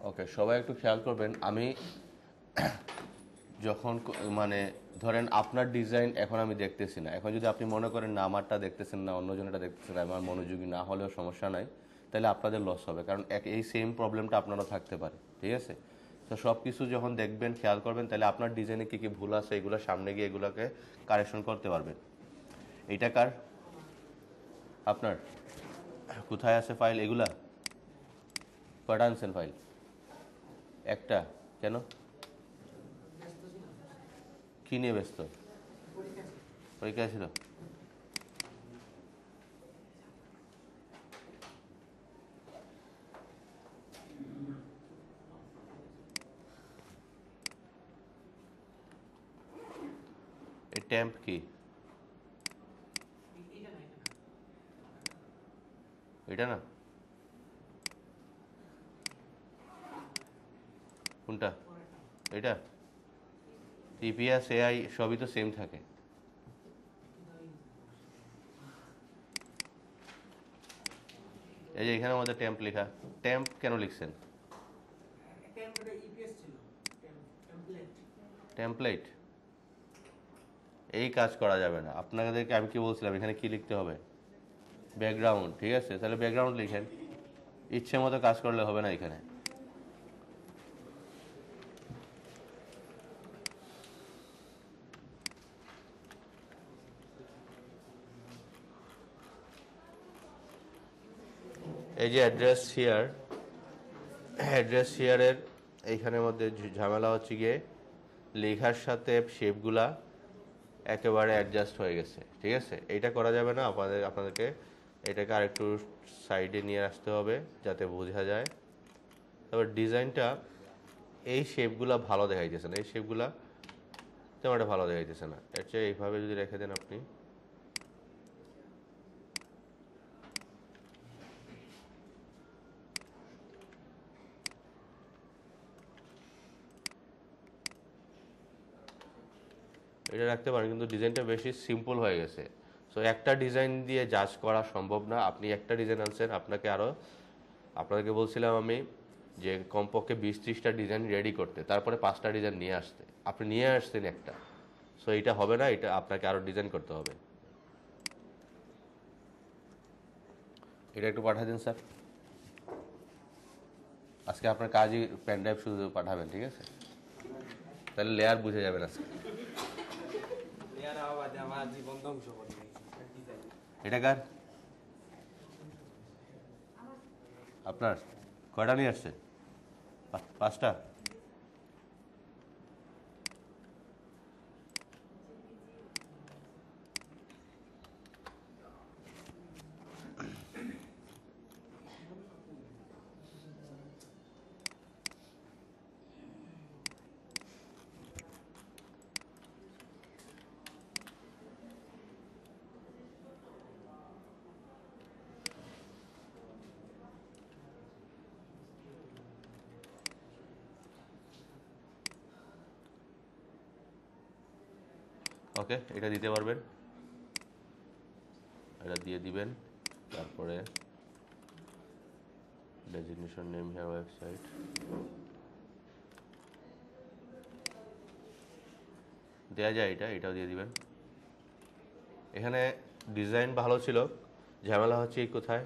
ওকে, সবাই একটু খেয়াল করবেন। আমি যখন মানে ধরেন আপনার ডিজাইন এখন আমি দেখতেছি না, এখন যদি আপনি মনে করেন না আমারটা দেখতেছেন না, অন্যজনেরটা দেখতেছেন না, আমার মনোযোগী না হলেও সমস্যা নাই, তাহলে আপনাদের লস হবে, কারণ এই সেম প্রবলেমটা আপনারও থাকতে পারে। ঠিক আছে? তো সব কিছু যখন দেখবেন, খেয়াল করবেন, তাহলে আপনার ডিজাইনে কী কী ভুল আছে এগুলো সামনে গিয়ে এগুলোকে কারেকশন করতে পারবেন। এইটা কার? আপনার? কোথায় আছে ফাইল এগুলা? কয়টা আনছেন ফাইল? একটা? কেন? কি নিয়ে ব্যস্ত? পরীক্ষা ছিল? এই ট্যাম্প কি? এটা না? কোনটা? এটা? টিপিএস এআই সবই তো সেম থাকে। এই যে এখানে আমাদের ট্যাম্প লেখা, ট্যাম্প কেন লিখছেন? টেমপ্লেট? এই কাজ করা যাবে না। আপনাদেরকে আমি কি বলছিলাম, এখানে কি লিখতে হবে? ব্যাকগ্রাউন্ড। ঠিক আছে, তাহলে ব্যাকগ্রাউন্ড লিখেন। ইচ্ছে মতো কাজ করলে হবে না এখানে। এই যে অ্যাড্রেস হিয়ারের এইখানের মধ্যে ঝামেলা হচ্ছে গিয়ে লেখার সাথে শেপগুলা একেবারে অ্যাডজাস্ট হয়ে গেছে। ঠিক আছে, এইটা করা যাবে না। আপনাদেরকে এটাকে আরেকটু সাইডে নিয়ে আসতে হবে যাতে বোঝা যায়। তবে ডিজাইনটা এই শেপগুলা ভালো দেখাইতেছে না, এই শেপগুলা তেমন একটা ভালো দেখাইতেছে না। এর চেয়ে এইভাবে যদি রেখে দেন আপনি, এটা রাখতে পারেন, কিন্তু ডিজাইনটা বেশি সিম্পল হয়ে গেছে। সো একটা ডিজাইন দিয়ে জাজ করা সম্ভব না। আপনি একটা ডিজাইন আনছেন, আপনাদেরকে বলছিলাম আমি যে কমপক্ষে 20-30টা ডিজাইন রেডি করতে, তারপরে 5টা ডিজাইন নিয়ে আসতে। আপনি নিয়ে আসছেন একটা। সো এটা হবে না, এটা আপনাকে আরও ডিজাইন করতে হবে। এটা একটু পাঠিয়ে দিন স্যার। আজকে আপনার কাজই পেন ড্রাইভ শুধু পাঠাবেন। ঠিক আছে, তাহলে লেয়ার বুঝে যাবেন আজকে। এটা কার? আপনার? কয়টা নিয়ে আসছে? 5টা? ওকে, এটা দিতে পারবেন, এটা দিয়ে দিবেন। তারপরে ডেজিগনেশন নেম হেয়ার ওয়েবসাইট, দেওয়া যায়, এটাও দিয়ে দিবেন। এখানে ডিজাইন ভালো ছিল, ঝামেলা হচ্ছে এই কোথায়?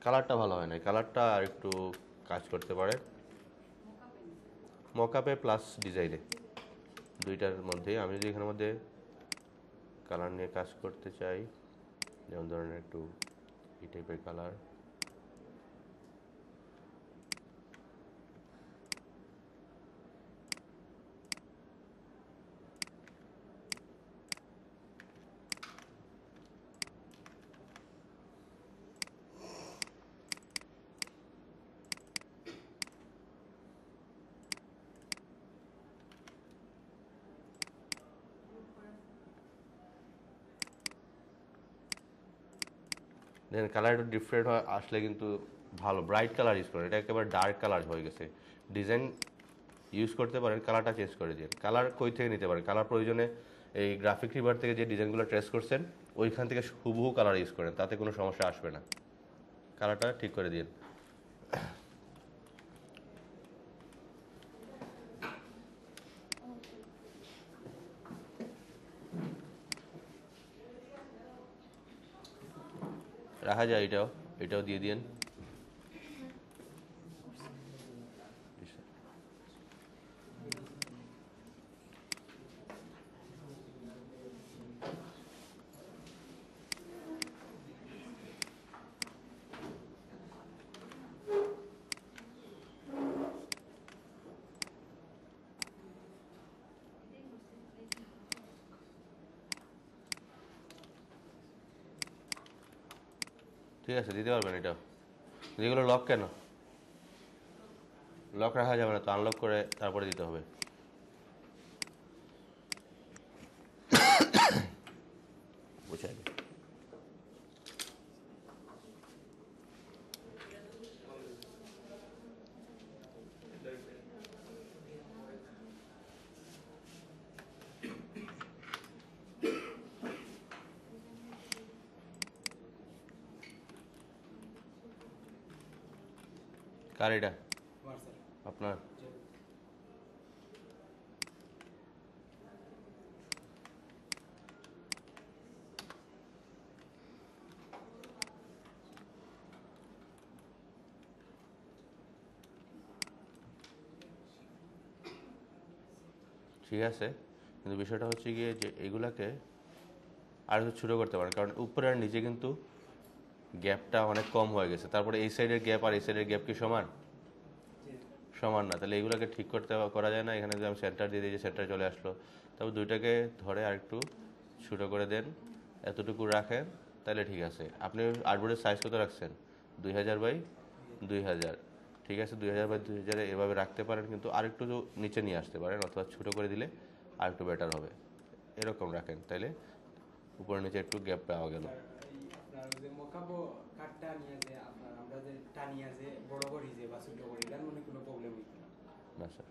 কালারটা ভালো হয় না। কালারটা আর একটু কাজ করতে পারে মকআপে প্লাস ডিজাইনে, দুইটার মধ্যে। আমি যদি এখানের মধ্যে কালার নিয়ে কাজ করতে চাই, যেমন ধরেন একটু এই টাইপের কালার, দেখেন কালার একটু ডিফারেন্ট হয় আসলে কিন্তু ভালো। ব্রাইট কালার ইউজ করেন, এটা একেবারে ডার্ক কালার হয়ে গেছে। ডিজাইন ইউজ করতে পারেন, কালারটা চেঞ্জ করে দিন। কালার কই থেকে নিতে পারেন? কালার প্রয়োজনে এই গ্রাফিক রিভার থেকে যে ডিজাইনগুলো ট্রেস করছেন ওইখান থেকে হুবহু কালার ইউজ করেন, তাতে কোনো সমস্যা আসবে না। কালারটা ঠিক করে দিন। রাখা যায়, এটাও দিয়ে দিন। ঠিক আছে, দিতে পারবেন। এটাও এগুলো লক কেন? লক রাখা যাবে না তো, আনলক করে তারপরে দিতে হবে। বুঝাই কার এটা? আপনার? ঠিক আছে, কিন্তু বিষয়টা হচ্ছে গিয়ে যে এগুলাকে আর একটু ছোটো করতে পারেন, কারণ উপরে আর নিচে কিন্তু গ্যাপটা অনেক কম হয়ে গেছে। তারপরে এই সাইডের গ্যাপ আর এই সাইডের গ্যাপ কি সমান? সমান না। তাহলে এগুলোকে ঠিক করতে করা যায় না? এখানে যদি আমি সেন্টার দিয়ে দিই, যে সেন্টার চলে আসলো, তারপর দুইটাকে ধরে আর একটু ছোটো করে দেন, এতটুকু রাখেন, তাহলে ঠিক আছে। আপনি আর্টবোর্ডের সাইজ কত রাখছেন? 2000 বাই 2000। ঠিক আছে, 2000 বাই 2000 এভাবে রাখতে পারেন, কিন্তু আরেকটু নিচে নিয়ে আসতে পারেন, অথবা ছোটো করে দিলে আর একটু বেটার হবে। এরকম রাখেন, তাইলে উপরে নিচে একটু গ্যাপ পাওয়া গেল। না sir.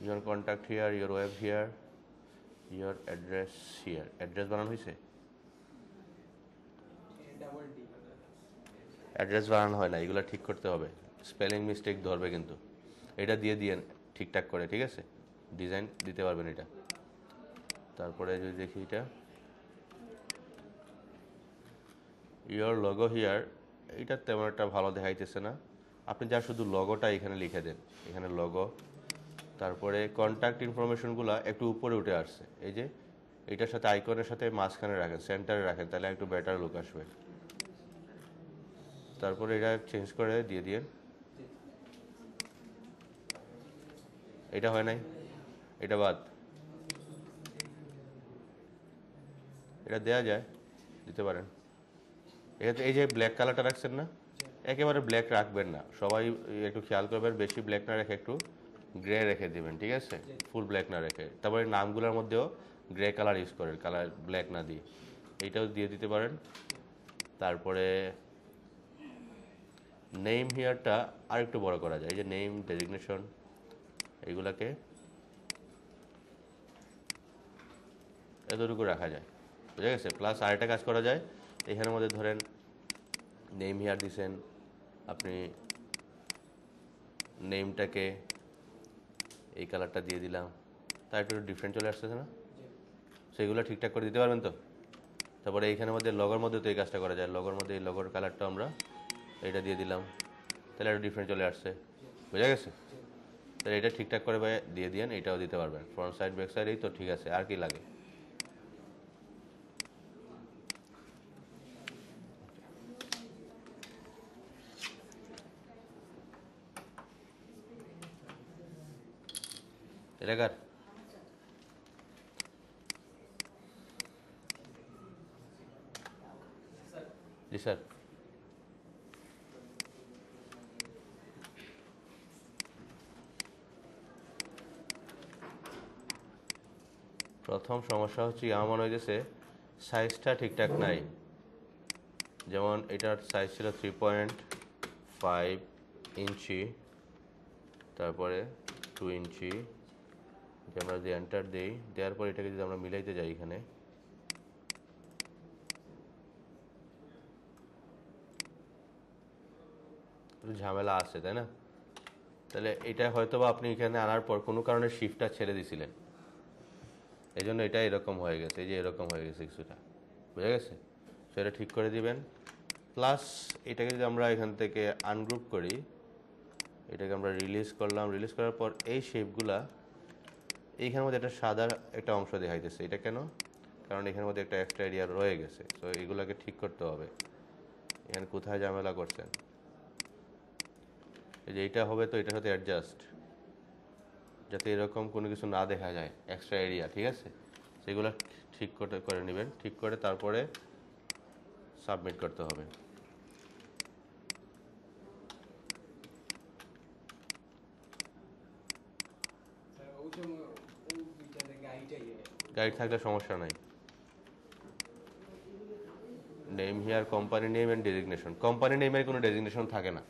your contact here, your web here, your address here. Address বানানো হয়েছে? অ্যাড্রেস বানানো হয় না, এগুলো ঠিক করতে হবে। স্পেলিং মিস্টেক ধরবে কিন্তু। এটা দিয়ে দিয়েন ঠিকঠাক করে, ঠিক আছে? ডিজাইন দিতে পারবেন এটা। তারপরে যদি দেখি এটা ইয়োর লগো হিয়ার, এটা তেমন একটা ভালো দেখাইতেছে না। আপনি যা শুধু লগোটা এখানে লিখে দেন, এখানে লগো। তারপরে কন্ট্যাক্ট ইনফরমেশনগুলো একটু উপরে উঠে আসছে, এই যে এটার সাথে আইকনের সাথে মাঝখানে রাখেন, সেন্টারে রাখেন, তাহলে একটু বেটার লুক আসবে। তারপরে এটা চেঞ্জ করে দিয়ে দিন। এটা হয় নাই, এটা বাদ। এটা দেয়া যায়, দিতে পারেন। এটাতে এই যে ব্ল্যাক কালারটা রাখছেন না, একেবারে ব্ল্যাক রাখবেন না, সবাই একটু খেয়াল করবেন, বেশি ব্ল্যাক না রেখে একটু গ্রে রেখে দিবেন, ঠিক আছে? ফুল ব্ল্যাক না রেখে। তারপরে নামগুলোর মধ্যেও গ্রে কালার ইউজ করেন, কালার ব্ল্যাক না দিয়ে। এইটাও দিয়ে দিতে পারেন। তারপরে নেম হিয়ারটা আর একটু বড় করা যায়, এই যে নেম ডেজিগনেশন, এগুলাকে এতটুকু রাখা যায়, বুঝা গেছে? প্লাস আরেকটা কাজ করা যায়, এখানের মধ্যে ধরেন নেম হিয়ার দিছেন, আপনি নেমটাকে এই কালারটা দিয়ে দিলাম, তার একটু ডিফারেন্ট চলে আসতেছে না? সেগুলো ঠিকঠাক করে দিতে পারবেন তো? তারপরে এইখানের মধ্যে লগোর মধ্যে তো এই কাজটা করা যায়, লগোর মধ্যে এই লগোর কালারটা আমরা এটা দিয়ে দিলাম, তাহলে একটু ডিফারেন্ট চলে আসছে, বুঝা গেছে? তাহলে এটা ঠিকঠাক করে দিয়ে দিন, এটাও দিতে পারবেন। ফ্রন্ট সাইড ব্যাক সাইড এই তো ঠিক আছে, আর কি লাগে? এলাকার জি স্যার। প্রথম সমস্যা হচ্ছে আমার মনে হইতেছে সাইজটা ঠিকঠাক নাই। যেমন এটার সাইজ ছিল 3.5 ইঞ্চি, তারপরে 2 ইঞ্চি। আমরা যদি এন্টার দিই, দেওয়ার পর এটাকে যদি আমরা মিলাইতে যাই, এখানে একটু ঝামেলা আছে, তাই না? তাহলে এটা হয়তো বা আপনি এখানে আনার পর কোনো কারণে শিফটটা ছেড়ে দিছিলেন, এই জন্য এটা এরকম হয়ে গেছে, এই যে এরকম হয়ে গেছে কিছুটা, বুঝে গেছে? সো এটা ঠিক করে দিবেন। প্লাস এটাকে যদি আমরা এখান থেকে আনগ্রুপ করি, এটাকে আমরা রিলিজ করলাম, রিলিজ করার পর এই শেপগুলা এইখানের মধ্যে একটা সাদা একটা অংশ দেখাইতেছে, এটা কেন? কারণ এখানের মধ্যে একটা এক্সট্রা এরিয়া রয়ে গেছে। সো এগুলাকে ঠিক করতে হবে। এখানে কোথায় ঝামেলা করছেন? এই যে এইটা হবে, তো এটার সাথে অ্যাডজাস্ট, যাতে এরকম কোনো কিছু না দেখা যায় এক্সট্রা এরিয়া, ঠিক আছে? সেগুলো ঠিক করে নেবেন, ঠিক করে তারপরে সাবমিট করতে হবে। গাইড থাকলে সমস্যা নাই। Name here company name and designation, company নেমের কোনো ডেজিগনেশন থাকে না,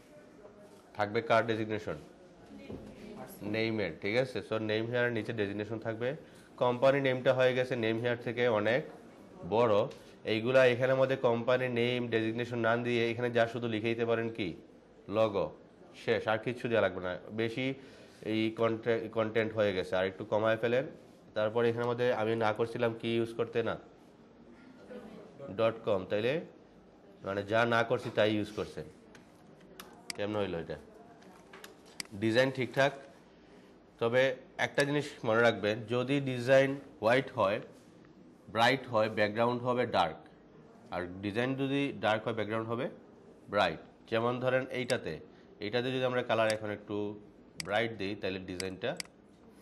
থাকবে কার ডেজিগনেশন? নেইমের, ঠিক আছে? সো নেম হেয়ার নিচে ডেজিগনেশন থাকবে। কোম্পানি নেমটা হয়ে গেছে নেম হেয়ার থেকে অনেক বড়। এইগুলা এখানের মধ্যে কোম্পানি নেম ডেজিগনেশন না দিয়ে এখানে যা শুধু লিখে দিতে পারেন কি লগো, শেষ, আর কিছু দেওয়া লাগবে না। বেশি এই কন্টেন্ট হয়ে গেছে, আর একটু কমায় ফেলেন। তারপরে এখানের মধ্যে আমি না করছিলাম কি ইউজ করতে, না .com, তাইলে মানে যা না করছি তাই ইউজ করছেন। কেমন হইলো এটা? ডিজাইন ঠিকঠাক, তবে একটা জিনিস মনে রাখবেন, যদি ডিজাইন হোয়াইট হয়, ব্রাইট হয়, ব্যাকগ্রাউন্ড হবে ডার্ক, আর ডিজাইন যদি ডার্ক হয় ব্যাকগ্রাউন্ড হবে ব্রাইট। যেমন ধরেন এইটাতে যদি আমরা কালার এখন একটু ব্রাইট দিই, তাহলে ডিজাইনটা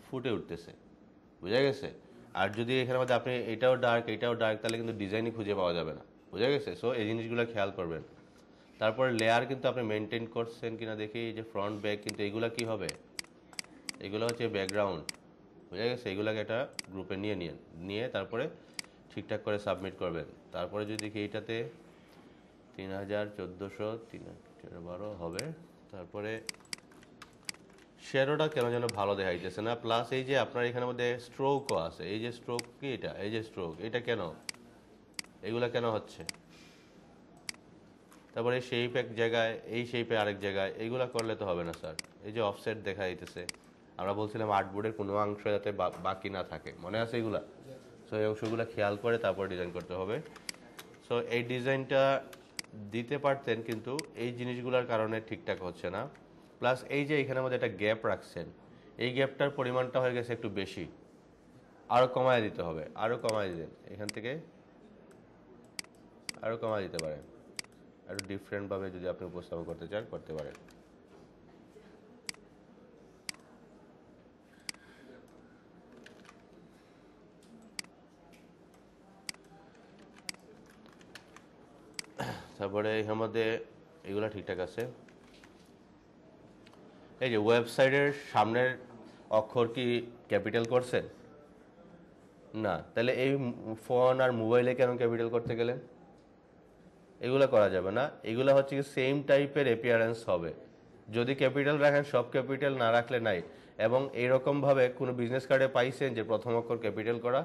ফুটে উঠতেছে, বুঝা গেছে? আর যদি এখানের মধ্যে আপনি এটাও ডার্ক তাহলে কিন্তু ডিজাইনই খুঁজে পাওয়া যাবে না, বুঝা গেছে? সো এই জিনিসগুলো খেয়াল করবেন। তারপরে লেয়ার কিন্তু আপনি মেনটেন করছেন কিনা দেখি, যে ফ্রন্ট ব্যাক, কিন্তু এগুলো কি হবে, এগুলো হচ্ছে ব্যাকগ্রাউন্ড, বুঝা গেছে? এগুলোকে একটা গ্রুপে নিয়ে তারপরে ঠিকঠাক করে সাবমিট করবেন। তারপরে যদি দেখি এইটাতে 3000, 1400, 3012 হবে। তারপরে শ্যাডোটা কেন যেন ভালো দেখাইতেছে না। প্লাস এই যে আপনার এখানের মধ্যে স্ট্রোকও আছে, এই যে স্ট্রোক কি এটা, এই যে স্ট্রোক, এটা কেন, এগুলা কেন হচ্ছে? তারপরে শেপ এক জায়গায়, এই শেপে আরেক জায়গায়, এইগুলা করলে তো হবে না স্যার। এই যে অফসেট দেখা দিতেছে, আমরা বলছিলাম আর্টবোর্ডের কোনো অংশ যাতে বাকি না থাকে, মনে আছে এগুলা? সো এই অংশগুলো খেয়াল করে তারপর ডিজাইন করতে হবে। সো এই ডিজাইনটা দিতে পারতেন, কিন্তু এই জিনিসগুলোর কারণে ঠিকঠাক হচ্ছে না। প্লাস এই যে এখানের মধ্যে একটা গ্যাপ রাখছেন, এই গ্যাপটার পরিমাণটা হয়ে গেছে একটু বেশি, আরও কমায় দিতে হবে, আরও কমায় দিতেন এখান থেকে, আরও কমায় দিতে পারেন। একটু ডিফারেন্টভাবে যদি আপনি উপস্থাপন করতে চান করতে পারেন। তারপরে এর মধ্যে এগুলো ঠিকঠাক আছে। এই যে ওয়েবসাইটের সামনের অক্ষর কি ক্যাপিটাল করছেন? না, তাহলে এই ফোন আর মোবাইলে কেন ক্যাপিটাল করতে গেলেন? এগুলো করা যাবে না। এগুলো হচ্ছে কি সেম টাইপের অ্যাপিয়ারেন্স হবে। যদি ক্যাপিটাল রাখেন, সব ক্যাপিটাল না রাখলে নাই। এবং এইরকমভাবে কোনো বিজনেস কার্ডে পাইছেন যে প্রথম অক্ষর ক্যাপিটাল করা?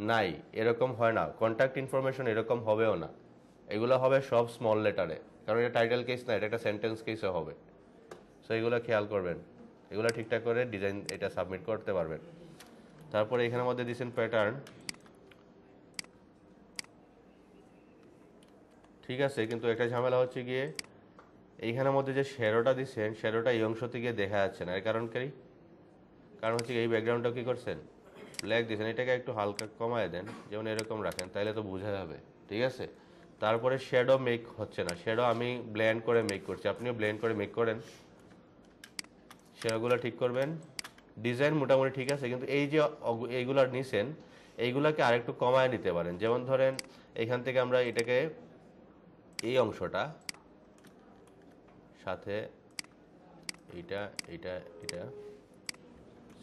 নাই, এরকম হয় না। কন্ট্যাক্ট ইনফরমেশন এরকম হবেও না। এগুলো হবে সব স্মল লেটারে, কারণ এটা টাইটেল কেস না, এটা একটা সেন্টেন্স কেসও হবে। সো এগুলো খেয়াল করবেন, এগুলো ঠিকঠাক করে ডিজাইন এটা সাবমিট করতে পারবেন। তারপরে এখানের মধ্যে দিচ্ছেন প্যাটার্ন, ঠিক আছে, কিন্তু একটা ঝামেলা হচ্ছে গিয়ে এইখানের মধ্যে যে শ্যাডোটা দিচ্ছেন, শ্যাডোটা এই অংশ থেকে দেখা যাচ্ছে না। এর কারণ হচ্ছে এই ব্যাকগ্রাউন্ডটা কি করছেন, ব্ল্যাক দিয়েছেন। এটাকে একটু হালকা কমায় দেন, যেমন এরকম রাখেন, তাহলে তো বোঝা যাবে, ঠিক আছে? তারপরে শ্যাডো মেক হচ্ছে না, শ্যাডো আমি ব্লেন্ড করে মেক করছি, আপনিও ব্লেন্ড করে মেক করেন। শ্যাডোগুলো ঠিক করবেন। ডিজাইন মোটামুটি ঠিক আছে, কিন্তু এই যে এইগুলো নিছেন, এইগুলাকে আরেকটু কমায় নিতে পারেন। যেমন ধরেন এখান থেকে আমরা এটাকে, এই অংশটা সাথে এইটা এইটা এটা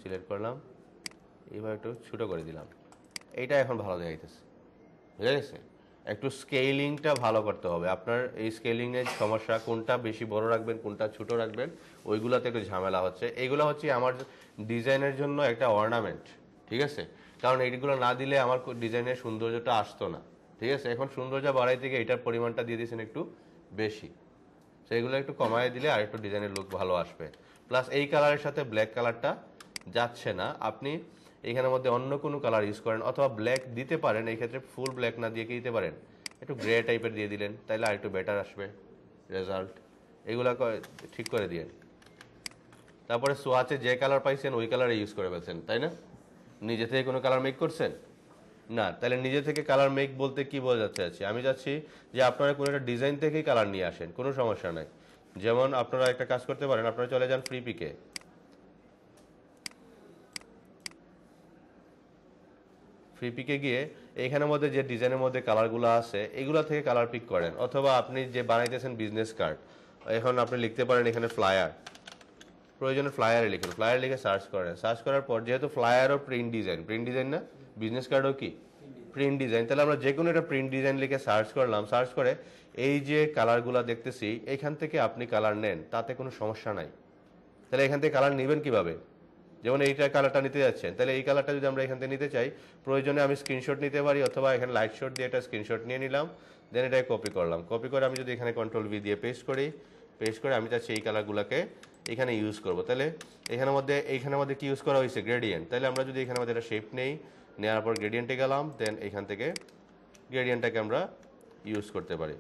সিলেক্ট করলাম, এইভাবে একটু ছোটো করে দিলাম, এইটা এখন ভালো দেখাইতেছে, বুঝা গেছে? একটু স্কেলিংটা ভালো করতে হবে আপনার। এই স্কেলিংয়ের সমস্যা, কোনটা বেশি বড় রাখবেন কোনটা ছোট রাখবেন, ওইগুলোতে একটু ঝামেলা হচ্ছে। এইগুলো হচ্ছে আমার ডিজাইনের জন্য একটা অর্নামেন্ট, ঠিক আছে? কারণ এইগুলো না দিলে আমার ডিজাইনের সৌন্দর্যটা আসতো না, ঠিক আছে? এখন সৌন্দর্য বাড়াই থেকে এটার পরিমাণটা দিয়ে দিয়েছেন একটু বেশি, সেইগুলো একটু কমায় দিলে আর একটু ডিজাইনের লুক ভালো আসবে। প্লাস এই কালারের সাথে ব্ল্যাক কালারটা যাচ্ছে না, আপনি এইখানের মধ্যে অন্য কোনো কালার ইউজ করেন অথবা ব্ল্যাক দিতে পারেন, এই ক্ষেত্রে ফুল ব্ল্যাক না দিয়ে কি দিতে পারেন, একটু গ্রে টাইপের দিয়ে দিলেন, তাইলে আর একটু বেটার আসবে রেজাল্ট। এইগুলা ঠিক করে দিয়ে তারপরে সোয়াচে যে কালার পাইছেন ওই কালারে ইউজ করে ফেলছেন, তাই না? নিজে থেকে কোনো কালার মেক করছেন না? তাহলে নিজে থেকে কালার মেক বলতে কি বোঝাতে চাচ্ছি, আমি চাচ্ছি যে আপনারা কোনো একটা ডিজাইন থেকেই কালার নিয়ে আসেন, কোনো সমস্যা নাই। যেমন আপনারা একটা কাজ করতে পারেন, আপনারা চলে যান ফ্রি পিকে, ফ্রি পিকে গিয়ে এইখানের মধ্যে যে ডিজাইনের মধ্যে কালারগুলো আছে এগুলো থেকে কালার পিক করেন, অথবা আপনি যে বানাইতেছেন বিজনেস কার্ড, এখন আপনি লিখতে পারেন এখানে ফ্লায়ার, প্রয়োজনে ফ্লায়ারে লিখুন, ফ্লায়ার লিখে সার্চ করেন, সার্চ করার পর যেহেতু ফ্লায়ারও প্রিন্ট ডিজাইন না, বিজনেস কার্ডও কি প্রিন্ট ডিজাইন, তাহলে আমরা যে কোনো একটা প্রিন্ট ডিজাইন লিখে সার্চ করলাম, সার্চ করে এই যে কালারগুলো দেখতেছি এইখান থেকে আপনি কালার নেন, তাতে কোনো সমস্যা নাই। তাহলে এখান থেকে কালার নেবেন কিভাবে, যেমন এইটা কালারটা নিতে যাচ্ছেন, তাহলে এই কালারটা যদি আমরা এখান থেকে নিতে চাই, প্রয়োজনে আমি স্ক্রিনশট নিতে পারি, অথবা এখানে লাইট শট দিয়ে একটা স্ক্রিনশট নিয়ে নিলাম, দেন এটাকে কপি করলাম, কপি করে আমি যদি এখানে কন্ট্রোল ভি দিয়ে পেস্ট করি, পেস্ট করে আমি চাচ্ছি এই কালারগুলোকে এখানে ইউজ করব, তাহলে এইখানের মধ্যে কি ইউজ করা হয়েছে, গ্রেডিয়েন্ট। তাহলে আমরা যদি এখানের মধ্যে একটা শেপ নেই, নেওয়ার পর গ্রেডিয়েন্টে গেলাম, দেন এখান থেকে গ্রেডিয়েন্টটাকে আমরা ইউজ করতে পারি।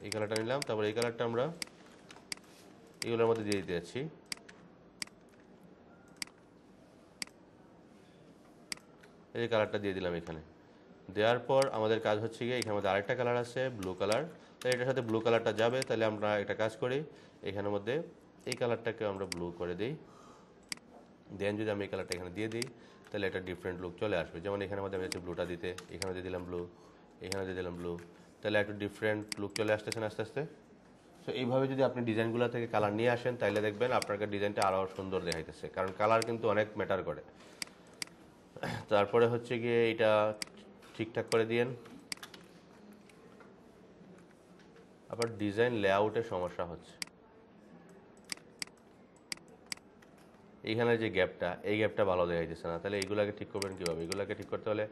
এই কালারটা নিলাম, তারপর এই কালারটা আমরা এগুলোর মধ্যে দিয়ে দিতে যাচ্ছি, এই কালারটা দিয়ে দিলাম এখানে। দেওয়ার পর আমাদের কাজ হচ্ছে গিয়ে এখানের মধ্যে আরেকটা কালার আছে ব্লু কালার, তাই এটার সাথে ব্লু কালারটা যাবে, তাহলে আমরা একটা কাজ করি, এখানের মধ্যে এই কালারটাকে আমরা ব্লু করে দিই, দেন যদি আমি এই কালারটা এখানে দিয়ে দিই তাহলে একটা ডিফারেন্ট লুক চলে আসবে। যেমন এখানের মধ্যে আমি হচ্ছে ব্লুটা দিতে, এখানে দিয়ে দিলাম ব্লু, এখানে দিয়ে দিলাম ব্লু, তাহলে একটা ডিফারেন্ট লুক চলে আসতেছে না আস্তে আস্তে। সো এইভাবে যদি আপনি ডিজাইনগুলো থেকে কালার নিয়ে আসেন তাহলে দেখবেন আপনার ডিজাইনটা আরও সুন্দর দেখাইতেছে, কারণ কালার কিন্তু অনেক ম্যাটার করে। তারপরে হচ্ছে গিয়ে এটা ঠিকঠাক করে দিয়েন। আবার ডিজাইন লেআউটের সমস্যা হচ্ছে, এইখানে যে গ্যাপটা, এই গ্যাপটা ভালো দেখাইতেছে না, তাহলে এইগুলাকে ঠিক করবেন কীভাবে, এগুলাকে ঠিক করতে হলে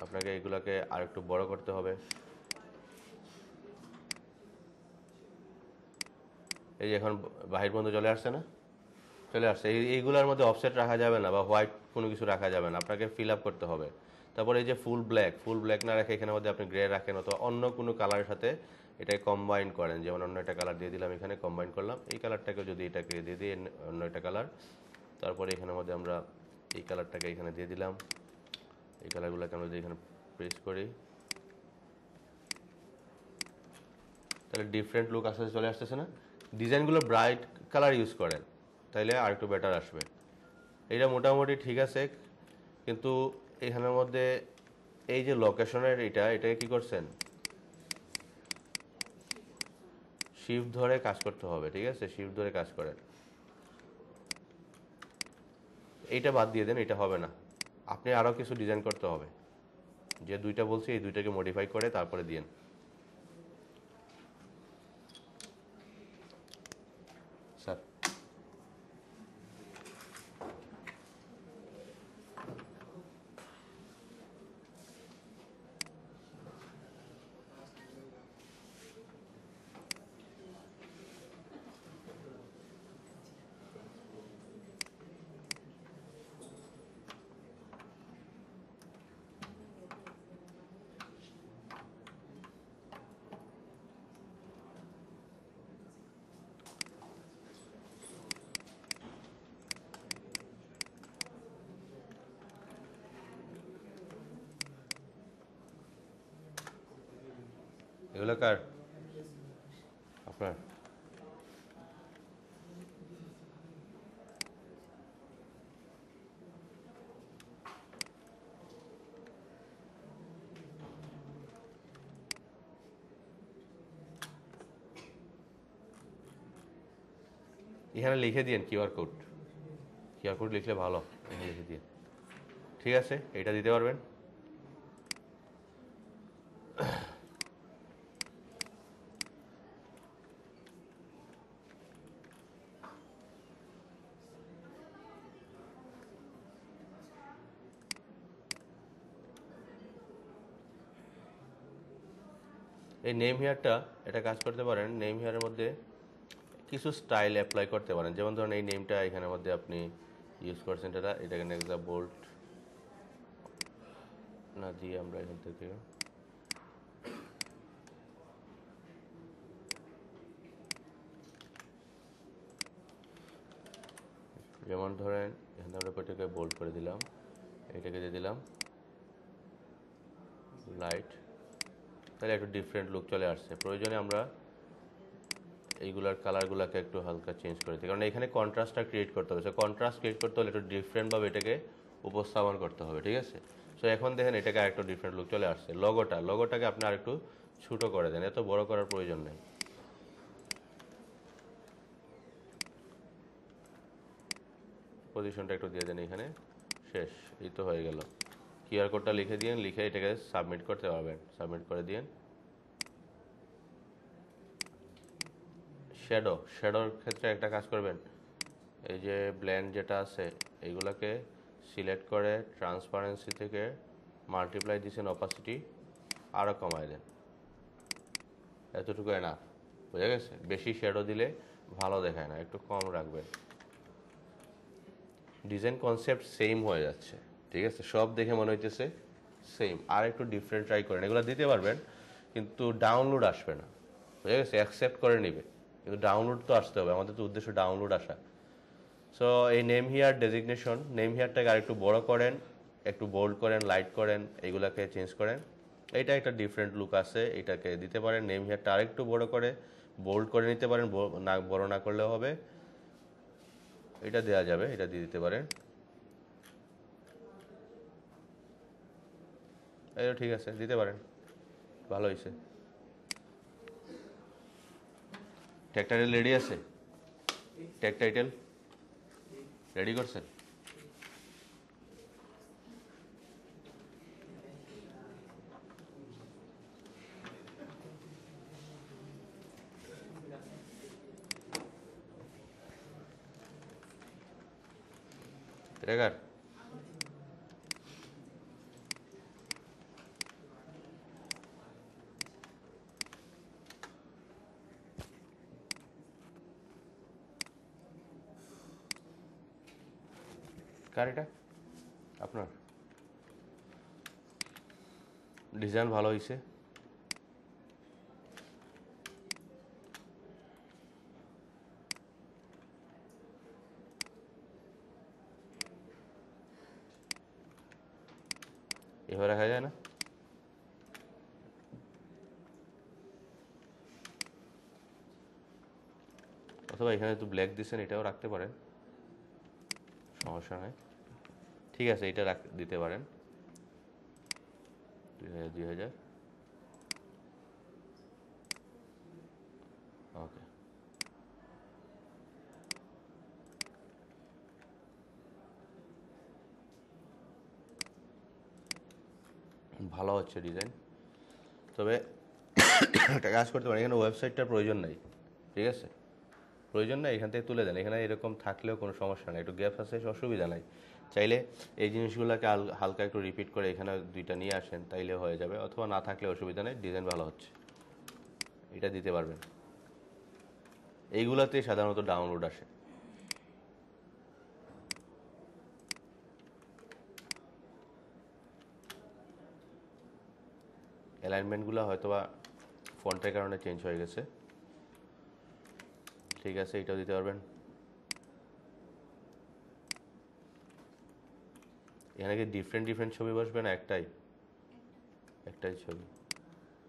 আপনাকে এগুলাকে আর একটু বড় করতে হবে। এই যে এখন বাহির বন্ধ চলে আসছে না, চলে আসছে, এইগুলোর মধ্যে অফসেট রাখা যাবে না বা হোয়াইট কোনো কিছু রাখা যাবে না, আপনাকে ফিল আপ করতে হবে। তারপরে এই যে ফুল ব্ল্যাক না রেখে এখানের মধ্যে আপনি গ্রে রাখেন, অথবা অন্য কোনো কালারের সাথে এটাকে কম্বাইন করেন, যেমন অন্য একটা কালার দিয়ে দিলাম, এখানে কম্বাইন করলাম, এই কালারটাকে যদি এটাকে দিয়ে দিই অন্য একটা কালার, তারপরে এখানের মধ্যে আমরা এই কালারটাকে এখানে দিয়ে দিলাম, এই কালারগুলোকে আমরা যদি এখানে প্রেস করি তাহলে ডিফারেন্ট লুক আস্তে আস্তে চলে আসতেছে না। ডিজাইনগুলো ব্রাইট কালার ইউজ করেন তাইলে আর একটু বেটার আসবে। এটা মোটামুটি ঠিক আছে, কিন্তু এখানের মধ্যে এই যে লোকেশনের এটাকে কি করছেন, শিফট ধরে কাজ করতে হবে, ঠিক আছে, শিফট ধরে কাজ করেন। এইটা বাদ দিয়ে দেন, এটা হবে না, আপনি আরও কিছু ডিজাইন করতে হবে, যে দুইটা বলছি এই দুইটাকে মডিফাই করে তারপরে দিন। স্যার এগুলো কার, আপনার? এখানে লিখে দিন কিউআর কোড লিখলে ভালো, এখানে লিখে দিন, ঠিক আছে, এটা দিতে পারবেন। এই নেম হেয়ারটা এটা কাজ করতে পারেন, নেম হেয়ারের মধ্যে কিছু স্টাইল অ্যাপ্লাই করতে পারেন। যেমন ধরুন এই নেমটা এখানের মধ্যে আপনি ইউজ করছেন, এটাকে নেক্সট বোল্ট না দিয়ে আমরা এখান থেকে যেমন ধরেন এখানে আমরা এটাকে বোল্ড করে দিলাম, এটাকে দিয়ে দিলাম লাইট, তাহলে একটু ডিফারেন্ট লুক চলে আসছে। প্রয়োজনে আমরা এইগুলার কালারগুলোকে একটু হালকা চেঞ্জ করে দিই, কারণ এখানে কন্ট্রাস্টটা ক্রিয়েট করতে হবে। সো কন্ট্রাস্ট ক্রিয়েট করতে হলে একটু ডিফারেন্টভাবে এটাকে উপস্থাপন করতে হবে, ঠিক আছে। সো এখন দেখেন এটাকে আরেকটু ডিফারেন্ট লুক চলে আসছে। লগোটাকে আপনি আরেকটু ছোটো করে দেন, এত বড় করার প্রয়োজন নেই। পজিশনটা একটু দিয়ে দেন এখানে, শেষ, এই তো হয়ে গেল। কিউআর কোডটা লিখে দিন, লিখে এটাকে সাবমিট করতে পারবেন, সাবমিট করে দিন। শ্যাডোর ক্ষেত্রে একটা কাজ করবেন, এই যে ব্লেন্ড যেটা আছে এইগুলাকে সিলেক্ট করে ট্রান্সপারেন্সি থেকে মাল্টিপ্লাই দিয়েছেন, অপাসিটি আরও কমায় দেন, এতটুকু এনাফ, বুঝা গেছে। বেশি শ্যাডো দিলে ভালো দেখায় না, একটু কম রাখবেন। ডিজাইন কনসেপ্ট সেম হয়ে যাচ্ছে, ঠিক আছে, সব দেখে মনে হইতেছে সেম। আর একটু ডিফারেন্ট ট্রাই করেন, এগুলো দিতে পারবেন কিন্তু ডাউনলোড আসবে না, বুঝা গেছে। অ্যাকসেপ্ট করে নিবে কিন্তু ডাউনলোড তো আসতে হবে, আমাদের তো উদ্দেশ্য ডাউনলোড আসা। সো এই নেম হিয়ার ডেজিগনেশন, নেম হিয়ারটাকে আরেকটু বড় করেন, একটু বোল্ড করেন, লাইট করেন, এইগুলাকে চেঞ্জ করেন। এইটা একটা ডিফারেন্ট লুক আছে, এটাকে দিতে পারেন। নেম হিয়ারটা আরেকটু বড় করে বোল্ড করে নিতে পারেন, না বড় না করলেও হবে, এটা দেওয়া যাবে, এটা দিয়ে দিতে পারেন। এটা ঠিক আছে, দিতে পারেন, ভালো হয়েছে। ট্যাগ টাইটেল রেডি আছে? ট্যাগ টাইটেল রেডি করছেন? ট্র্যাগার কার এটা? আপনার? ডিজাইন ভালো হয়েছে। এভাবে রাখা যায় না? অথবা এখানে তো ব্ল্যাক দিচ্ছেন, এটাও রাখতে পারেন, সমস্যা নাই। ঠিক আছে, এটা দিতে পারেন 2000। ওকে, ভালো হচ্ছে ডিজাইন। তবে একটা কাজ করতে পারেন, এখানে ওয়েবসাইটটার প্রয়োজন নাই, ঠিক আছে, প্রয়োজন নাই, এখান থেকে তুলে দেন। এখানে এরকম থাকলেও কোনো সমস্যা নেই, একটু গ্যাপ আছে, অসুবিধা নাই। চাইলে এই জিনিসগুলোকে হালকা একটু রিপিট করে এখানে দুইটা নিয়ে আসেন, তাইলে হয়ে যাবে, অথবা না থাকলে অসুবিধা নেই, ডিজাইন ভালো হচ্ছে, এটা দিতে পারবেন। এইগুলাতে সাধারণত ডাউনলোড আসে। অ্যালাইনমেন্টগুলো হয়তো বা ফন্টের কারণে চেঞ্জ হয়ে গেছে। ঠিক আছে, এটাও দিতে পারবেন। এখানে কি ডিফারেন্ট ডিফারেন্ট ছবি বসবে না একটাই? একটাই ছবি,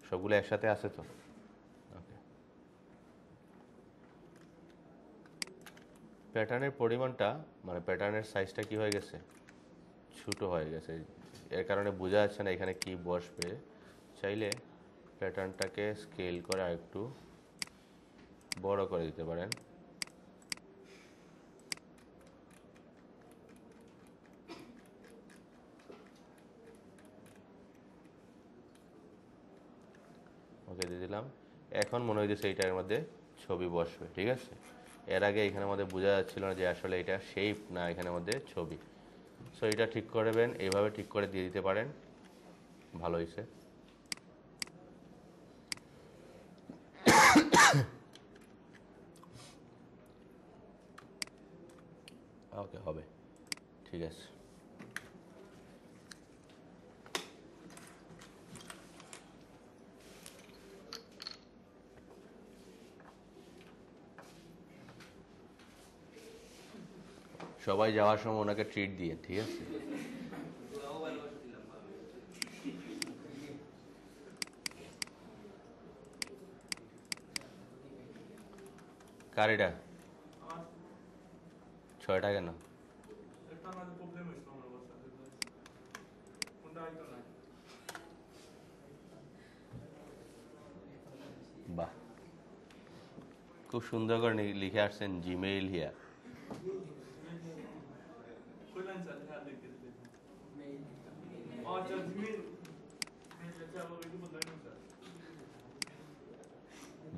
সবগুলো একসাথে আছে তো? ওকে। প্যাটার্নের পরিমাণটা, মানে প্যাটার্নের সাইজটা কি হয়ে গেছে, ছোটো হয়ে গেছে, এর কারণে বোঝা যাচ্ছে না এখানে কি বসবে। চাইলে প্যাটার্নটাকে স্কেল করে একটু বড় করে দিতে পারেন। ওকে, দিয়ে দিলাম। এখন মনে হইতেছে এইটার মধ্যে ছবি বসবে, ঠিক আছে। এর আগে এখানের মধ্যে বোঝা যাচ্ছিল না যে আসলে এটা শেপ না এখানের মধ্যে ছবি। সো এটা ঠিক করবেন, এইভাবে ঠিক করে দিয়ে দিতে পারেন, ভালো হয়েছে। আছে। সবাই যাওয়ার সময় ওনাকে ট্রিট দিয়ে, ঠিক আছে? কার এটা 6টা কেন? বাহ, খুব সুন্দর করে লিখে আসছেন জিমেইল হিয়া।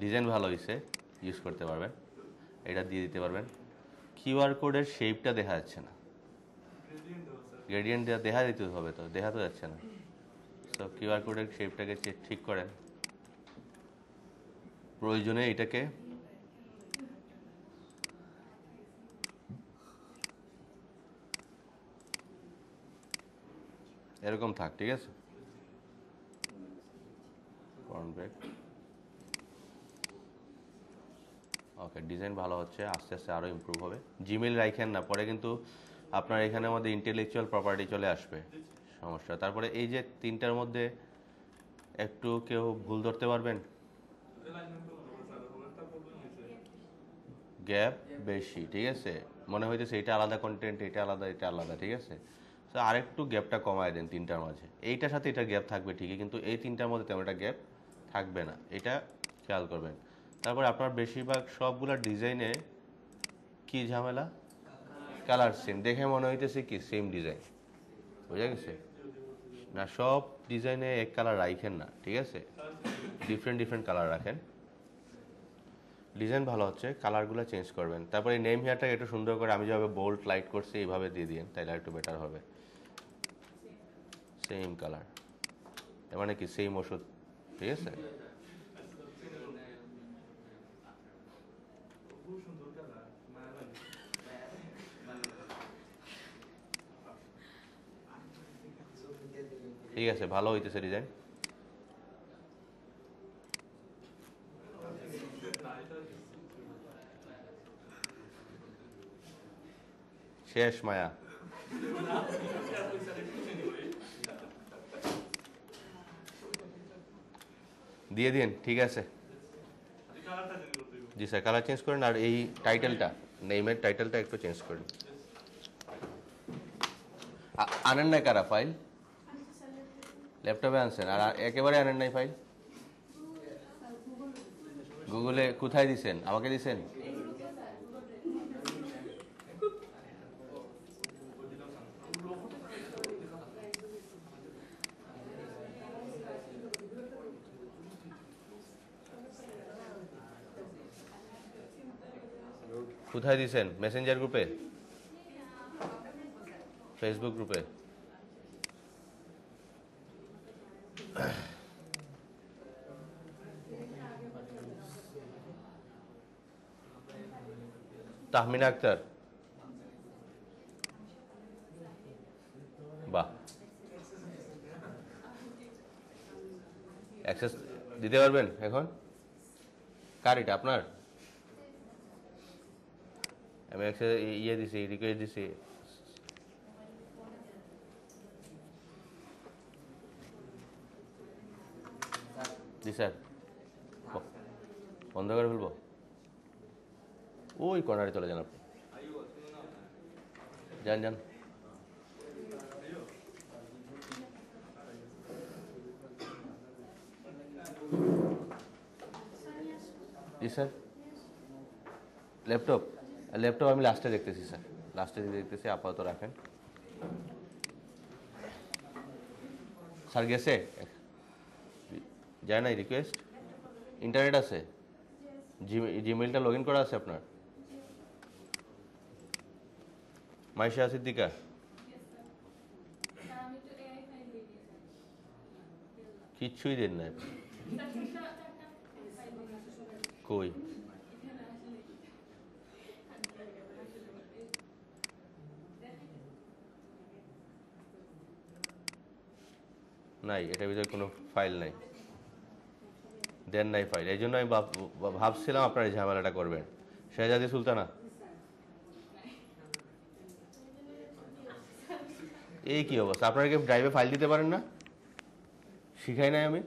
ডিজাইন ভালো হয়েছে, ইউজ করতে পারবেন, এটা দিয়ে দিতে পারবেন। কিউআর কোডের শেপটা দেখা যাচ্ছে না, গ্রেডিয়েন্ট দেখা দিতে হবে, তো দেখা তো যাচ্ছে না। তো কিউআর কোডের শেপটাকে ঠিক করেন, প্রয়োজনে এটাকে এরকম থাক, ঠিক আছে? ওকে, ডিজাইন ভালো হচ্ছে, আস্তে আস্তে আরও ইমপ্রুভ হবে। জিমেইল রাখেন না, পরে কিন্তু আপনার এখানে মধ্যে ইন্টেলেকচুয়াল প্রপার্টি চলে আসবে, সমস্যা। তারপরে এই যে 3টার মধ্যে একটু কেউ ভুল ধরতে পারবেন, গ্যাপ বেশি, ঠিক আছে? মনে হইতেছে এটা আলাদা কন্টেন্ট, এটা আলাদা, এটা আলাদা, ঠিক আছে? তো আরেকটু গ্যাপটা কমায় দেন 3টার মাঝে। এইটার সাথে এটা গ্যাপ থাকবে ঠিকই, কিন্তু এই 3টার মধ্যে তেমন একটা গ্যাপ থাকবে না, এটা খেয়াল করবেন। তারপর আপনার বেশিরভাগ সবগুলা ডিজাইনে কি ঝামেলা, কালার সেম, দেখে মনে হইতেছে কি সেম ডিজাইন, বুঝা গেছে? না, সব ডিজাইনে এক কালার রাখেন না, ঠিক আছে? ডিফারেন্ট ডিফারেন্ট কালার রাখেন। ডিজাইন ভালো হচ্ছে, কালারগুলো চেঞ্জ করবেন। তারপরে নেম হেয়ারটাকে একটু সুন্দর করে আমি যেভাবে বোল্ড লাইট করছি এইভাবে দিয়ে দিন, তাইলে একটু বেটার হবে। সেম কালার, এর মানে কি সেম ওষুধ, ঠিক আছে? ঠিক আছে, ভালো হইতেছে ডিজাইন। শেষ মায়া, দিয়ে দিন, ঠিক আছে? জি স্যার, কালার চেঞ্জ করেন। আর এই টাইটেলটা, নেইমের টাইটেলটা একটু চেঞ্জ করেন। আনেন নাই কারা ফাইল? ল্যাপটপে আনছেন, আর একেবারে আনেন নাই ফাইল? গুগলে কোথায় দিছেন, আমাকে দিছেন? কোথায় দিছেন? মেসেঞ্জার গ্রুপে, ফেসবুক গ্রুপে? তাহমিনা আক্তার, বাহ, অ্যাক্সেস দিতে পারবেন এখন? কার এটা, আপনার? আমি অ্যাক্সেস ইয়ে দিছি, রিকোয়েস্ট দিছি। জি স্যার, বন্ধ করে ফেলবো? ওই কর্নারে চলে যান আপনি, যান যান। জি স্যার, ল্যাপটপ, ল্যাপটপ আমি লাস্টে দেখতেছি স্যার, লাস্টে দেখতেছি, আপাতত রাখেন। স্যার গেছে, যায় নাই রিকোয়েস্ট? ইন্টারনেট আছে? জিমেইলটা লগ ইন করা আছে আপনার? মাইশা সিদ্দিকা, কিচ্ছুই দেন নাই কই? নাই, এটার ভিতরে কোনো ফাইল নাই, দেন নাই ফাইল। এই জন্য আমি ভাবছিলাম আপনার এই ঝামেলাটা করবেন। শেহজাদি সুলতানা, এই কি অবস্থা? আপনারা কি ড্রাইভে ফাইল দিতে পারেন না? শিখাই নাই আমি?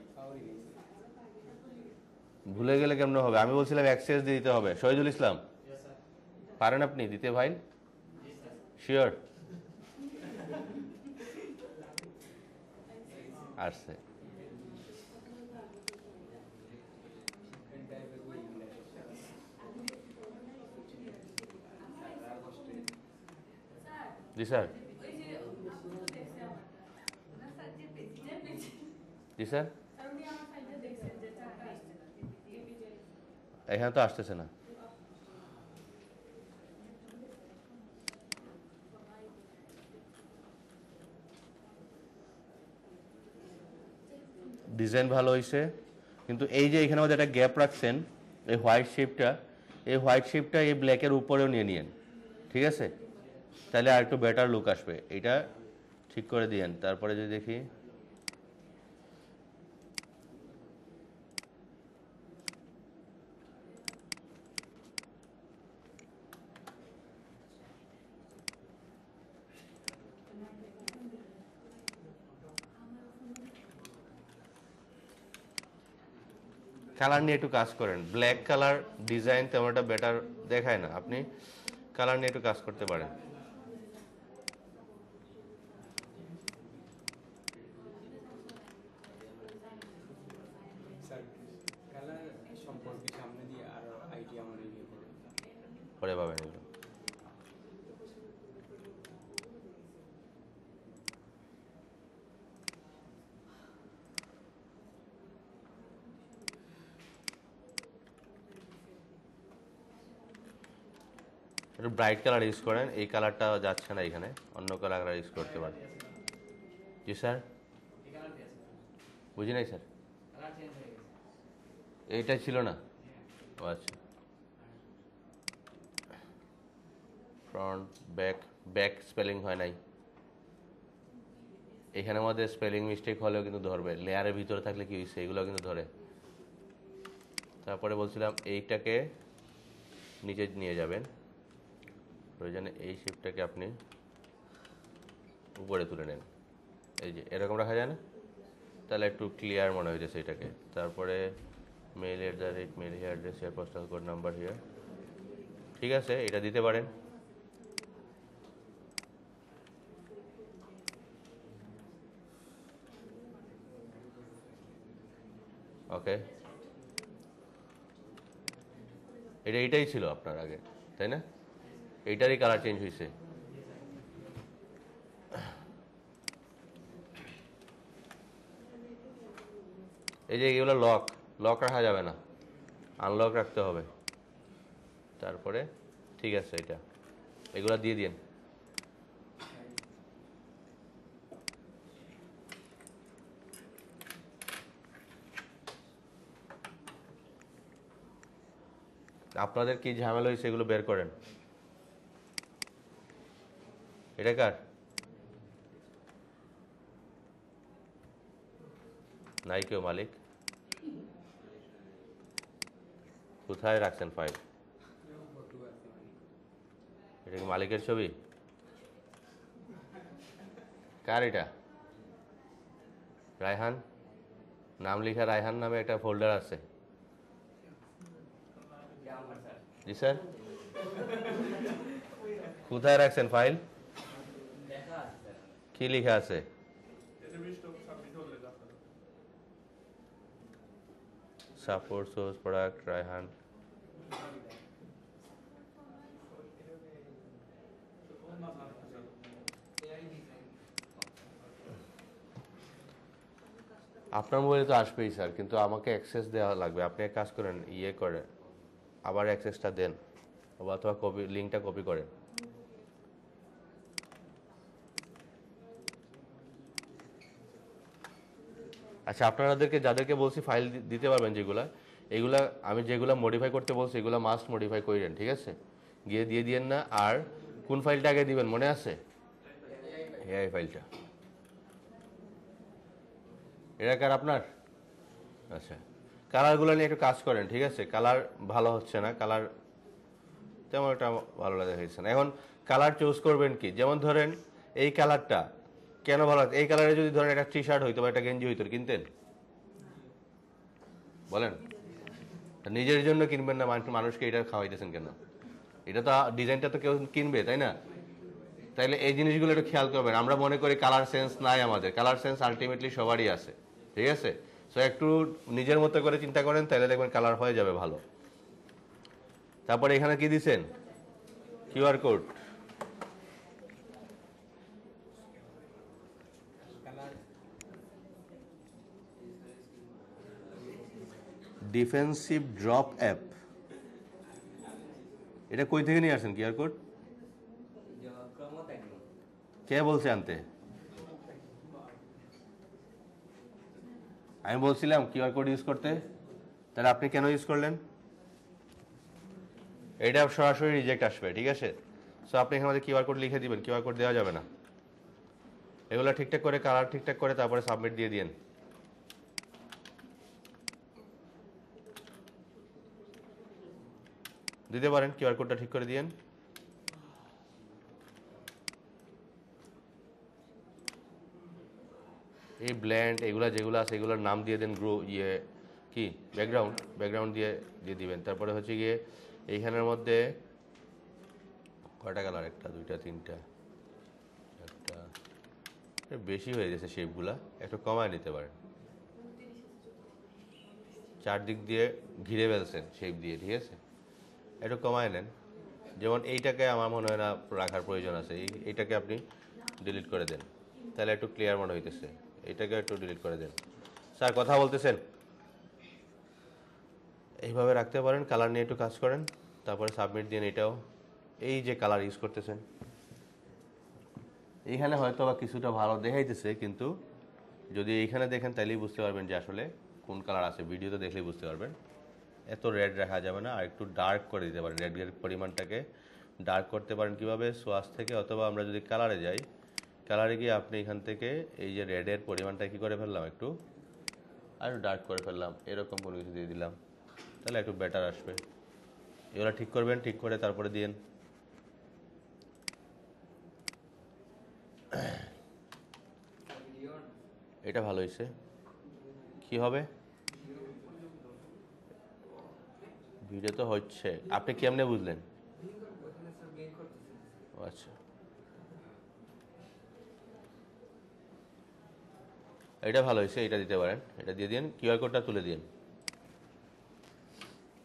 ভুলে গেলে কেমন হবে? আমি বলছিলাম অ্যাক্সেস দিয়ে দিতে হবে। শহীদুল ইসলাম, পারেন আপনি দিতে ফাইল? শিওর? আসছে। জি স্যার। জি স্যার, এখানে তো আসতেছে না। ডিজাইন ভালো হয়েছে, কিন্তু এই যে এখানে মধ্যে একটা গ্যাপ রাখছেন, এই হোয়াইট শেপটা, এই হোয়াইট শেপটা এই ব্ল্যাকের উপরেও নিয়ে নিয়েন, ঠিক আছে? তাহলে আর একটু বেটার লুক আসবে। এটা ঠিক করে দিয়েন। তারপরে যদি দেখি, কালার নিয়ে একটু কাজ করেন। ব্ল্যাক কালার ডিজাইন তেমন একটা বেটার দেখায় না, আপনি কালার নিয়ে একটু কাজ করতে পারেন। পরে পাবেন এগুলো। একটু ব্রাইট কালার ইউজ করেন, এই কালারটা যাচ্ছে না এখানে, অন্য কালার ইউজ করতে পারেন। জি স্যার, বুঝি নাই স্যার, এইটা ছিল না। ও আচ্ছা, ফ্রন্ট ব্যাক, ব্যাক স্পেলিং হয় নাই এখানের মধ্যে। স্পেলিং মিস্টেক হলেও কিন্তু ধরবে, লেয়ারের ভিতরে থাকলে কি হয়েছে এগুলো কিন্তু ধরে। তারপরে বলছিলাম এইটাকে নিচে নিয়ে যাবেন, প্রয়োজনে এই শেপটাকে আপনি উপরে তুলে নেন, এই যে এরকম রাখা যায় না? তাহলে একটু ক্লিয়ার মনে হয়েছে এটাকে। তারপরে mail @ mail address here, postal code number here, ঠিক আছে, এটা দিতে পারেন। ওকে, এইটাই ছিল আপনার আগে, তাই না? এইটারই কালার চেঞ্জ হয়েছে। এই যে এগুলো লক, লক রাখা যাবে না, আনলক রাখতে হবে। তারপরে ঠিক আছে, এটা এগুলো দিয়ে দিন। আপনাদের কি ঝামেলা হয়েছে এগুলো বের করেন। এটা কার? নাই কেউ মালিক? কোথায় রাখছেন ফাইল? এটা কি মালিকের ছবি? কার এটা? রায়হান, নাম লেখা রায়হান নামে একটা ফোল্ডার আছে। জি স্যার, কোথায় রাখছেন ফাইল? কি লেখা আছে? Support source product Raihan. আপনার মোবাইলে তো আসবেই স্যার, কিন্তু আমাকে অ্যাক্সেস দেওয়া লাগবে। আপনি এক কাজ করেন, ইয়ে করে আবার অ্যাক্সেসটা দেন, অথবা কপি, লিঙ্কটা কপি করেন। আচ্ছা, আপনাদেরকে যাদেরকে বলছি ফাইল দিতে পারবেন যেগুলা, এগুলা আমি যেগুলা মডিফাই করতে বলছি এগুলো মাস্ট মডিফাই করেন, ঠিক আছে? গিয়ে দিয়ে দিয়েন না। আর কোন ফাইলটা আগে দিবেন মনে আছে? এই ফাইলটা এটা কার আপনার? আচ্ছা, কালারগুলো নিয়ে একটু কাজ করেন, ঠিক আছে? কালার ভালো হচ্ছে না, কালার তেমন একটা ভালো লাগে হয়েছে না। এখন কালার চুজ করবেন কি, যেমন ধরেন এই কালারটা কেন ভালো লাগে, এই কালারে যদি ধরেন একটা টি শার্ট হইতো বা একটা গেঞ্জি হইতো, কিনতেন? বলেন, নিজের জন্য কিনবেন না, মানুষকে এটা খাওয়াইতেছেন কেন? এটা তো ডিজাইনটা তো কেউ কিনবে, তাই না? তাইলে এই জিনিসগুলো একটু খেয়াল করবেন। আমরা মনে করি কালার সেন্স নাই আমাদের, কালার সেন্স আলটিমেটলি সবারই আছে, ঠিক আছে? সো একটু নিজের মতো করে চিন্তা করেন, তাহলে দেখবেন কালার হয়ে যাবে ভালো। তারপরে এখানে কি দিছেন? QR code. Defensive drop app, এটা কই থেকে নিয়ে আসেন কিউআর কোড? কে বলছে আনতে? আমি বলছিলাম কিউআর কোড ইউজ করতে, তাহলে আপনি কেন ইউজ করলেন? এটা সরাসরি রিজেক্ট আসবে, ঠিক আছে? সো আপনি এখানে কিউআর কোড লিখে দিবেন, কিউআর কোড দেওয়া যাবে না। এগুলো ঠিকঠাক করে, কালার ঠিকঠাক করে তারপরে সাবমিট দিয়ে দিন। দিতে পারেন, কিউআর কোডটা ঠিক করে দিয়েন। এই ব্ল্যান্ড এগুলা যেগুলো আছে এগুলোর নাম দিয়ে দেন, গ্রো কি ব্যাকগ্রাউন্ড দিয়ে দিয়ে দিবেন। তারপরে হচ্ছে গিয়ে এইখানের মধ্যে কয়টা কালার, একটা দুইটা তিনটা, একটা বেশি হয়ে গেছে শেপগুলা, একটু কমায় নিতে পারেন। চারদিক দিয়ে ঘিরে ফেলছেন শেপ দিয়ে, ঠিক আছে? একটু কমায় নেন। যেমন এইটাকে আমার মনে হয় না রাখার প্রয়োজন আছে, এইটাকে আপনি ডিলিট করে দেন, তাহলে একটু ক্লিয়ার মনে হইতেছে। এটাকে একটু ডিলিট করে দেন। স্যার কথা বলতেছেন, এইভাবে রাখতে পারেন। কালার নিয়ে একটু কাজ করেন, তারপরে সাবমিট দিন। এটাও এই যে কালার ইউজ করতেছেন, এইখানে হয়তো বা কিছুটা ভালো দেখাইতেছে, কিন্তু যদি এইখানে দেখেন তাহলেই বুঝতে পারবেন যে আসলে কোন কালার আছে। ভিডিওতে দেখলেই বুঝতে পারবেন। এত রেড রাখা যাবে না, আর একটু ডার্ক করে দিতে পারেন। রেডের পরিমাণটাকে ডার্ক করতে পারেন কিভাবে, সোয়াচ থেকে, অথবা আমরা যদি কালারে যাই, কালারে গিয়ে আপনি এখান থেকে এই যে রেডের পরিমাণটা কি করে ফেললাম, একটু আর ডার্ক করে ফেললাম, এরকম কোনো কিছু দিয়ে দিলাম, তাহলে একটু বেটার আসবে। এগুলো ঠিক করবেন, ঠিক করে তারপরে দিন। এটা ভালো হয়েছে। কি হবে? ভিডিও তো হচ্ছে, আপনি কেমনে বুঝলেন? আচ্ছা, এটা ভালো হয়েছে, এটা দিতে পারেন। এটা দিয়ে দিন, কিউআর কোডটা তুলে দিন।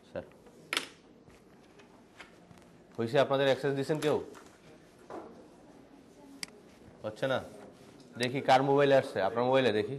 স্যার হয়েছে? আপনাদের অ্যাক্সেস দিয়েছেন কেউ? হচ্ছে না, দেখি কার মোবাইলে আসছে। আপনার মোবাইলে দেখি।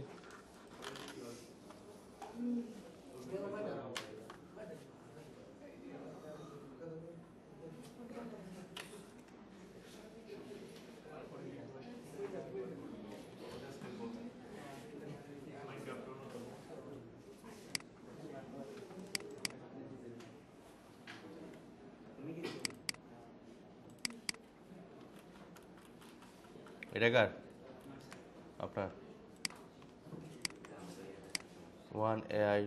এটা কার? আপনার। 1 AI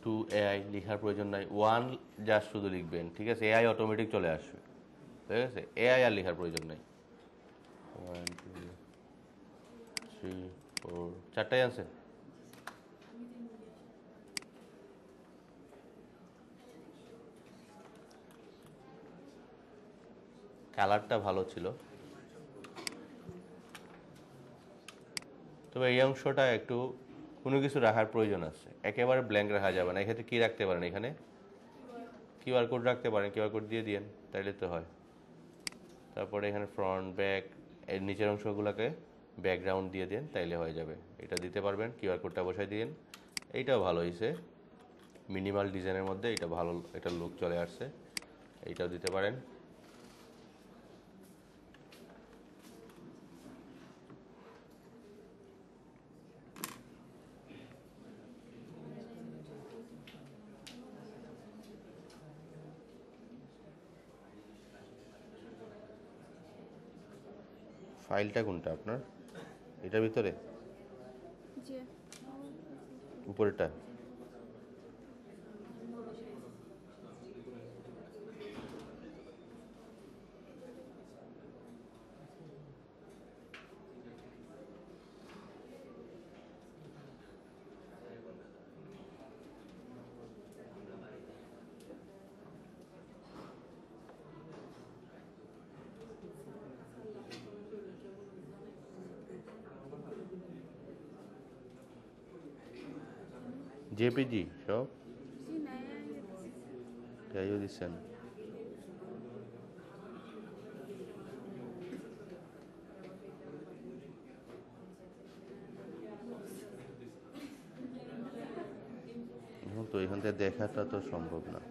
2 AI লেখার প্রয়োজন নাই, 1 জাস্ট শুধু লিখবেন, ঠিক আছে? এআই অটোমেটিক চলে আসবে, ঠিক আছে? এআই আর লেখার প্রয়োজন নাই। 1 2 3 4, চারটাই আছে। কালারটা ভালো ছিল, তবে এই অংশটা একটু কোনো কিছু রাখার প্রয়োজন আছে, একেবারে ব্ল্যাঙ্ক রাখা যাবে না। এক্ষেত্রে কী রাখতে পারেন, এখানে কিউআর কোড রাখতে পারেন, কিউআর কোড দিয়ে দিন, তাইলে তো হয়। তারপরে এখানে ফ্রন্ট ব্যাক, এর নিচের অংশগুলোকে ব্যাকগ্রাউন্ড দিয়ে দিন, তাইলে হয়ে যাবে। এটা দিতে পারবেন, কিউআর কোডটা বসাই দিন। এইটাও ভালো হয়েছে, মিনিমাল ডিজাইনের মধ্যে এটা ভালো, এটা লুক চলে আসছে। এইটাও দিতে পারেন। ফাইলটা কোনটা আপনার? এটার ভিতরে? জি উপরেরটা জেপিজি সব যাইও দিচ্ছেন। এখন তো এখান থেকে দেখাটা তো সম্ভব না।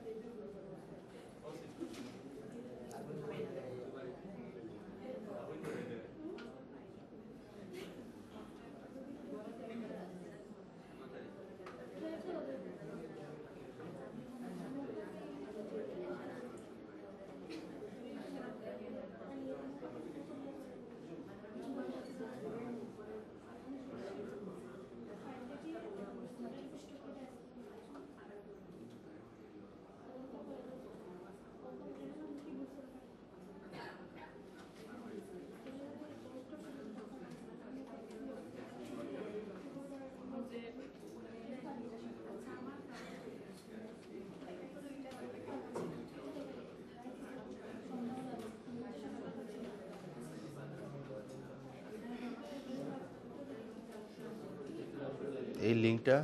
এই লিঙ্কটা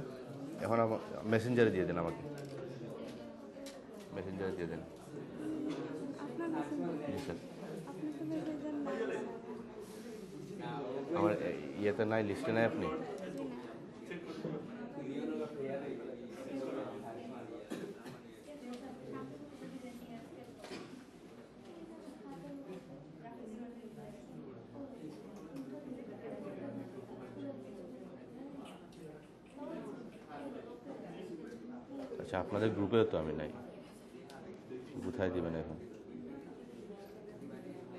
এখন মেসেঞ্জারে দিয়ে দেন, আমাকে মেসেঞ্জারে দিয়ে দেন। জি স্যার, আমার ইয়েতে নাই, লিস্টে নাই আপনি। আচ্ছা, আপনাদের গ্রুপেও তো আমি নাই, কোথায় দিবেন এখন?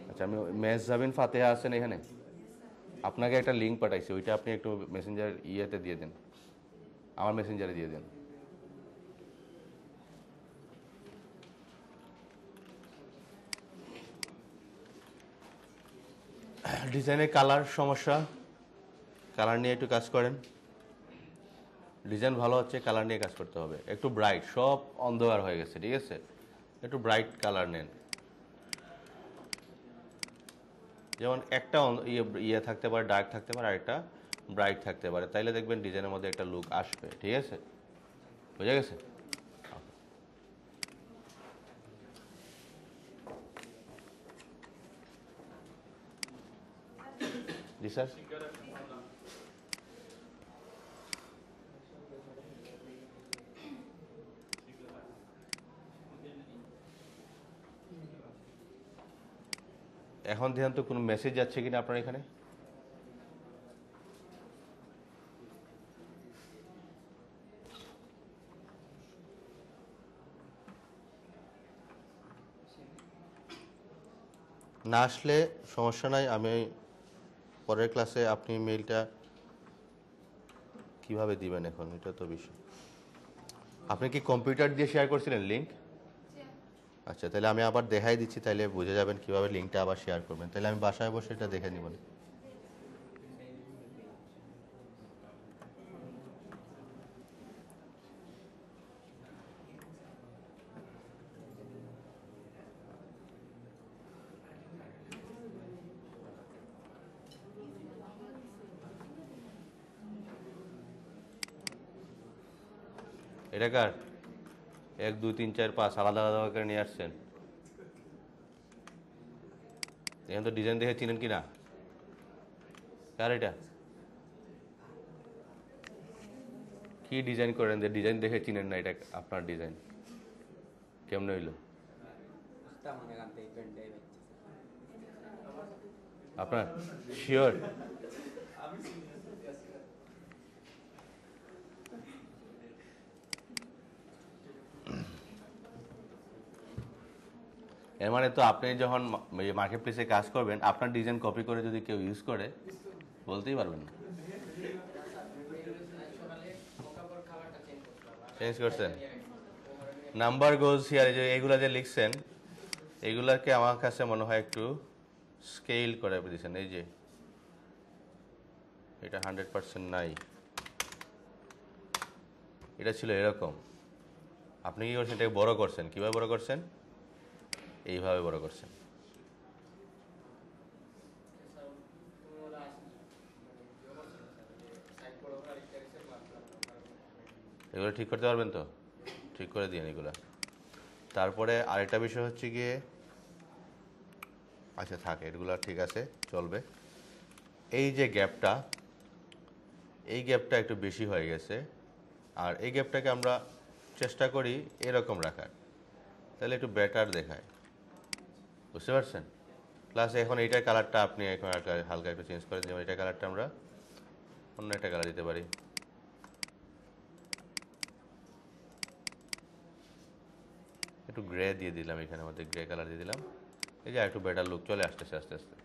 আচ্ছা, আমি মেহজাবিন ফাতেহা আছেন এখানে, আপনাকে একটা লিঙ্ক পাঠাইছি, ওইটা আপনি একটু মেসেঞ্জার ইয়েতে দিয়ে দেন, আমার মেসেঞ্জারে দিয়ে দেন। ডিজাইনের কালার সমস্যা, কালার নিয়ে একটু কাজ করেন। ডিজাইন ভালো হচ্ছে, কালার নিয়ে কাজ করতে হবে। একটু ব্রাইট, সব অন্ধকার হয়ে গেছে, ঠিক আছে? একটু ব্রাইট কালার নেন। যেমন একটা ইয়ে থাকতে পারে, ডার্ক থাকতে পারে, আর একটা ব্রাইট থাকতে পারে, তাইলে দেখবেন ডিজাইনের মধ্যে একটা লুক আসবে, ঠিক আছে? বুঝে গেছে? জি স্যার। এখন ধ্যান তো কোনো মেসেজ যাচ্ছে কিনা আপনার এখানে? না আসলে সমস্যা নাই, আমি পরের ক্লাসে আপনি মেইলটা কিভাবে দিবেন এখন, এটা তো বিষয়। আপনি কি কম্পিউটার দিয়ে শেয়ার করছিলেন লিঙ্ক? আচ্ছা, তাহলে আমি আবার দেখাই দিচ্ছি, তাহলে বুঝে যাবেন কিভাবে লিঙ্কটা আবার শেয়ার করবেন। তাহলে আমি বাসায় বসে এটা দেখে নিব। এটা কার? 1 2 3 4 5 আলাদা আলাদা করে নিয়ে আসছেন। এখন তো ডিজাইন দেখে চিনেন কি না? কার এটা? কি ডিজাইন করেন যে ডিজাইন দেখে চিনেন না? এটা আপনার ডিজাইন কেমন হইলো? আপনার শিওর? এর মানে তো আপনি যখন মার্কেট প্লেসে কাজ করবেন, আপনার ডিজাইন কপি করে যদি কেউ ইউজ করে, বলতেই পারবেন না। চেঞ্জ করছেন? নাম্বার গোজ হিয়ার, যে এগুলা যে লিখছেন এগুলাকে আমার কাছে মনে হয় একটু স্কেল করে দিয়েছেন। এই যে এটা 100% নাই, এটা ছিল এরকম। আপনি কি করছেন, এটাকে বড় করছেন। কিভাবে বড় করছেন? এইভাবে বড় করছেন। এগুলো ঠিক করতে পারবেন তো? ঠিক করে দিন এগুলো। তারপরে আরেকটা বিষয় হচ্ছে গিয়ে, আচ্ছা থাকে, এগুলো ঠিক আছে, চলবে। এই যে গ্যাপটা, এই গ্যাপটা একটু বেশি হয়ে গেছে, আর এই গ্যাপটাকে আমরা চেষ্টা করি এরকম রাখার, তাহলে একটু বেটার দেখায়। বুঝতে পারছেন? প্লাস এখন এইটার কালারটা আপনি এখন হালকা একটু চেঞ্জ করে দিন। এইটার কালারটা আমরা অন্য একটা কালার দিতে পারি। একটু গ্রে দিয়ে দিলাম, এখানে আমাদের গ্রে কালার দিয়ে দিলাম। এই যে একটু বেটার লুক চলে আসতেছে আস্তে আস্তে।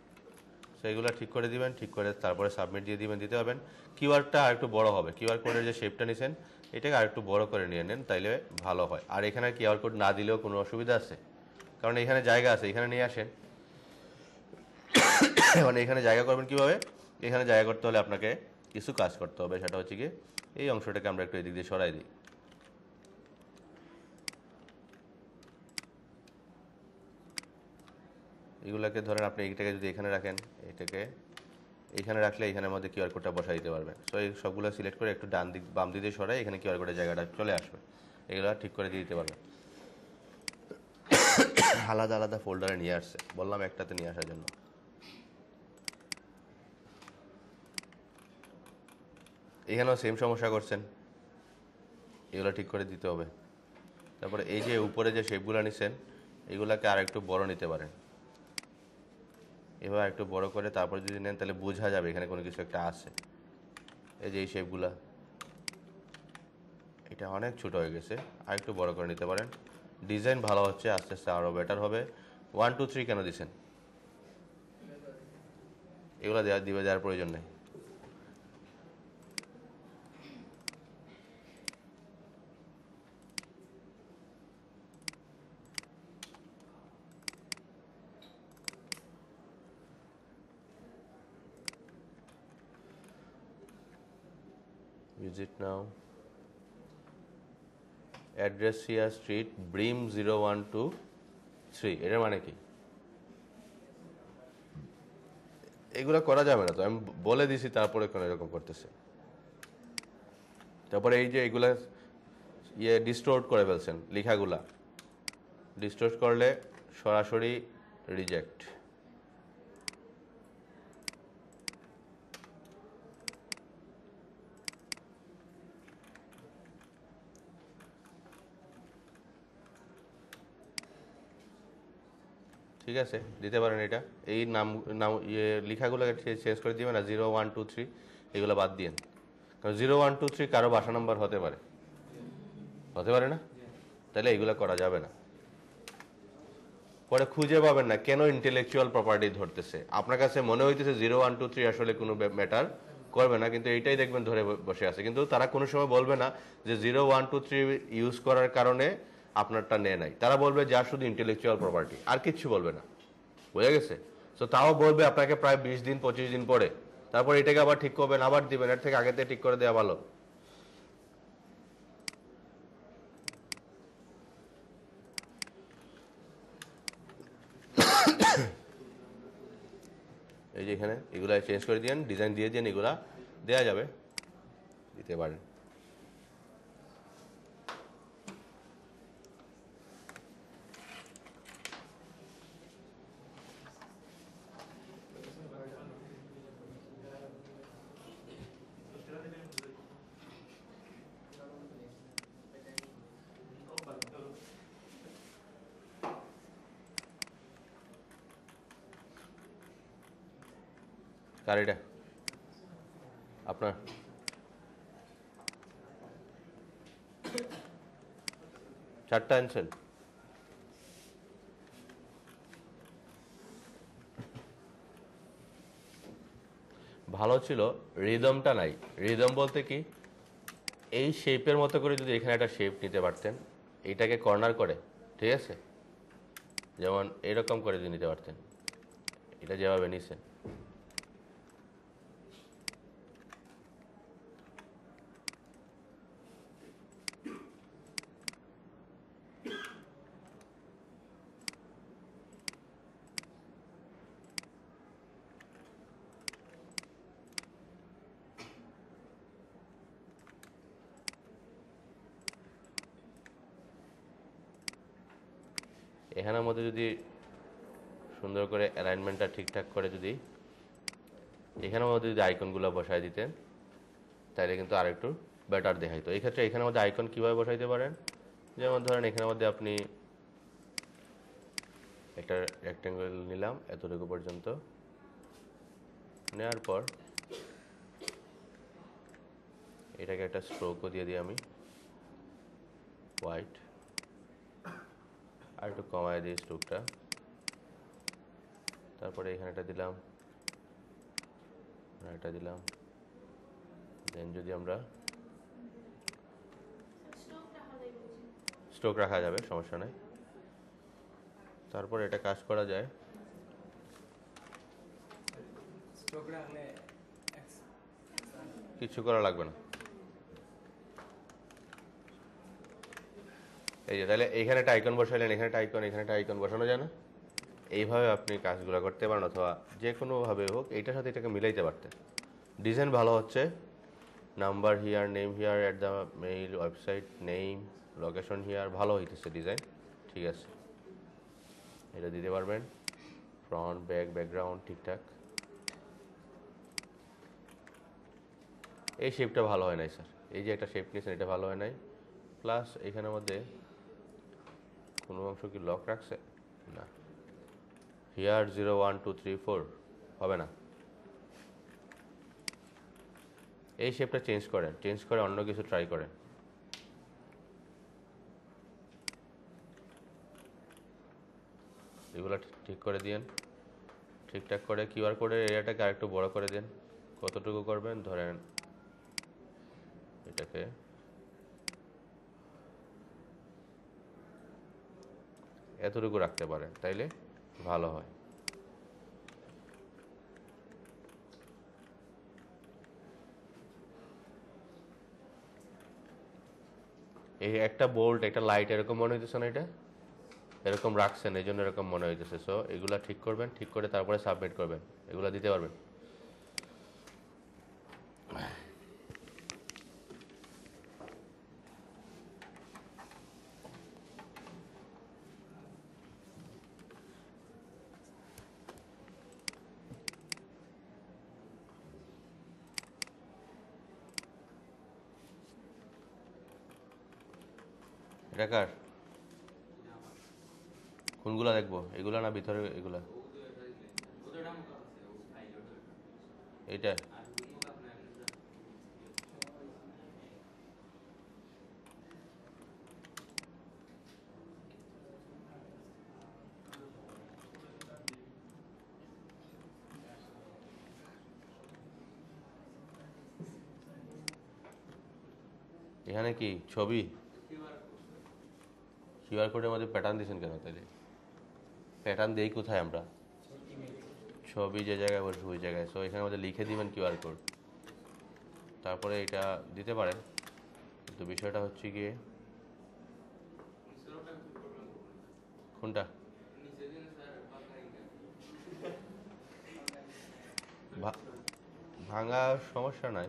সেইগুলো ঠিক করে দিবেন, ঠিক করে তারপরে সাবমিট দিয়ে দিবেন, দিতে পারবেন। কিউআরটা আর একটু বড় হবে, কিউআর কোডের যে শেপটা নিছেন এটাকে আর একটু বড় করে নিয়ে নেন, তাইলে ভালো হয়। আর এখানে কিউআর কোড না দিলেও কোনো অসুবিধা আছে? কারণ এখানে জায়গা আছে, এখানে নিয়ে আসেন। মানে এখানে জায়গা করবেন কিভাবে? এখানে জায়গা করতে হলে আপনাকে কিছু কাজ করতে হবে, সেটা হচ্ছে কি এই অংশটাকে আমরা একটু এদিক দিয়ে সরাই দিই। এগুলোকে ধরেন আপনি এইটাকে যদি এখানে রাখেন, এটাকে এইখানে রাখলে এখানের মধ্যে কিউআর কোডটা বসাই দিতে পারবেন। সো এই সবগুলো সিলেক্ট করে একটু ডান দিক বাম দিকে সরাই, এখানে কিউআর কোডের জায়গাটা চলে আসবে। এগুলো ঠিক করে দিয়ে দিতে পারবেন। আলাদা আলাদা ফোল্ডারে নিয়ে আসছে, বললাম একটাতে নিয়ে আসার জন্য। এখানেও সেম সমস্যা করছেন, এগুলো ঠিক করে দিতে হবে। তারপরে এই যে উপরে যে শেপগুলো নিছেন এগুলাকে আর একটু বড় নিতে পারেন। এবার একটু বড় করে তারপর যদি নেন তাহলে বোঝা যাবে এখানে কোনো কিছু একটা আছে। এই যে এই শেপগুলা, এটা অনেক ছোট হয়ে গেছে, আর একটু বড় করে নিতে পারেন। ডিজাইন ভালো হচ্ছে, আস্তে আস্তে আরও বেটার হবে। 1 2 3 কেন দিচ্ছেন? এগুলো দেওয়ার প্রয়োজন নেই। Visit now, address here street brim 0123, এটার মানে কি? এগুলো করা যাবে না তো, আমি বলে দিছি, তারপরে কেন এরকম করতেছে? তারপরে এই যে এগুলা ডিস্টোর্ট করে ফেলছেন, লেখাগুলা ডিস্টোর্ট করলে সরাসরি রিজেক্ট। ঠিক আছে, দিতে পারেন এটা। এই নাম নাম লেখাগুলোকে চেঞ্জ করে দিবেন না, 0123 এগুলো বাদ দিয়েন। কারণ 0123 কারো বাসা নাম্বার হতে পারে, হতে পারে না? তাহলে এগুলো করা যাবে না। পরে খুঁজে পাবেন না কেন ইন্টেলেকচুয়াল প্রপার্টি ধরতেছে। আপনার কাছে মনে হইতেছে 0123 আসলে কোনো ম্যাটার করবে না, কিন্তু এইটাই দেখবেন ধরে বসে আছে। কিন্তু তারা কোনো সময় বলবে না যে 0123 ইউজ করার কারণে আপনারটা নেয় নাই। তারা বলবে যা শুধু ইন্টেলেকচুয়াল প্রপার্টি, আর কিচ্ছু বলবে না। বুঝা গেছে? তো তাও বলবে আপনাকে প্রায় 20 দিন 25 দিন পরে, তারপর এটাকে আবার ঠিক করবেন, আবার দিবেন। এর থেকে আগে থেকে ঠিক করে দেওয়া ভালো। এই যে এখানে এগুলা চেঞ্জ করে দিয়েন, ডিজাইন দিয়ে দিন, এগুলা দেওয়া যাবে, দিতে পারেন। কার এটা? আপনার? চারটা আনছেন? ভালো ছিল, রিদমটা নাই। রিদম বলতে কি? এই শেপের মতো করে যদি এখানে একটা শেপ নিতে পারতেন, এইটাকে কর্নার করে, ঠিক আছে, যেমন এরকম করে যদি নিতে পারতেন, এটা যেভাবে নিছেন, এখানের মধ্যে যদি সুন্দর করে অ্যালাইনমেন্টটা ঠিকঠাক করে যদি এখানের মধ্যে যদি আইকনগুলো বসায় দিতেন, তাহলে কিন্তু আরেকটু বেটার দেখাইতো। এই ক্ষেত্রে এখানের মধ্যে আইকন কীভাবে বসাইতে পারেন, যেমন ধরেন এখানের মধ্যে আপনি একটা রেক্ট্যাঙ্গেল নিলাম এতটুকু পর্যন্ত, নেওয়ার পর এটাকে একটা স্ট্রোকও দিয়ে দিই আমি, হোয়াইট, আর একটু কমায় দিই স্ট্রোকটা, তারপরে এখানেটা দিলাম, এটা দিলাম, দেন যদি আমরা স্ট্রোক রাখা যাবে, সমস্যা নেই। তারপর এটা কাজ করা যায়, কিছু করা লাগবে না। এই যে তাহলে এখানে একটা আইকন বসাইলেন, এখানে একটা আইকন, এখানে একটা আইকন বসানো যায় না? এইভাবে আপনি কাজগুলো করতে পারেন, অথবা যে কোনোভাবে হোক এইটার সাথে এটাকে মিলাইতে পারতেন। ডিজাইন ভালো হচ্ছে, number here, name here, at the mail, website name, location here, ভালো হইতেছে ডিজাইন, ঠিক আছে। এটা দিতে পারবেন, ফ্রন্ট ব্যাক ব্যাকগ্রাউন্ড ঠিকঠাক। এই শেপটা ভালো হয় নাই স্যার, এই যে একটা শেপ নিয়েছেন এটা ভালো হয় নাই, প্লাস এখানের মধ্যে কোনো অংশ কি লক রাখছে না, হিয়ার 0 1 2 3 4 হবে না। এই শেপটা চেঞ্জ করেন, চেঞ্জ করে অন্য কিছু ট্রাই করেন। এগুলো ঠিক করে দিন, ঠিকঠাক করে কিউআর কোডের এরিয়াটাকে আরেকটু বড় করে দিন। কতটুকু করবেন, ধরেন এটাকে এতটুকু রাখতে পারেন, তাইলে ভালো হয়। এই একটা বোল্ট, একটা লাইট এরকম মনে হইতেছে না, এটা এরকম রাখছেন এই জন্য এরকম মনে হইতেছে। সো এগুলা ঠিক করবেন, ঠিক করে তারপরে সাবমিট করবেন, এগুলা দিতে পারবেন। এটা কার, কোনগুলা দেখবো, এগুলা না ভিতরে এগুলা, এইটা এখানে কি ছবি, কিউআর কোডের মধ্যে প্যাটার্ন দিয়েছেন কেন? তাহলে প্যাটার্ন দেই কোথায় আমরা, ছবি যে জায়গায় বসবে ওই জায়গায়। সো এখানের মধ্যে লিখে দিবেন কিউআর কোড, তারপরে এটা দিতে পারেন। কিন্তু বিষয়টা হচ্ছে গিয়ে কোনটা, ভাঙা সমস্যা নাই,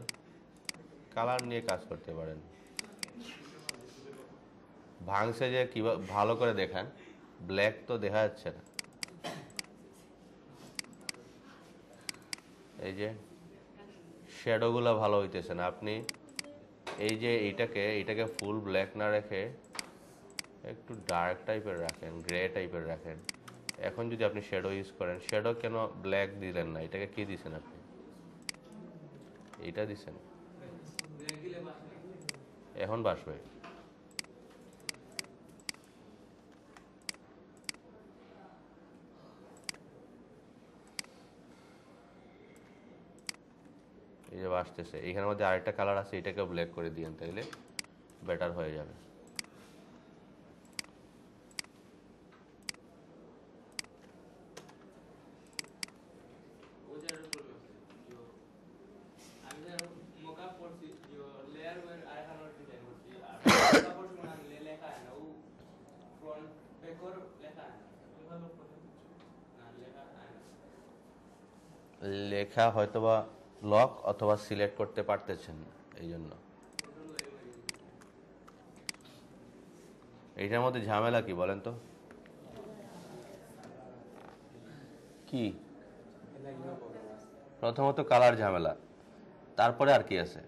কালার নিয়ে কাজ করতে পারেন। ভাঙছে যে কিভাবে ভালো করে দেখান, ব্ল্যাক তো দেখা যাচ্ছে না। এই যে শ্যাডোগুলো ভালো হইতেছে না, আপনি এই যে এইটাকে ফুল ব্ল্যাক না রেখে একটু ডার্ক টাইপের রাখেন, গ্রে টাইপের রাখেন। এখন যদি আপনি শ্যাডো ইউজ করেন, শ্যাডো কেন ব্ল্যাক দিলেন না, এটাকে কি দিছেন আপনি, এইটা দিছেন, এখন বাসবে। এই যে আসতেছে। এখানের মধ্যে আরেকটা কালার আছে, এটাকে ব্ল্যাক করে দিয়েন, তাইলে বেটার হয়ে যাবে। লেখা হয়তোবা লক অথবা সিলেক্ট করতে পারতেছেন না, এই জন্য। এইটার মধ্যে ঝামেলা কি বলেন তো? কি? প্রথমত কালার ঝামেলা, তারপরে আর কি আছে?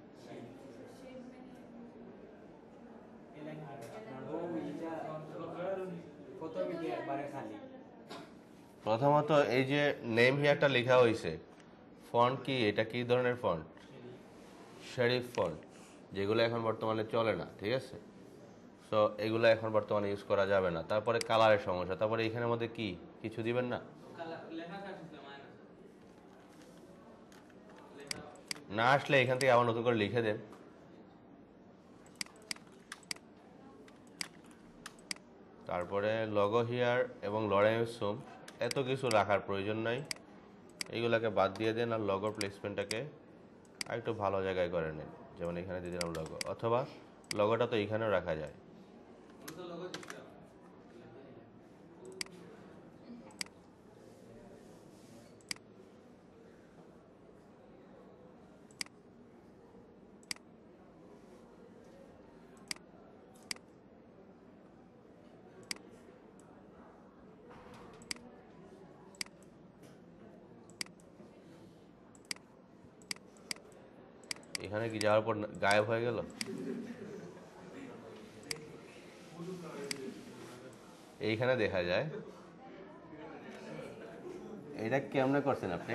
প্রথমত এই যে নেম হিয়ারটা লেখা হয়েছে, ফন্ট কি, এটা কি ধরনের ফন্ট? শেরিফ ফন্ট, যেগুলো এখন বর্তমানে চলে না, ঠিক আছে? সো এগুলো এখন বর্তমানে ইউজ করা যাবে না। তারপরে কালারের সমস্যা, তারপরে এখানের মধ্যে কি কিছু দিবেন না? না আসলে এখান থেকে আবার নতুন করে লিখে দেন। তারপরে লগো হিয়ার এবং লরেন্সুম, এত কিছু রাখার প্রয়োজন নাই, এইগুলোকে বাদ দিয়ে দেন। আর লগোর প্লেসমেন্টটাকে আর একটু ভালো জায়গায় করে নেন, যেমন এখানে দিয়ে দিলাম লগো, অথবা লগোটা তো এখানেও রাখা যায়। এখানে কি যাওয়ার পর গায়েব হয়ে গেল? এইখানে দেখা যায়। এটা কেমনে করছেন আপনি?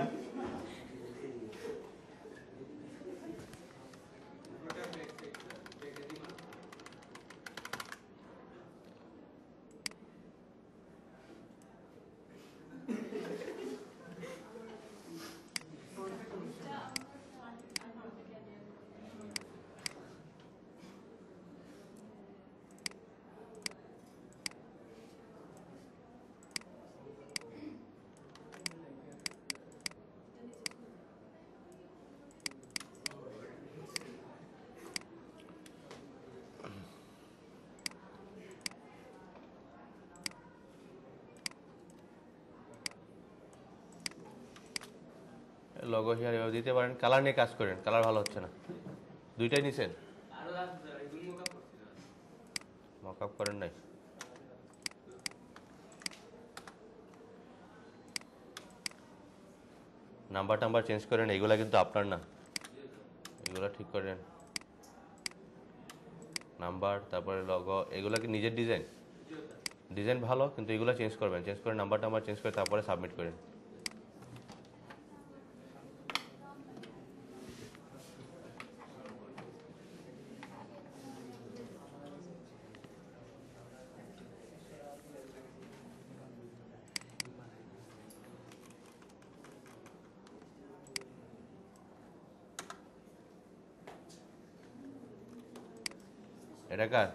লগো হিয়ার এভাবে দিতে পারেন। কালার নিয়ে কাজ করেন, কালার ভালো হচ্ছে না। দুইটাই নিছেন, মক আপ করেন নাই? নাম্বার টাম্বার চেঞ্জ করেন, এগুলা কিন্তু আপনার না, এগুলা ঠিক করেন। নাম্বার, তারপরে লগো, এগুলা কি নিজের ডিজাইন? ডিজাইন ভালো, কিন্তু এগুলো চেঞ্জ করবেন, চেঞ্জ করে নাম্বার টাম্বার চেঞ্জ করে তারপরে সাবমিট করেন। এটা কার?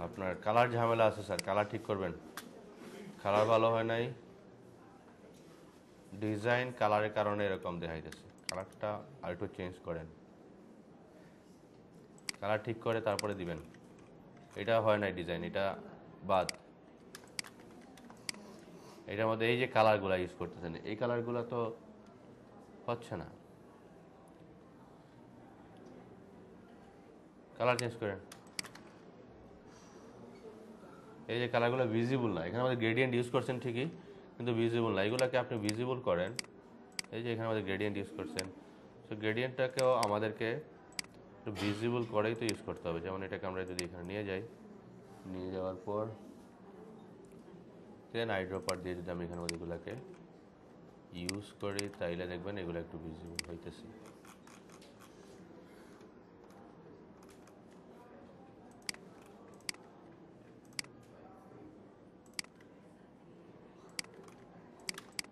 আপনার কালার ঝামেলা আছে স্যার, কালার ঠিক করবেন। কালার ভালো হয় নাই, ডিজাইন কালারের কারণে এরকম দেখাইতেছে। কালারটা আর একটু চেঞ্জ করেন, কালার ঠিক করে তারপরে দিবেন। এটা হয় নাই ডিজাইন, এটা বাদ। এটার মধ্যে এই যে কালারগুলো ইউজ করতেছেন, এই কালারগুলো তো হচ্ছে না, কালার চেঞ্জ করেন। এই যে কালারগুলো ভিজিবল না, এখানে আমাদের গ্রেডিয়েন্ট ইউজ করছেন ঠিকই, কিন্তু ভিজিবল না। এগুলোকে আপনি ভিজিবল করেন। এই যে এখানে আমাদের গ্রেডিয়েন্ট ইউজ করছেন, সো গ্রেডিয়েন্টটাকেও আমাদেরকে একটু ভিজিবল করেই তো ইউজ করতে হবে। যেমন এটাকে আমরা যদি এখানে নিয়ে যাই, নিয়ে যাওয়ার পর দেন আইড্রপার দিয়ে যদি আমি এখানে এগুলোকে ইউজ করি, তাইলে দেখবেন এগুলো একটু ভিজিবল হইতেছে।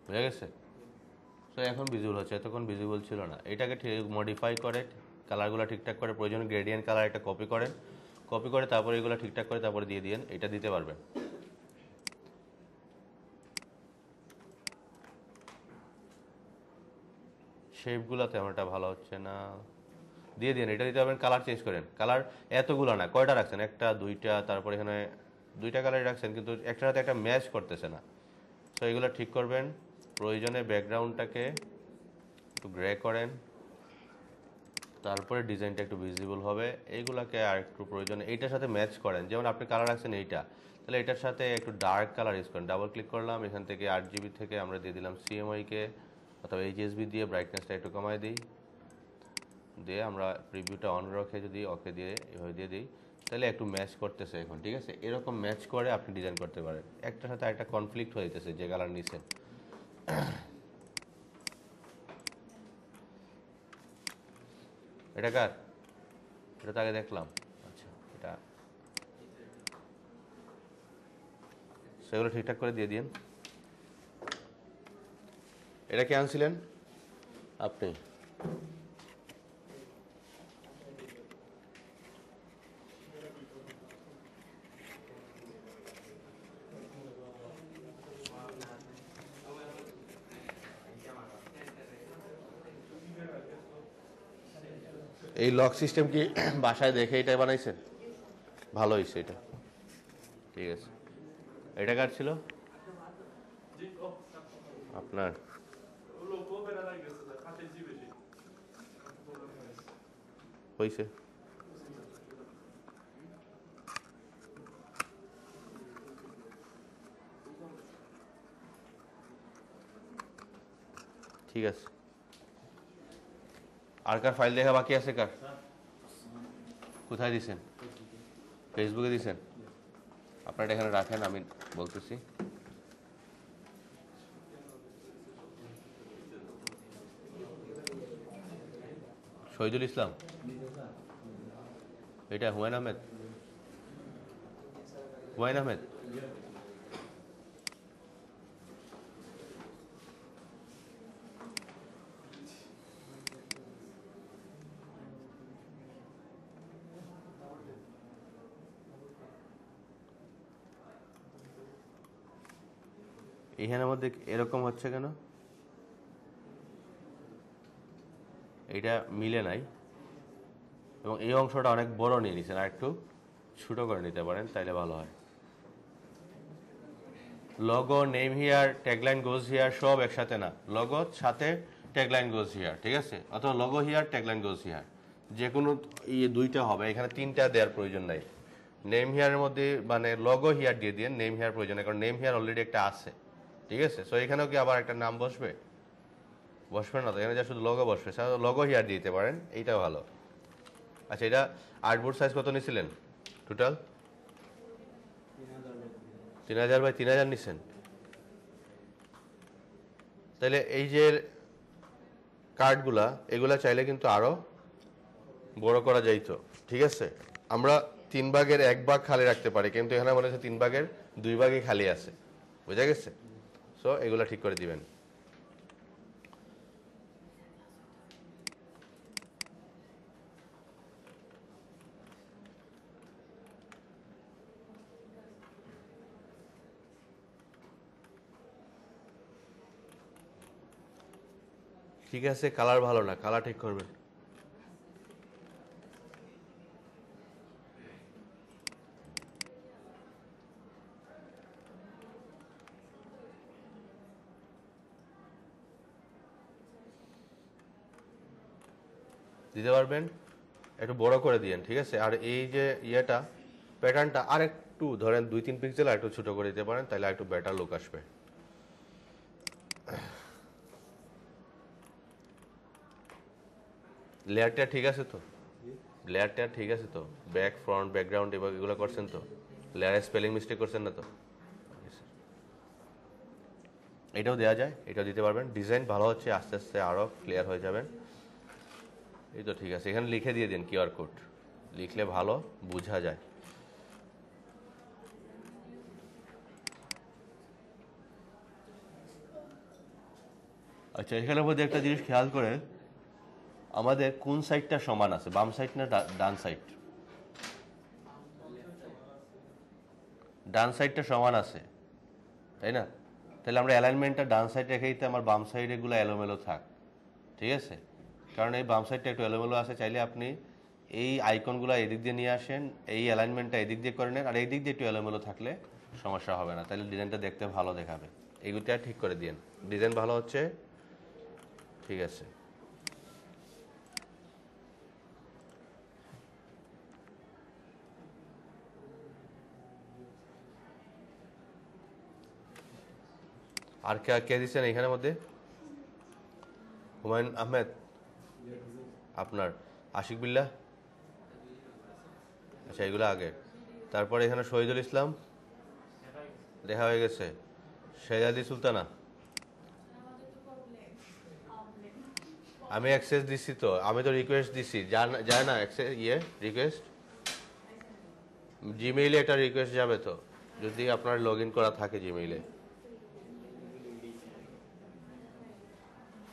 বুঝা গেছে? তো এখন ভিজিবল হচ্ছে, এতক্ষণ ভিজিবল ছিল না। এটাকে ঠিক মডিফাই করে কালারগুলো ঠিকঠাক করে, প্রয়োজনে গ্রেডিয়েন্ট কালার একটা কপি করেন, কপি করে তারপরে এগুলো ঠিকঠাক করে তারপরে দিয়ে দিন, এটা দিতে পারবেন। শেপগুলো তেমন একটা ভালো হচ্ছে না, দিয়ে দিন, এটা দিতে পারবেন। কালার চেঞ্জ করেন, কালার এতগুলো না, কয়টা রাখছেন, একটা দুইটা, তারপর এখানে দুইটা কালারই রাখছেন কিন্তু একটার সাথে একটা ম্যাচ করতেছে না। তো এগুলো ঠিক করবেন। প্রয়োজনে ব্যাকগ্রাউন্ডটাকে একটু গ্রে করেন, তারপরে ডিজাইনটা একটু ভিজিবল হবে। এইগুলাকে আর একটু প্রয়োজনে এইটার সাথে ম্যাচ করেন। যেমন আপনি কালার রাখছেন এইটা, তাহলে এটার সাথে একটু ডার্ক কালার ইউজ করেন। ডাবল ক্লিক করলাম, এখান থেকে 8GB থেকে আমরা দিয়ে দিলাম CMYK অথবা HSB দিয়ে ব্রাইটনেসটা একটু কমায় দিই, দিয়ে আমরা প্রিভিউটা অন রেখে যদি ওকে দিয়ে এভাবে দিয়ে দিই, তাহলে একটু ম্যাচ করতেছে এখন, ঠিক আছে। এরকম ম্যাচ করে আপনি ডিজাইন করতে পারেন। একটার সাথে একটা কনফ্লিক্ট হয়ে যেতেছে যে কালার নিছেন। এটা কার? এটা তো আগে দেখলাম। আচ্ছা, এটা সেগুলো ঠিকঠাক করে দিয়ে দিন। এটা কে আনছিলেন? আপনি। এই লক সিস্টেম কি বাসায় দেখে এটাই বানাইছেন? ভালো হয়েছে এটা, ঠিক আছে। এটা কার ছিল? আপনার। হয়েছে। ঠিক আছে। আর কার ফাইল দেখা বাকি আছে? কার? কোথায় দিছেন? ফেসবুকে দিছেন? আপনারা এখানে রাখেন, আমি বলতেছি। শহীদুল ইসলাম, এটা হুমায়ুন আহমেদ, হুমায়ুন আহমেদ। এইখানের মধ্যে এরকম হচ্ছে কেন? এইটা মিলে নাই, এবং এই অংশটা অনেক বড় নিয়ে নিছেন, আর একটু ছোট করে নিতে পারেন, তাইলে ভালো হয়। Logo, name here, tagline goes here সব একসাথে না, লগো সাথে ট্যাগলাইন গোজ হিয়ার, ঠিক আছে। অথবা logo here, tagline goes here, যে কোনো দুইটা হবে, এখানে তিনটা দেওয়ার প্রয়োজন নাই। নেম হিয়ারের মধ্যে মানে লগো হিয়ার দিয়ে দিয়ে, নেম হিয়ার প্রয়োজন নেই, কারণ নেম হিয়ার অলরেডি একটা আছে, ঠিক আছে। সো এখানেও কি আবার একটা নাম বসবে? বসবে না তো, এখানে যা শুধু লগো বসবে, লগো হিয়ার দিতে পারেন, এইটা ভালো। আচ্ছা, এটা আর্টবোর্ড সাইজ কত নিয়েছিলেন টোটাল? 3000 বাই 3000 নিছেন। তাহলে এই যে কার্ডগুলা, এগুলা চাইলে কিন্তু আরো বড় করা যাইতো, ঠিক আছে। আমরা 3 ভাগের 1 ভাগ খালি রাখতে পারি, কিন্তু এখানে মনে হচ্ছে 3 ভাগের 2 ভাগই খালি আছে, বুঝা গেছে। সো এগুলা ঠিক করে দিবেন। ঠিক আছে, কালার ভালো না, কালার ঠিক করবেন। দিতে পারবেন, একটু বড় করে দিয়েন, ঠিক আছে। আর এই যে ইয়েটা, প্যাটার্নটা আর একটু ধরেন 2-3 পিক্সেল আর একটু ছোট করে দিতে পারেন, তাহলে একটু বেটার লুক আসবে। লেয়ারটা ঠিক আছে তো? লেয়ারটা ঠিক আছে তো? ব্যাক, ফ্রন্ট, ব্যাকগ্রাউন্ড এগুলো করছেন তো? লেয়ারে স্পেলিং মিস্টেক করছেন না তো? এটাও দেওয়া যায়, এটাও দিতে পারবেন। ডিজাইন ভালো হচ্ছে, আস্তে আস্তে আরও ক্লিয়ার হয়ে যাবেন। এই তো ঠিক আছে, এখানে লিখে দিয়ে দিন কিউআর কোড, লিখলে ভালো বোঝা যায়। আচ্ছা, এখানের মধ্যে একটা জিনিস খেয়াল করে, আমাদের কোন সাইডটা সমান আছে, বাম সাইড না ডান সাইড? ডান সাইডটা সমান আছে, তাই না? তাহলে আমরা অ্যালাইনমেন্টটা ডান সাইড রেখে দিতে, আমার বাম সাইড এগুলো এলোমেলো থাক, ঠিক আছে? কারণ এই বাম সাইডটা একটু এলোমেলো আছে, চাইলে আপনি এই আইকনগুলো এদিক দিয়ে নিয়ে আসেন, এই অ্যালাইনমেন্টটা এদিক দিয়ে করে নেন, আর এই দিক দিয়ে একটু এলোমেলো থাকলে সমস্যা হবে না, তাহলে ডিজাইনটা দেখতে ভালো দেখাবে। এইগুলোটা ঠিক করে দিন, ডিজাইন ভালো হচ্ছে, ঠিক আছে। আর কে কে দিচ্ছেন এখানের মধ্যে? হুমায়ুন আহমেদ আপনার, আশিক বিল্লাহ, আচ্ছা এগুলো আগে। তারপরে এখানে শহীদুল ইসলাম দেখা হয়ে গেছে, শেজাদি সুলতানা, আমি অ্যাক্সেস দিচ্ছি তো, আমি তো রিকোয়েস্ট দিচ্ছি, যায় না অ্যাক্সেস রিকোয়েস্ট জিমেইলে, একটা রিকোয়েস্ট যাবে তো যদি আপনার লগ ইন করা থাকে জিমেইলে।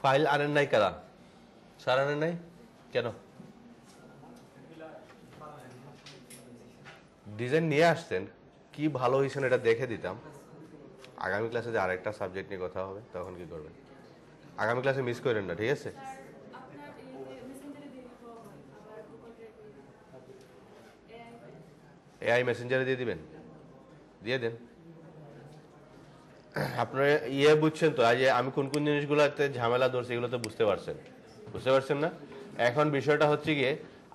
ফাইল আনেন নাই কারা? স্যার আনেন নাই কেন? ডিজাইন নিয়ে আসতেন, কি ভালো হয়েছেন এটা দেখে দিতাম। আগামী ক্লাসে যে আরেকটা সাবজেক্ট নিয়ে কথা হবে তখন কি করবেন? আগামী ক্লাসে মিস করেন না, ঠিক আছে? এআই মেসেঞ্জারে দিয়ে দিবেন, দিয়ে দেন। আপনার বুঝছেন তো, আজ আমি কোন কোন জিনিসগুলোতে ঝামেলা ধরছি, এগুলো তো বুঝতে পারছেন না? এখন বিষয়টা হচ্ছে গিয়ে,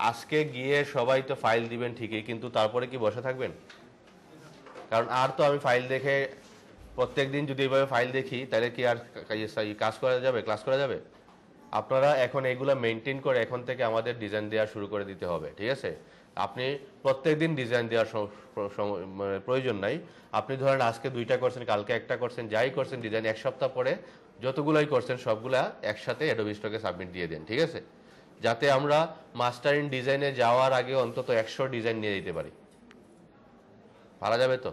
আজকে গিয়ে সবাই তো ফাইল দিবেন ঠিকই, কিন্তু তারপরে কি বসে থাকবেন? কারণ আর তো আমি ফাইল দেখে প্রত্যেক দিন যদি এইভাবে ফাইল দেখি, তাহলে কি আর কাজ করা যাবে, ক্লাস করা যাবে? আপনারা এখন এগুলো মেনটেন করে এখন থেকে আমাদের ডিজাইন দেওয়া শুরু করে দিতে হবে, ঠিক আছে? আপনি প্রত্যেক দিন ডিজাইন দেওয়ার প্রয়োজন নাই। আপনি ধরেন আজকে 2টা করছেন, কালকে একটা করছেন, যাই করছেন ডিজাইন, এক সপ্তাহ পরে যতগুলাই করছেন সবগুলা একসাথে অ্যাডোবি স্টকে সাবমিট দিয়ে দেন, ঠিক আছে? যাতে আমরা মাস্টার ইন ডিজাইনে যাওয়ার আগে অন্তত 100 ডিজাইন নিয়ে দিতে পারি। পারা যাবে তো?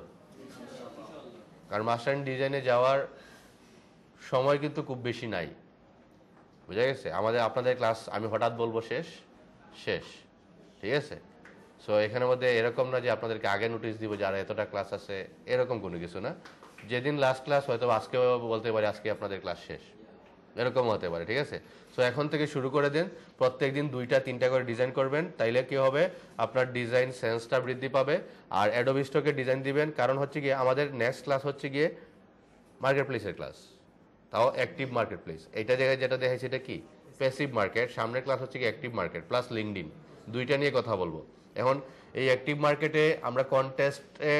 কারণ মাস্টার ইন ডিজাইনে যাওয়ার সময় কিন্তু খুব বেশি নাই, বুঝা গেছে? আপনাদের ক্লাস আমি হঠাৎ বলবো শেষ, ঠিক আছে? সো এখানের মধ্যে এরকম না যে আপনাদেরকে আগে নোটিশ দিব যে আর এতটা ক্লাস আছে, এরকম কোনো কিছু না। যেদিন লাস্ট ক্লাস হয়তো আজকেও বলতে পারি আজকে আপনাদের ক্লাস শেষ, এরকম হতে পারে, ঠিক আছে? সো এখন থেকে শুরু করে দিন, প্রত্যেক দিন 2টা 3টা করে ডিজাইন করবেন, তাইলে কি হবে, আপনার ডিজাইন সেন্সটা বৃদ্ধি পাবে। আর অ্যাডোবি স্টকে ডিজাইন দিবেন, কারণ হচ্ছে গিয়ে আমাদের নেক্সট ক্লাস হচ্ছে গিয়ে মার্কেট প্লেসের ক্লাস, তাও অ্যাক্টিভ মার্কেট প্লেস। এইটা জায়গায় যেটা দেখাইছে এটা কি প্যাসিভ মার্কেট, সামনের ক্লাস হচ্ছে কি অ্যাক্টিভ মার্কেট প্লাস লিঙ্কডইন, 2টা নিয়ে কথা বলবো। এখন এই অ্যাক্টিভ মার্কেটে আমরা কন্টেস্টে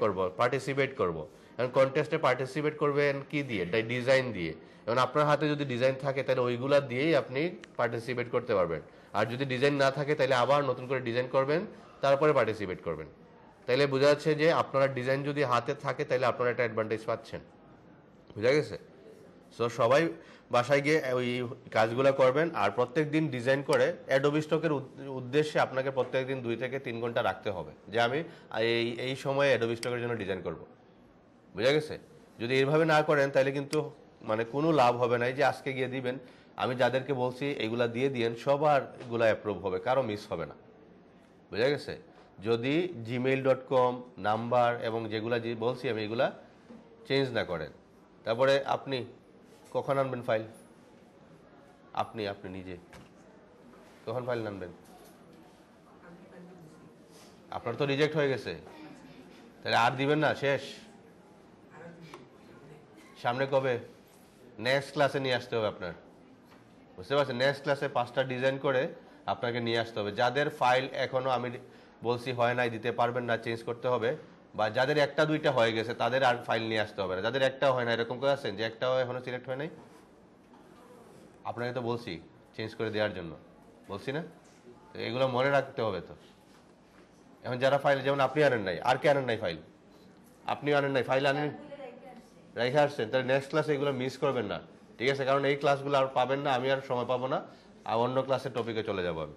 করব, পার্টিসিপেট করব। এখন কন্টেস্টে পার্টিসিপেট করবেন কি দিয়ে? ডিজাইন দিয়ে। এখন আপনার হাতে যদি ডিজাইন থাকে তাহলে ওইগুলা দিয়েই আপনি পার্টিসিপেট করতে পারবেন, আর যদি ডিজাইন না থাকে তাহলে আবার নতুন করে ডিজাইন করবেন, তারপরে পার্টিসিপেট করবেন। তাইলে বোঝা যাচ্ছে যে আপনার ডিজাইন যদি হাতে থাকে তাহলে আপনারা একটা অ্যাডভান্টেজ পাচ্ছেন, বুঝা গেছে? সো সবাই বাসায় গিয়ে ওই কাজগুলো করবেন, আর প্রত্যেক দিন ডিজাইন করে অ্যাডোবি স্টকের উদ্দেশ্যে আপনাকে প্রত্যেক দিন 2 থেকে 3 ঘন্টা রাখতে হবে, যে আমি এই সময়ে অ্যাডোবি স্টকের জন্য ডিজাইন করব, বুঝা গেছে? যদি এইভাবে না করেন তাহলে কিন্তু মানে কোনো লাভ হবে না। এই যে আজকে গিয়ে দিবেন, আমি যাদেরকে বলছি এগুলা দিয়ে দিয়েন, সবার এগুলা অ্যাপ্রুভ হবে, কারো মিস হবে না, বুঝা গেছে? যদি gmail.com নাম্বার এবং যেগুলা বলছি আমি এগুলা চেঞ্জ না করেন। তারপরে আপনি কখন আনবেন ফাইল? আপনি নিজে কখন ফাইল আনবেন? আপনার তো রিজেক্ট হয়ে গেছে, তাহলে আর দিবেন না, শেষ। সামনে কবে? নেক্সট ক্লাসে নিয়ে আসতে হবে আপনার, বুঝতে পারছেন? নেক্সট ক্লাসে 5টা ডিজাইন করে আপনাকে নিয়ে আসতে হবে। যাদের ফাইল এখনো আমি বলছি হয় নাই, দিতে পারবেন না, চেঞ্জ করতে হবে, বা যাদের 1টা 2টা হয়ে গেছে তাদের আর ফাইল নিয়ে আসতে হবে না। যাদের একটাও হয় না, এরকম করে আছেন যে একটাও এখনো সিলেক্ট হয় নাই, আপনাকে তো বলছি চেঞ্জ করে দেওয়ার জন্য, বলছি না? এগুলো মনে রাখতে হবে তো। এখন যারা ফাইল, যেমন আপনি আনেন নাই, আর কে আনেন নাই ফাইল? আপনি আনেন নাই ফাইল, আনেন রেখে আসছেন, তাহলে নেক্সট ক্লাসে এগুলো মিস করবেন না, ঠিক আছে? কারণ এই ক্লাসগুলো আর পাবেন না, আমি আর সময় পাবো না, আর অন্য ক্লাসের টপিকে চলে যাবো আমি।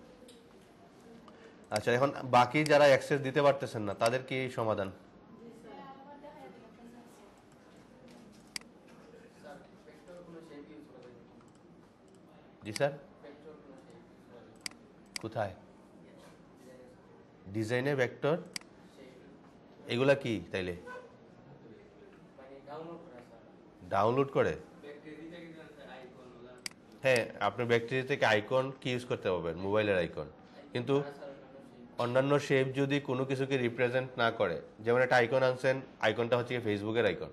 আচ্ছা, এখন বাকি যারা অ্যাক্সেস দিতে পারতেছেন না তাদের কি সমাধান? জি স্যার, কোথায় ডিজাইনে ভেক্টর এগুলা কি তাইলে ডাউনলোড করে? হ্যাঁ, আপনি ব্যাকটেরিয়া থেকে আইকন কি ইউজ করতে পারবেন, মোবাইলের আইকন, কিন্তু অন্যান্য শেপ যদি কোনো কিছুকে রিপ্রেজেন্ট না করে, যেমন একটা আইকন আনছেন, আইকনটা হচ্ছে ফেসবুকের আইকন,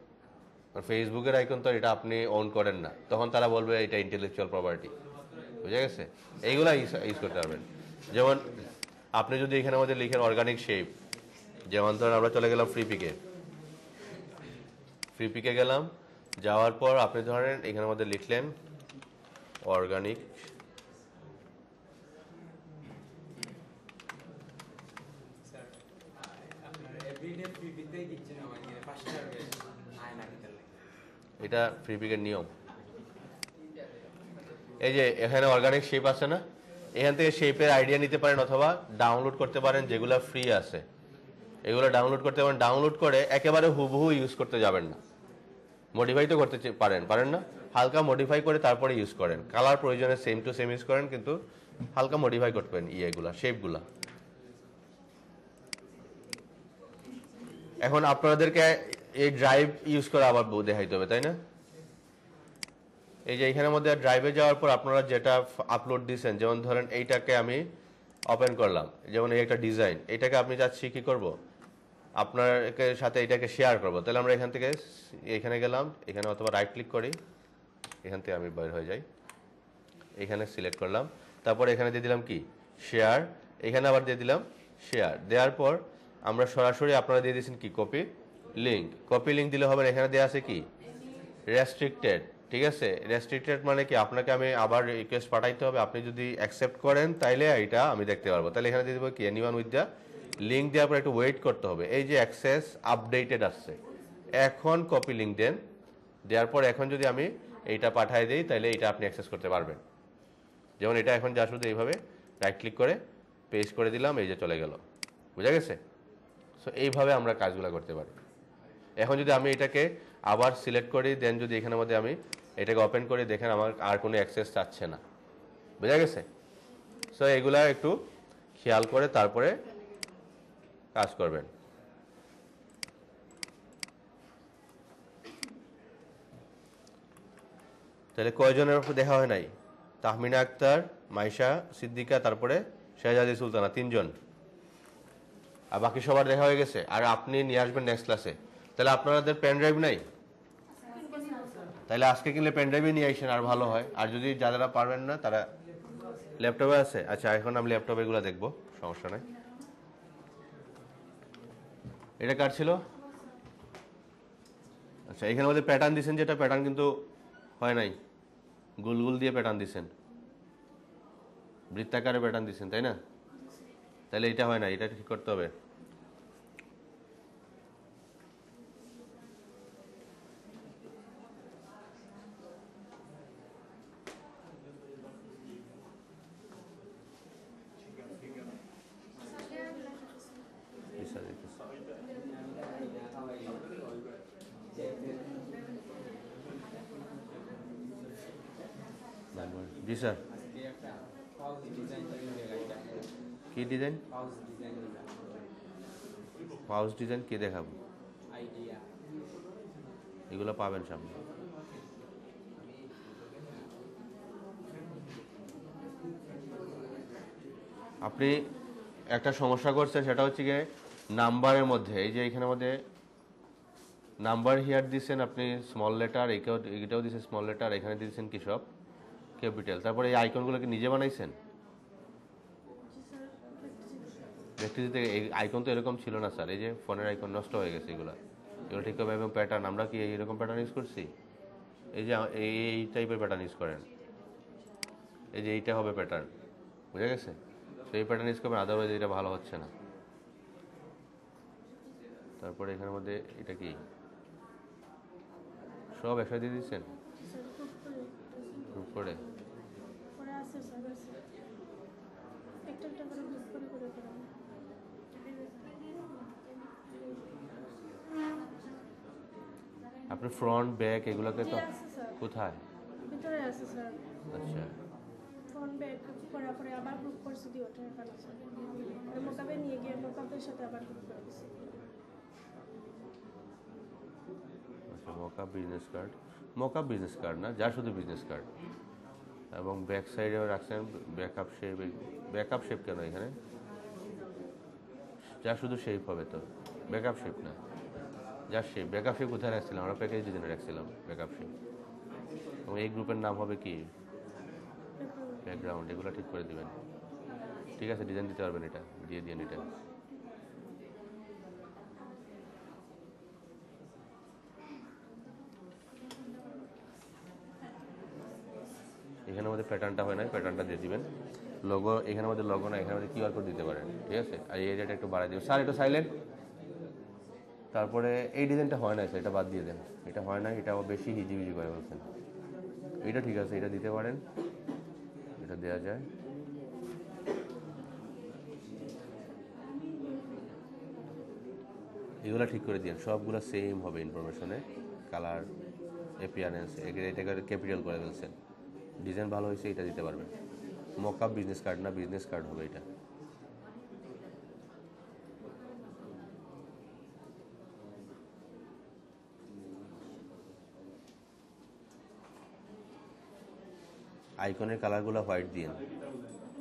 ফেসবুকের আইকন তো এটা আপনি অন করেন না, তখন তারা বলবে এটা ইন্টেলেকচুয়াল প্রপার্টি, বুঝা গেছে? এইগুলা ইউজ করতে পারবেন। যেমন আপনি যদি এখানে মধ্যে লিখেন অর্গানিক শেপ, যেমন ধরুন আমরা চলে গেলাম ফ্রি পিকে গেলাম, যাওয়ার পর আপনি ধরেন এখানের মধ্যে লিখলেন অর্গানিক, এটা ফ্রি পিকের নিয়ম। এই যে এখানে অর্গানিক শেপ আছে না, এখান থেকে শেপের আইডিয়া নিতে পারেন অথবা ডাউনলোড করতে পারেন, যেগুলো ফ্রি আছে এগুলো ডাউনলোড করতে পারেন। ডাউনলোড করে একেবারে হুবহু ইউজ করতে যাবেন না, মডিফাই তো করতে পারেন না, হালকা মডিফাই করে তারপরে ইউজ করেন। কালার প্রয়োজনে সেম টু সেম ইউজ করেন, কিন্তু হালকা মডিফাই করতে পারেন ইয়েগুলা, শেপগুলা। এখন আপনাদেরকে এই ড্রাইভ ইউজ করে আবার দেখাইতে হবে, তাই না? এই যে এখানের মধ্যে ড্রাইভে যাওয়ার পর আপনারা যেটা আপলোড দিয়েছেন, যেমন ধরেন এইটাকে আমি ওপেন করলাম, যেমন এই একটা ডিজাইন, এটাকে আপনি চাচ্ছি কি করব, আপনার সাথে এটাকে শেয়ার করব। তাহলে আমরা এখান থেকে এখানে গেলাম, এখানে অথবা রাইট ক্লিক করি, এখান থেকে আমি বের হয়ে যাই, এখানে সিলেক্ট করলাম, তারপর এখানে দিয়ে দিলাম কি শেয়ার, এখানে আবার দিয়ে দিলাম শেয়ার। দেওয়ার পর আমরা সরাসরি আপনারা দিয়ে দিয়েছেন কি কপি লিঙ্ক দিলে হবে। এখানে দেওয়া আছে কি রেস্ট্রিক্টেড, ঠিক আছে? রেস্ট্রিক্টেড মানে কি আপনাকে আমি আবার রিকোয়েস্ট পাঠাইতে হবে, আপনি যদি অ্যাকসেপ্ট করেন তাইলে এটা আমি দেখতে পারবো। তাহলে এখানে দিয়ে দেবো কি এনিওয়ান উইথ দ্য লিঙ্ক, দেওয়ার পর একটু ওয়েট করতে হবে। এই যে অ্যাক্সেস আপডেটেড আসছে, এখন কপি লিঙ্ক দেন, দেওয়ার পর এখন যদি আমি এইটা পাঠাই দিই তাহলে এটা আপনি অ্যাক্সেস করতে পারবেন। যেমন এটা এখন যা শুধু এইভাবে রাইট ক্লিক করে পেস্ট করে দিলাম, এই যে চলে গেল, বুঝা গেছে? সো এইভাবে আমরা কাজগুলো করতে পারি। এখন যদি আমি এটাকে আবার সিলেক্ট করি, দেন যদি এখানের মধ্যে আমি এটাকে ওপেন করি, দেখেন আমার আর কোনো অ্যাক্সেস চাচ্ছে না, বুঝা গেছে? সো এগুলা একটু খেয়াল করে তারপরে কাজ করবেন। তাহলে কয়জনের উপর দেখা হয় নাই? তাহমিনা আক্তার, মাইশা সিদ্দিকা, তারপরে শেহজাদি সুলতানা, 3 জন। আর বাকি সবার দেখা হয়ে গেছে। আর আপনি নিয়ে আসবেন নেক্সট ক্লাসে। তাহলে আপনাদের পেন ড্রাইভ নাই? তাহলে আজকে কিনলে পেন ড্রাইভে নিয়ে আসেন, আর ভালো হয়। আর যদি যারা পারবেন না তারা ল্যাপটপে আছে। আচ্ছা, এখন আমি ল্যাপটপে এগুলো দেখবো, সমস্যা নাই। এটা কার ছিল? আচ্ছা, এখানের মধ্যে প্যাটার্ন দিচ্ছেন, যেটা প্যাটার্ন কিন্তু হয় নাই, গুলগুল দিয়ে প্যাটার্ন দিচ্ছেন, বৃত্তাকারে প্যাটার্ন দিচ্ছেন, তাই না? তাহলে এটা হয় না, এটা ঠিক করতে হবে। জি স্যার, কি ডিজাইন? পাউচ ডিজাইন কি দেখাবো? এগুলো পাবেন সামনে। আপনি একটা সমস্যা করছেন, সেটা হচ্ছে গিয়ে নাম্বারের মধ্যে, এই যে এখানের মধ্যে নাম্বার হিয়ার দিচ্ছেন আপনি স্মল লেটার, এটাও দিচ্ছেন স্মল লেটার, এখানে দিচ্ছেন কি সব ক্যাপিটাল। তারপরে এই আইকনগুলোকে নিজে বানাইছেন? দেখতে এই আইকন তো এরকম ছিল না স্যার, এই যে ফোনের আইকন নষ্ট হয়ে গেছে, এগুলো ঠিক হবে। এবং প্যাটার্ন, আমরা কি এইরকম প্যাটার্ন ইউজ করছি? এই যে এই টাইপের প্যাটার্ন ইউজ করেন, এই যে এইটা হবে প্যাটার্ন, বুঝা গেছে? তো এই প্যাটার্ন ইউজ করবেন, আদারওয়াইজ এটা ভালো হচ্ছে না। তারপরে এখানের মধ্যে এটা কি সব একসাথে দিয়ে দিচ্ছেন গ্রুপ করে? আপনি ফ্রন্ট ব্যাক এগুলোকে তো কোথায়? ভিতরে আছে স্যার। আচ্ছা, তখন ব্যাক করার পরে আবার গ্রুপ করছি দিয়ে ওটা এখন আছে মোকাবে নিয়ে গিয়ে মোকাবের সাথে আবার গ্রুপ করে দিচ্ছি। আচ্ছা, মকআপ বিজনেস কার্ড না, যা শুধু বিজনেস কার্ড এবং ব্যাক সাইডেও রাখছেন ব্যাকআপ শেপ কেন এখানে? যা শুধু শেপ হবে তো, ব্যাকআপ শেপ না, যা শেপ। ব্যাকআপ শেপ কোথায় রাখছিলাম আমরা? প্যাকেজ ডিজাইনে রাখছিলাম ব্যাকআপ শেপ। এবং এই গ্রুপের নাম হবে কি? ব্যাকগ্রাউন্ড। এগুলো ঠিক করে দিবেন। ঠিক আছে, ডিজাইন দিতে পারবেন, এটা দিয়ে দিন। এটা এখানের মধ্যে প্যাটার্নটা হয় না, প্যাটার্নটা দিয়ে দিবেন। লোগো এখানের মধ্যে লোগো না, এখানের মধ্যে কিউআর কোড দিতে পারেন। ঠিক আছে, আর এই এরিয়াটা একটু বাড়াই দেবেন। স্যার একটু সাইলেন্ট। তারপরে এই ডিজাইনটা হয় না স্যার, এটা বাদ দিয়ে দেন। এটা হয় না, এটা বেশি হিজিবিজি করে বলছেন। এটা ঠিক আছে, এটা দিতে পারেন, এটা দেওয়া যায়। এগুলো ঠিক করে দিন, সবগুলো সেম হবে ইনফরমেশনে, কালার, অ্যাপিয়ারেন্স। এটাকে ক্যাপিটাল করে ফেলছেন। ডিজাইন ভালো হয়েছে, এটা দিতে পারবেন। মকআপ বিজনেস কার্ড না, বিজনেস কার্ড হবে এটা। আইকনের কালারগুলো হোয়াইট দিন।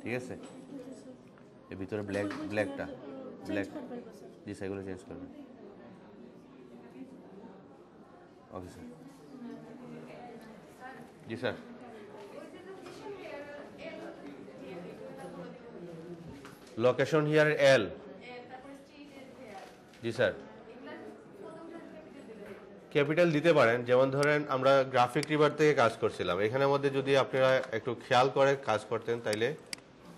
ঠিক আছে, এর ভিতরে ব্ল্যাকটা ব্ল্যাক। জি স্যার, এগুলো চেঞ্জ করবেন। Okay sir. G sir. Location here L. G sir, capital দিতে পারেন। যেমন ধরেন আমরা গ্রাফিক রিভার থেকে কাজ করছিলাম, এখানের মধ্যে যদি আপনারা একটু খেয়াল করে কাজ করতেন তাইলে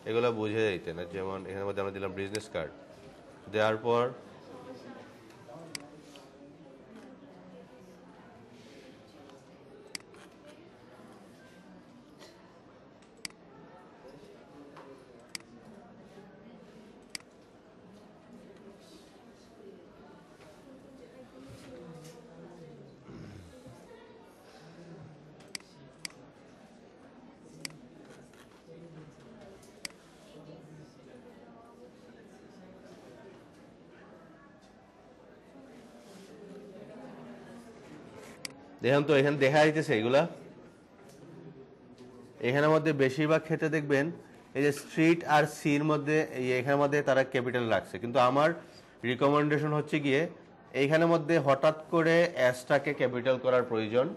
এগুলো বুঝে যাইতেন। যেমন এখানের মধ্যে আমরা দিলাম বিজনেস কার্ড, দেওয়ার পর দেখেন তো এখানে দেখা যাইতেছে এগুলা। এখানের মধ্যে বেশিরভাগ ক্ষেত্রে দেখবেন এই যে স্ট্রিট আর সির মধ্যে এখানের মধ্যে তারা ক্যাপিটাল রাখছে, কিন্তু আমার রিকমেন্ডেশন হচ্ছে গিয়ে এইখানের মধ্যে হঠাৎ করে এসটাকে ক্যাপিটাল করার প্রয়োজন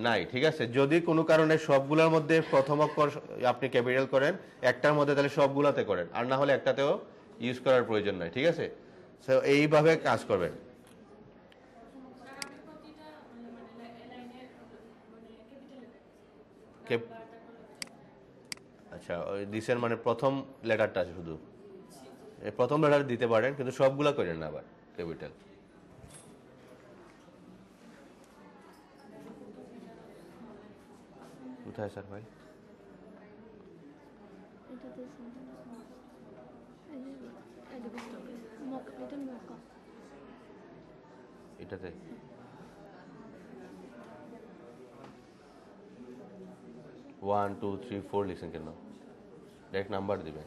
নাই। ঠিক আছে, যদি কোনো কারণে সবগুলোর মধ্যে প্রথম অক্ষর আপনি ক্যাপিটাল করেন, একটার মধ্যে তাহলে সবগুলাতে করেন, আর না হলে একটাতেও ইউজ করার প্রয়োজন নাই। ঠিক আছে, সো এইভাবে কাজ করবেন। আচ্ছা, ওই দিসের মানে প্রথম লেটারটা আছে শুধু, প্রথম লেটার দিতে পারেন, কিন্তু সবগুলা করেন না আবার ক্যাপিটাল। কোথায় স্যার ভাই? এটাতে 1 2 3 4 লিখছেন কেন? ডাইরেক্ট নাম্বার দিবেন।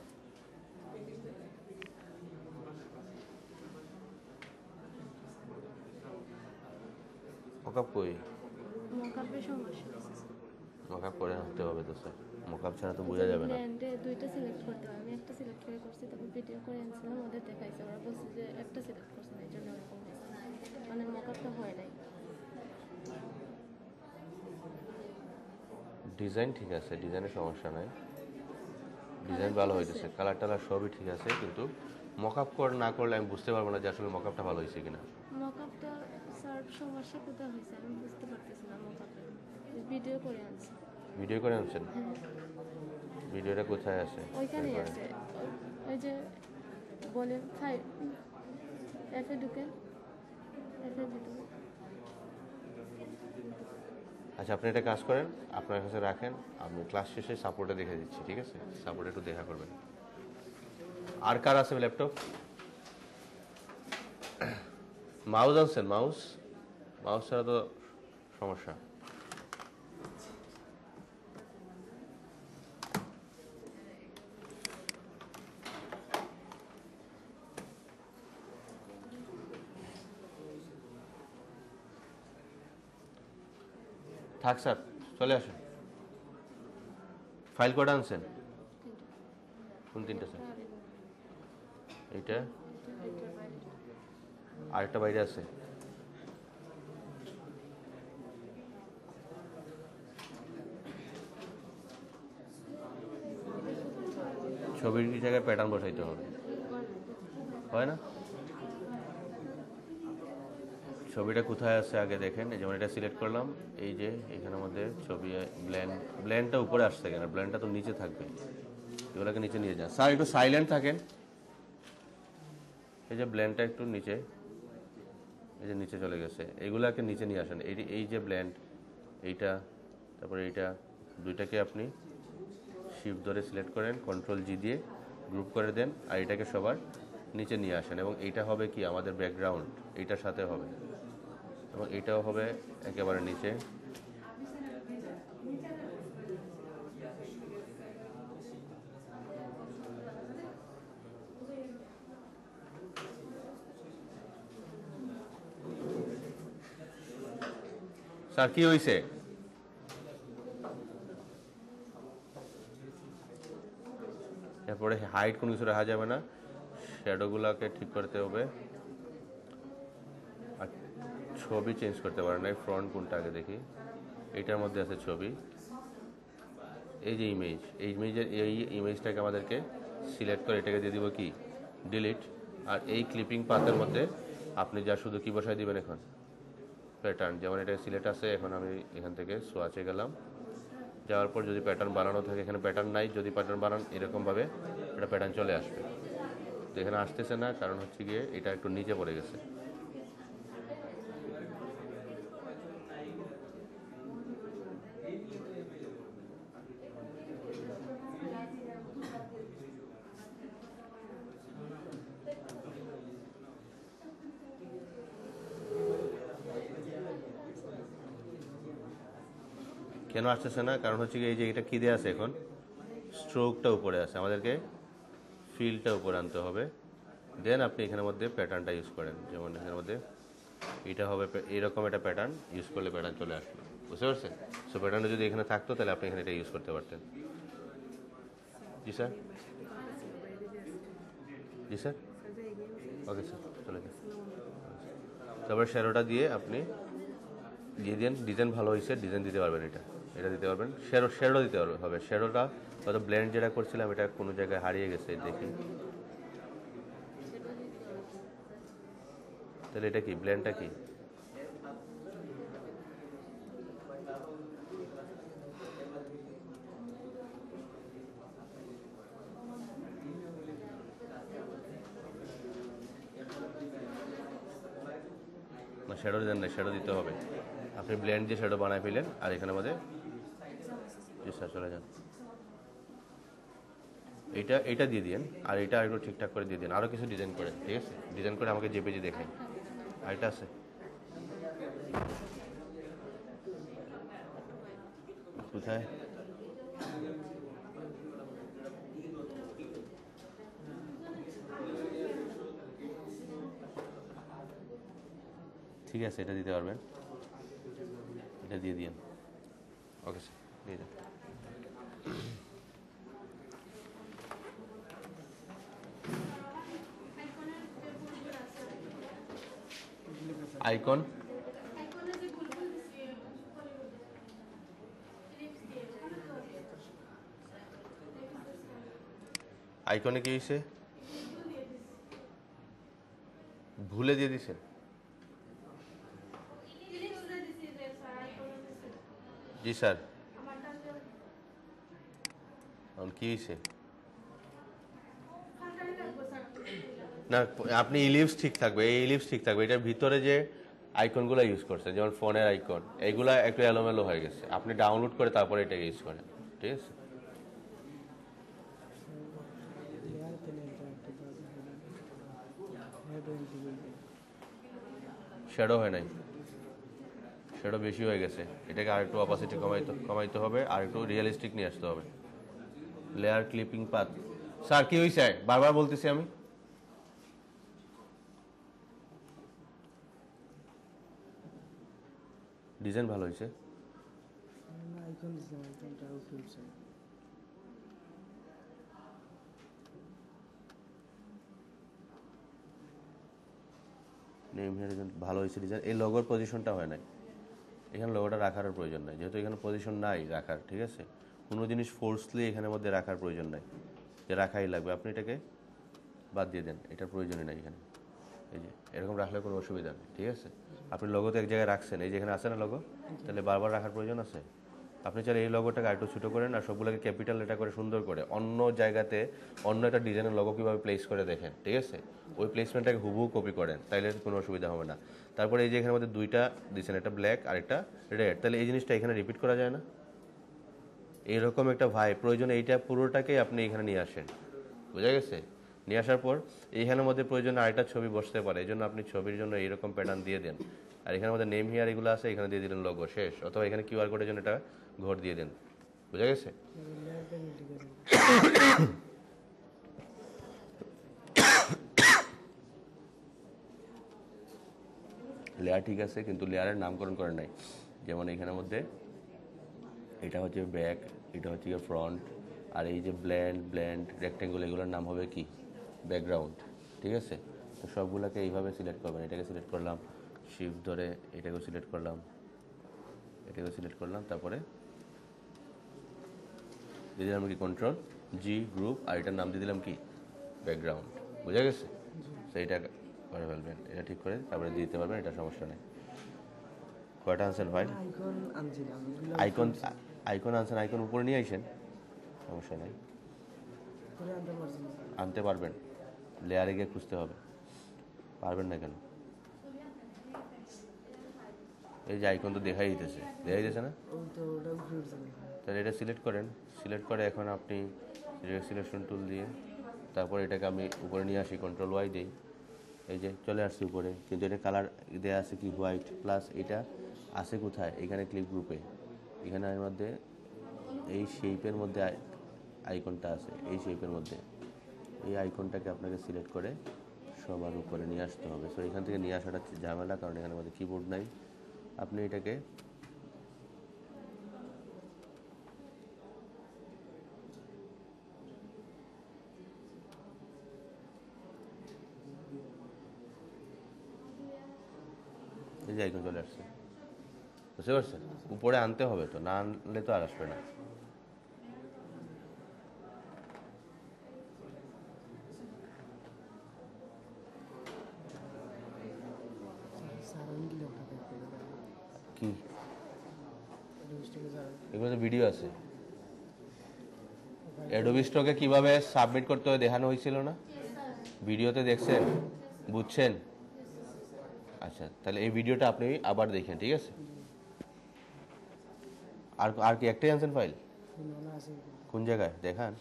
মকআপ কই? মকআপ করে আনতে হবে তো স্যার, মকআপ ছাড়া তো বোঝা যাবে না। দুইটা সিলেক্ট করতে হবে, আমি একটা সিলেক্ট করে করছি, তারপর ভিডিও করে আনছিলাম, ওদের দেখাইছে, ওরা বলছে যে একটা সিলেক্ট করছে না, এই জন্য ওরকম হয়েছে, মানে মকআপটা হয় নাই। ডিজাইন ঠিক আছে, ডিজাইনের সমস্যা নাই, ডিজাইন ভালো হইতেছে, কালার টালার সবই ঠিক আছে, কিন্তু মকআপ না করলে আমি বুঝতে পারবো না যে আসলে মকআপটা ভালো হয়েছে কিনা। মকআপটা স্যার সমস্যা কোথায় হয়েছে আমি বুঝতে পারতেছি না। মকআপে ভিডিও করে আনছি। ভিডিও করে আনছেন? ভিডিওটা কোথায় আছে? ওইখানেই আছে, ওই যে বলেন 5 এফে ঢুকেন, এফে ভিতরে। আচ্ছা, আপনি একটা কাজ করেন, আপনার কাছে রাখেন, আমি ক্লাস শেষে সাপোর্টে দেখে দিচ্ছি। ঠিক আছে, সাপোর্টে একটু দেখা করবেন। আর কার আছে ল্যাপটপ? মাউস আনছেন? মাউস ছাড়া তো সমস্যা। থাক স্যার, চলে আসেন। ফাইল কটা আনছেন? কোন তিনটা স্যার? এইটা আরেকটা বাইরে আছে। ছবির কি জায়গায় প্যাটার্ন বসাইতে হবে, হয় না? ছবিটা কোথায় আছে আগে দেখেন। এই যেমন এটা সিলেক্ট করলাম, এই যে এখানের মধ্যে ছবি ব্ল্যান্ডটা উপরে আসছে কেন? ব্ল্যান্ডটা তো নিচে থাকবে, এগুলোকে নিচে নিয়ে যান। স্যার একটু সাইলেন্ট থাকেন। এই যে ব্ল্যান্ডটা একটু নিচে, এই যে নিচে চলে গেছে, এগুলাকে নিচে নিয়ে আসেন। এই যে ব্ল্যান্ড, এইটা, তারপরে এইটা, দুইটাকে আপনি শিফট ধরে সিলেক্ট করেন, কন্ট্রোল জি দিয়ে গ্রুপ করে দেন, আর এটাকে সবার নিচে নিয়ে আসেন। এবং এইটা হবে কি আমাদের ব্যাকগ্রাউন্ড, এইটার সাথে হবে, এবং এটাও হবে একেবারে নিচে। স্যার কি হয়েছে? এরপরে হাইট কোনো কিছু রাখা যাবে না, শ্যাডোগুলোকে ঠিক করতে হবে। আর ছবি চেঞ্জ করতে পারেন না। ফ্রন্ট কোনটা আগে দেখি, এইটার মধ্যে আছে ছবি। এই যে ইমেজ, এই ইমেজটাকে আমাদেরকে সিলেক্ট করে এটাকে দিয়ে দিব কি ডিলিট। আর এই ক্লিপিং পাথের মধ্যে আপনি যা শুধু কি বসাই দিবেন এখন প্যাটার্ন। যেমন এটা সিলেক্ট আছে, এখন আমি এখান থেকে সোয়াচে গেলাম, যাওয়ার পর যদি প্যাটার্ন বানানো থাকে, এখানে প্যাটার্ন নাই, যদি প্যাটার্ন বানান এরকমভাবে এটা প্যাটার্ন চলে আসবে। তো এখানে আসতেছে না, কারণ হচ্ছে গিয়ে এটা একটু নিচে পড়ে গেছে। কেন আসতেছে না? কারণ হচ্ছে কি এই যে এটা কী দেওয়া আছে এখন, স্ট্রোকটা উপরে আছে, আমাদেরকে ফিলটা উপরে আনতে হবে। দেন আপনি এখানের মধ্যে প্যাটার্নটা ইউজ করেন। যেমন এখানের মধ্যে এটা হবে এরকম একটা প্যাটার্ন ইউজ করলে প্যাটার্ন চলে আসলো, বুঝতে পারছেন? সো প্যাটার্নটা যদি এখানে থাকতো তাহলে আপনি এখানে এটা ইউজ করতে পারতেন। জি স্যার, জি স্যার, ওকে স্যার, চলে যান। তারপরে শ্যাডোটা দিয়ে আপনি দিয়ে দেন। ডিজাইন ভালো হয়েছে, ডিজাইন দিতে পারবেন, এটা দিতে পারবেন। শ্যাডো দিতে হবে। শ্যাডোটা হয়তো ব্লেন্ড যেটা করছিলাম এটা কোনো জায়গায় হারিয়ে গেছে, দেখি। তাহলে এটা কি ব্লেন্ডটা কি? না, শ্যাডো দেন না, শ্যাডো দিতে হবে। আপনি ব্লেন্ড দিয়ে শ্যাডো বানায় ফেলেন, আর এখানের মধ্যে জি স্যার, চলে যান। এইটা দিয়ে দিন, আর এটা একটু ঠিকঠাক করে দিয়ে দিন। আরও কিছু ডিজাইন করে, ঠিক আছে? ডিজাইন করে আমাকে জেপিজি দেখাই। আর এটা আছে কোথায়? ঠিক আছে, এটা দিতে পারবেন, এটা দিয়ে দিন। ওকে স্যার, দিয়ে দিন। আইকন, আইকনে কি হয়েছে? ভুলে দিয়ে দিছেন? জি স্যার, এখন কি হয়েছে? না, আপনি ইলিপস ঠিক থাকবে, এই ইলিপস ঠিক থাকবে। এটার ভিতরে যে আইকনগুলো ইউজ করছে, যেমন ফোনের আইকন, এগুলা একটু এলোমেলো হয়ে গেছে। আপনি ডাউনলোড করে তারপরে এটাকে ইউজ করেন, ঠিক আছে? শ্যাডো হয় নাই, শ্যাডো বেশি হয়ে গেছে। এটাকে আরেকটু অপাসিটি কমাইতে হবে, আর একটু রিয়েলিস্টিক নিয়ে আসতে হবে। Layer clipping path. স্যার কি হয়েছে? বারবার বলতেছি আমি। ডিজাইন ভালো হয়েছে, আইকন দিছিলাম, আইকনটা আউট হয়েছে। নেম হিয়ার ভালো হয়েছে ডিজাইন। এই লোগোর পজিশনটা হয় নাই, এখানে লোগোটা রাখার প্রয়োজন নাই, যেহেতু এখানে পজিশন নাই রাখার, ঠিক আছে। কোনো জিনিস ফোর্সলি এখানের মধ্যে রাখার প্রয়োজন নাই, যে রাখাই লাগবে, আপনি এটাকে বাদ দিয়ে দেন, এটার প্রয়োজনই নাই এখানে। এই যে এরকম রাখলে কোনো অসুবিধা নেই, ঠিক আছে। আপনি লোগো তো এক জায়গায় রাখছেন, এই যেখানে আছে না লোগো, তাহলে বারবার রাখার প্রয়োজন আছে? আপনি চাইলে এই লোগোটাকে আরেকটু ছোটো করেন আর সবগুলোকে ক্যাপিটাল এটা করে সুন্দর করে অন্য জায়গাতে অন্য একটা ডিজাইনের লোগো কীভাবে প্লেস করে দেখেন, ঠিক আছে। ওই প্লেসমেন্টটাকে হুবহু কপি করেন, তাইলে কোনো অসুবিধা হবে না। তারপরে এই যে এখানের মধ্যে দুইটা দিচ্ছেন, একটা ব্ল্যাক আর একটা রেড, তাহলে এই জিনিসটা এখানে রিপিট করা যায় না? এইরকম একটা ভাই প্রয়োজন, এইটা পুরোটাকেই আপনি এখানে নিয়ে আসেন, বোঝা গেছে। নিয়ে আসার পর এইখানের মধ্যে প্রয়োজন আরেকটা ছবি বসতে পারে, এই জন্য আপনি ছবির জন্য এইরকম প্যাটার্ন দিয়ে দেন। আর এখানের মধ্যে নেম হিয়ার এগুলো আছে, এখানে দিয়ে দিলেন লোগো, শেষ। অথবা এখানে কিউআর কোডের জন্য এটা ঘর দিয়ে দেন, বোঝা গেছে। লেয়ারটা ঠিক আছে। লেয়ার ঠিক আছে, কিন্তু লেয়ারের নামকরণ করেন নাই। যেমন এখানের মধ্যে এটা হচ্ছে ব্যাক, এটা হচ্ছে ফ্রন্ট, আর এই যে ব্ল্যান্ড রেক্টেঙ্গল, এগুলোর নাম হবে কি ব্যাকগ্রাউন্ড, ঠিক আছে। তো সবগুলোকে এইভাবে সিলেক্ট করবেন, এটাকে সিলেক্ট করলাম, শিফট ধরে এটাকেও সিলেক্ট করলাম, এটাকেও সিলেক্ট করলাম, তারপরে দিয়ে দিলাম কি কন্ট্রোল জি গ্রুপ, আর এটার নাম দিয়ে দিলাম কি ব্যাকগ্রাউন্ড, বোঝা গেছে। তো এটা করে ফেলবেন, এটা ঠিক করে তারপরে দিয়ে দিতে পারবেন, এটা সমস্যা নেই। কয়টা আনছেন ফাইল? আইকন আনছিলাম, এগুলো আইকন আনছেন, আইকন উপরে নিয়ে আইসেন, সমস্যা নেই, করে আনতে পারছি না। আনতে পারবেন। লেয়ারে গিয়ে খুঁজতে হবে, পারবেন না কেন? এই যে আইকন তো দেখাই দিতেছে না? ওটা উঠে উঠছে না। তাহলে এটা সিলেক্ট করেন, সিলেক্ট করে এখন আপনি সিলেকশন টুল দিয়ে তারপর এটাকে আমি উপরে নিয়ে আসি, কন্ট্রোল ওয়াই দিই, এই যে চলে আসছে উপরে। কিন্তু এটা কালার দেওয়া আছে কি হোয়াইট, প্লাস এটা আছে কোথায়, এখানে ক্লিপ গ্রুপে, এখানে এর মধ্যে এই শেপের মধ্যে আইকনটা আছে, এই শেপের মধ্যে এই আইকনটাকে আপনাকে সিলেক্ট করে সবার উপরে নিয়ে আসতে হবে। সো এখান থেকে নিয়ে আসাটা ঝামেলা, কারণ এখানে মধ্যে কিবোর্ড নাই। আপনি এটাকে এই যে আইকন চলে আসছে, বুঝতে পারছেন? উপরে আনতে হবে, তো না আনলে তো আর আসবে না। স্যার আমি কি লেখা দেখতে কি স্যার এগুলো তো ভিডিও আছে। অ্যাডোবি স্টকে কিভাবে সাবমিট করতে হয় দেখানো হয়েছিল না, ভিডিওতে দেখছেন, বুঝছেন? আচ্ছা, তাহলে এই ভিডিওটা আপনি আবার দেখেন, ঠিক আছে। আর আর কি একটাই আনছেন ফাইল? না আছে কোন জায়গায় দেখান,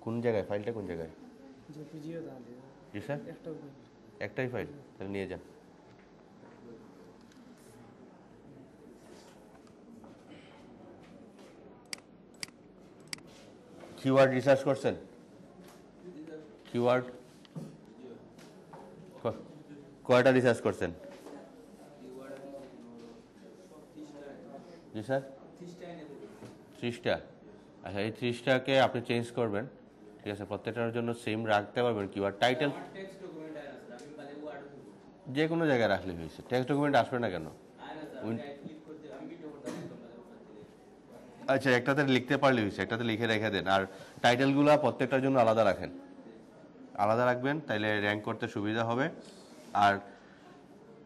কোন জায়গায় ফাইলটা, কোন জায়গায়? জেপিজিও তাহলে জি স্যার, একটাও একটাই ফাইল, তাহলে নিয়ে যান। কিওয়ার্ড রিসার্চ করছেন? কিওয়ার্ড কয়টা রিসার্চ করছেন? জি স্যার, 30টা। আচ্ছা, এই 30টাকে আপনি চেঞ্জ করবেন, ঠিক আছে। প্রত্যেকটার জন্য সেম রাখতে পারবেন কিওয়ার্ড টাইটেল, যে কোনো জায়গায় রাখলে হয়েছে। টেক্সট ডকুমেন্ট আসবে না কেন? আচ্ছা, একটাতে লিখতে পারলে হয়েছে, একটাতে লিখে রেখে দেন। আর টাইটেলগুলো প্রত্যেকটার জন্য আলাদা রাখেন, আলাদা রাখবেন, তাইলে র্যাঙ্ক করতে সুবিধা হবে। আর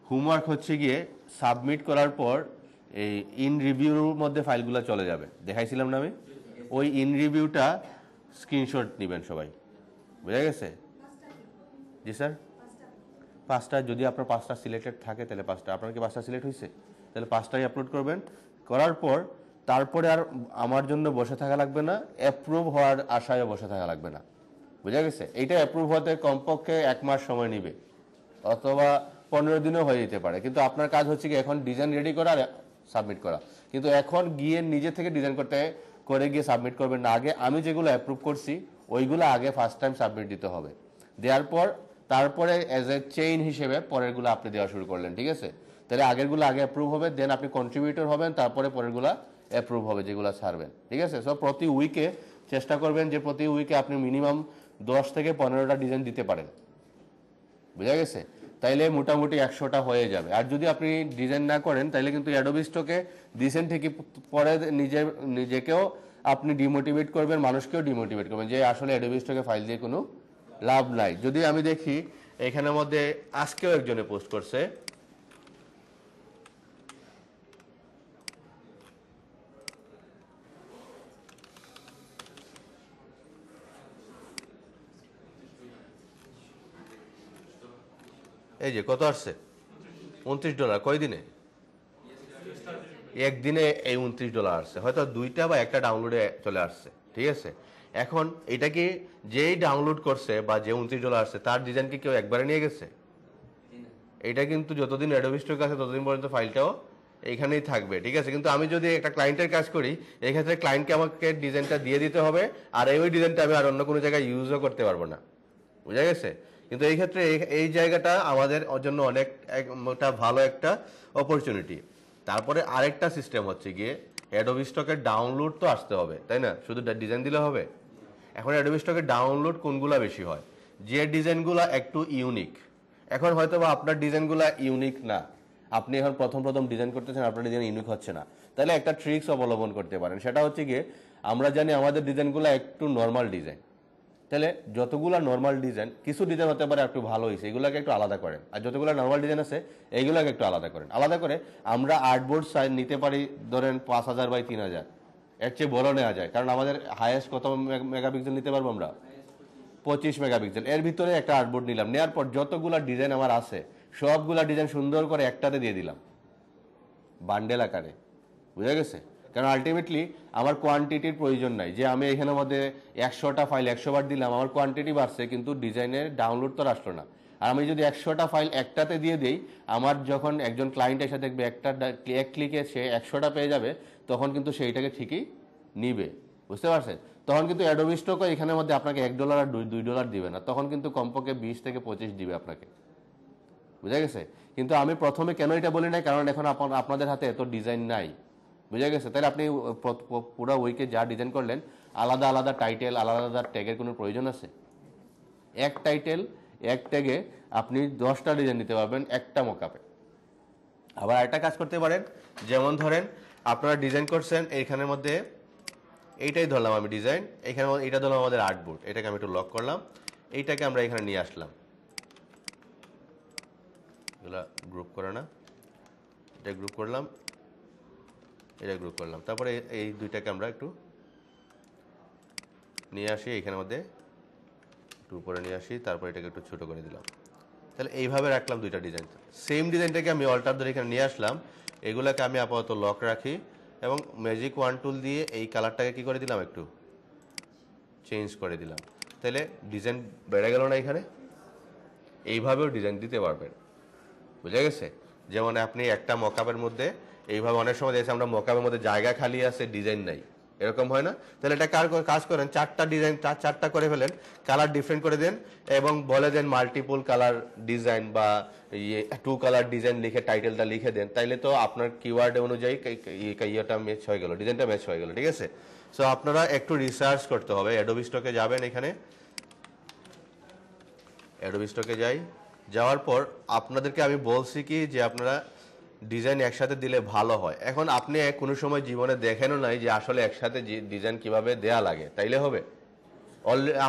হোমওয়ার্ক হচ্ছে গিয়ে সাবমিট করার পর এই ইন রিভিউর মধ্যে ফাইলগুলো চলে যাবে, দেখাইছিলাম না আমি। ওই ইন রিভিউটা স্ক্রিনশট নেবেন সবাই, বুঝা গেছে? জি স্যার, 5টা, যদি আপনার 5টা সিলেক্টেড থাকে তাহলে 5টা, আপনার কি 5টা সিলেক্ট হয়েছে? তাহলে 5টাই আপলোড করবেন। করার পর তারপরে আর আমার জন্য বসে থাকা লাগবে না, অ্যাপ্রুভ হওয়ার আশায় বসে থাকা লাগবে না, বুঝা গেছে? এইটা অ্যাপ্রুভ হতে কমপক্ষে 1 মাস সময় নেবে, অথবা 15 দিনও হয়ে যেতে পারে। কিন্তু আপনার কাজ হচ্ছে কি এখন ডিজাইন রেডি করা আর সাবমিট করা। কিন্তু এখন গিয়ে নিজে থেকে ডিজাইন করে গিয়ে সাবমিট করবেন না, আগে আমি যেগুলো অ্যাপ্রুভ করছি ওইগুলো আগে ফার্স্ট টাইম সাবমিট দিতে হবে। দেওয়ার পর তারপরে অ্যাজ এ চেইন হিসেবে পরেরগুলো আপনি দেওয়া শুরু করলেন, ঠিক আছে? তাহলে আগেরগুলো আগে অ্যাপ্রুভ হবে, দেন আপনি কন্ট্রিবিউটর হবেন, তারপরে পরেরগুলো অ্যাপ্রুভ হবে যেগুলো ছাড়বেন, ঠিক আছে? সো প্রতি উইকে চেষ্টা করবেন যে প্রতি উইকে আপনি মিনিমাম 10 থেকে 15টা ডিজাইন দিতে পারেন, বুঝা গেছে? তাইলে মোটামুটি 100টা হয়ে যাবে। আর যদি আপনি ডিজাইন না করেন তাইলে কিন্তু অ্যাডোবি স্টকে দিয়েছেন ঠিকই, পরে নিজেকেও আপনি ডিমোটিভেট করবেন, মানুষকেও ডিমোটিভেট করবেন যে আসলে অ্যাডোবি স্টকে ফাইল দিয়ে কোনো লাভ নাই। যদি আমি দেখি এখানের মধ্যে আজকেও একজনে পোস্ট করছে, এই যে কত আসছে $29, কয় দিনে? একদিনে এই $29 আসছে, হয়তো 2টা বা 1টা ডাউনলোডে চলে আসছে, ঠিক আছে? এখন এটা কি যেই ডাউনলোড করছে বা যে $29 আসছে তার ডিজাইন কি কেউ একবারে নিয়ে গেছে? এটা কিন্তু যতদিন অ্যাডোবি স্টক আছে ততদিন পর্যন্ত ফাইলটাও এইখানেই থাকবে, ঠিক আছে? কিন্তু আমি যদি একটা ক্লায়েন্টের কাজ করি, এক্ষেত্রে ক্লায়েন্টকে আমাকে ডিজাইনটা দিয়ে দিতে হবে, আর ওই ডিজাইনটা আমি আর অন্য কোনো জায়গায় ইউজও করতে পারবো না, বুঝা গেছে? কিন্তু এই ক্ষেত্রে এই জায়গাটা আমাদের জন্য একটা ভালো একটা অপরচুনিটি। তারপরে আরেকটা সিস্টেম হচ্ছে গিয়ে অ্যাডোবি স্টকের ডাউনলোড তো আসতে হবে, তাই না? শুধু ডিজাইন দিলে হবে? এখন অ্যাডোবি স্টকের ডাউনলোড কোনগুলা বেশি হয়? যে ডিজাইনগুলো একটু ইউনিক। এখন হয়তো বা আপনার ডিজাইনগুলো ইউনিক না, আপনি এখন প্রথম ডিজাইন করতেছেন, আপনার ডিজাইন ইউনিক হচ্ছে না, তাহলে একটা ট্রিক্স অবলম্বন করতে পারেন। সেটা হচ্ছে গিয়ে আমরা জানি আমাদের ডিজাইনগুলো একটু নর্মাল ডিজাইন, তাহলে যতগুলো নর্মাল ডিজাইন, কিছু ডিজাইন হতে পারে একটু ভালো হয়েছে, এগুলোকে একটু আলাদা করেন। আর যতগুলো নর্মাল ডিজাইন আছে এইগুলোকে একটু আলাদা করেন। আলাদা করে আমরা আর্টবোর্ড সাইজ নিতে পারি ধরেন 5000 বাই 3000, এর চেয়ে বড় নেওয়া যায়, কারণ আমাদের হাইয়েস্ট কত মেগাপিক্সেল নিতে পারবো আমরা? 25 মেগাপিক্সেল। এর ভিতরে একটা আর্টবোর্ড নিলাম, নেওয়ার পর যতগুলা ডিজাইন আমার আছে সবগুলা ডিজাইন সুন্দর করে একটাতে দিয়ে দিলাম বান্ডেল আকারে, বুঝা গেছে? কারণ আলটিমেটলি আমার কোয়ান্টিটির প্রয়োজন নাই, যে আমি এখানের মধ্যে 100টা ফাইল 100 বার দিলাম, আমার কোয়ান্টিটি বাড়ছে কিন্তু ডিজাইনের ডাউনলোড তো আসলো না। আর আমি যদি 100টা ফাইল একটাতে দিয়ে দিই, আমার যখন একজন ক্লায়েন্ট এসে দেখবে একটা এক ক্লিকে সে 100টা পেয়ে যাবে, তখন কিন্তু সেইটাকে ঠিকই নিবে, বুঝতে পারছেন? তখন কিন্তু অ্যাডোবি স্টকও এখানের মধ্যে আপনাকে $1 আর $2 দিবে না, তখন কিন্তু কমপক্ষে 20 থেকে 25 দিবে আপনাকে, বুঝা গেছে? কিন্তু আমি প্রথমে কেন এটা বলি নাই, কারণ এখন আপনাদের হাতে এত ডিজাইন নাই, বুঝা গেছে? তাহলে আপনি পুরো উইকে যা ডিজাইন করলেন, আলাদা আলাদা টাইটেল আলাদা আলাদা ট্যাগের কোনো প্রয়োজন আছে? এক টাইটেল এক ট্যাগে আপনি 10টা ডিজাইন দিতে পারবেন একটা মকআপে। আবার একটা কাজ করতে পারেন, যেমন ধরেন আপনারা ডিজাইন করছেন এইখানের মধ্যে, এইটাই ধরলাম আমি ডিজাইন, এখানে এটা ধরলাম আমাদের আর্টবোর্ড, এটাকে আমি একটু লক করলাম, এইটাকে আমরা এখানে নিয়ে আসলাম, এগুলা গ্রুপ করে না, এটা গ্রুপ করলাম, এটা গ্রুপ করলাম, তারপরে এই দুইটাকে আমরা একটু নিয়ে আসি এখানের মধ্যে, একটু উপরে নিয়ে আসি, তারপর এটাকে একটু ছোট করে দিলাম। তাহলে এইভাবে রাখলাম দুইটা ডিজাইন। সেম ডিজাইনটাকে আমি অল্টার ধরে এখানে নিয়ে আসলাম, এগুলাকে আমি আপাতত লক রাখি এবং ম্যাজিক ওয়ান টুল দিয়ে এই কালারটাকে কি করে দিলাম, একটু চেঞ্জ করে দিলাম। তাহলে ডিজাইন বেড়ে গেল না এখানে? এইভাবেও ডিজাইন দিতে পারবেন, বুঝা গেছে? যেমন আপনি একটা মকআপের মধ্যে এইভাবে অনেক সময় দেখছি আমরা মকআপের মধ্যে জায়গা খালি আছে, ডিজাইন নাই, এরকম হয় না? তাহলে এটা কাজ করেন, 4টা ডিজাইন 4টা করে ফেলেন, কালার ডিফারেন্ট করে দেন এবং বলে দেন মাল্টিপল কালার ডিজাইন বা 2 কালার ডিজাইন লিখে টাইটেলটা লিখে দেন, তাইলে তো আপনার কিওয়ার্ড অনুযায়ী ইয়েটা ম্যাচ হয়ে গেল, ডিজাইনটা ম্যাচ হয়ে গেল, ঠিক আছে? সো আপনারা একটু রিসার্চ করতে হবে। অ্যাডোবি স্টকে যাবেন, এখানে অ্যাডোবি স্টকে যাওয়ার পর আপনাদেরকে আমি বলছি কি যে আপনারা ডিজাইন একসাথে দিলে ভালো হয়। এখন আপনি কোনো সময় জীবনে দেখেনও নাই যে আসলে একসাথে ডিজাইন কিভাবে দেয়া লাগে, তাইলে হবে?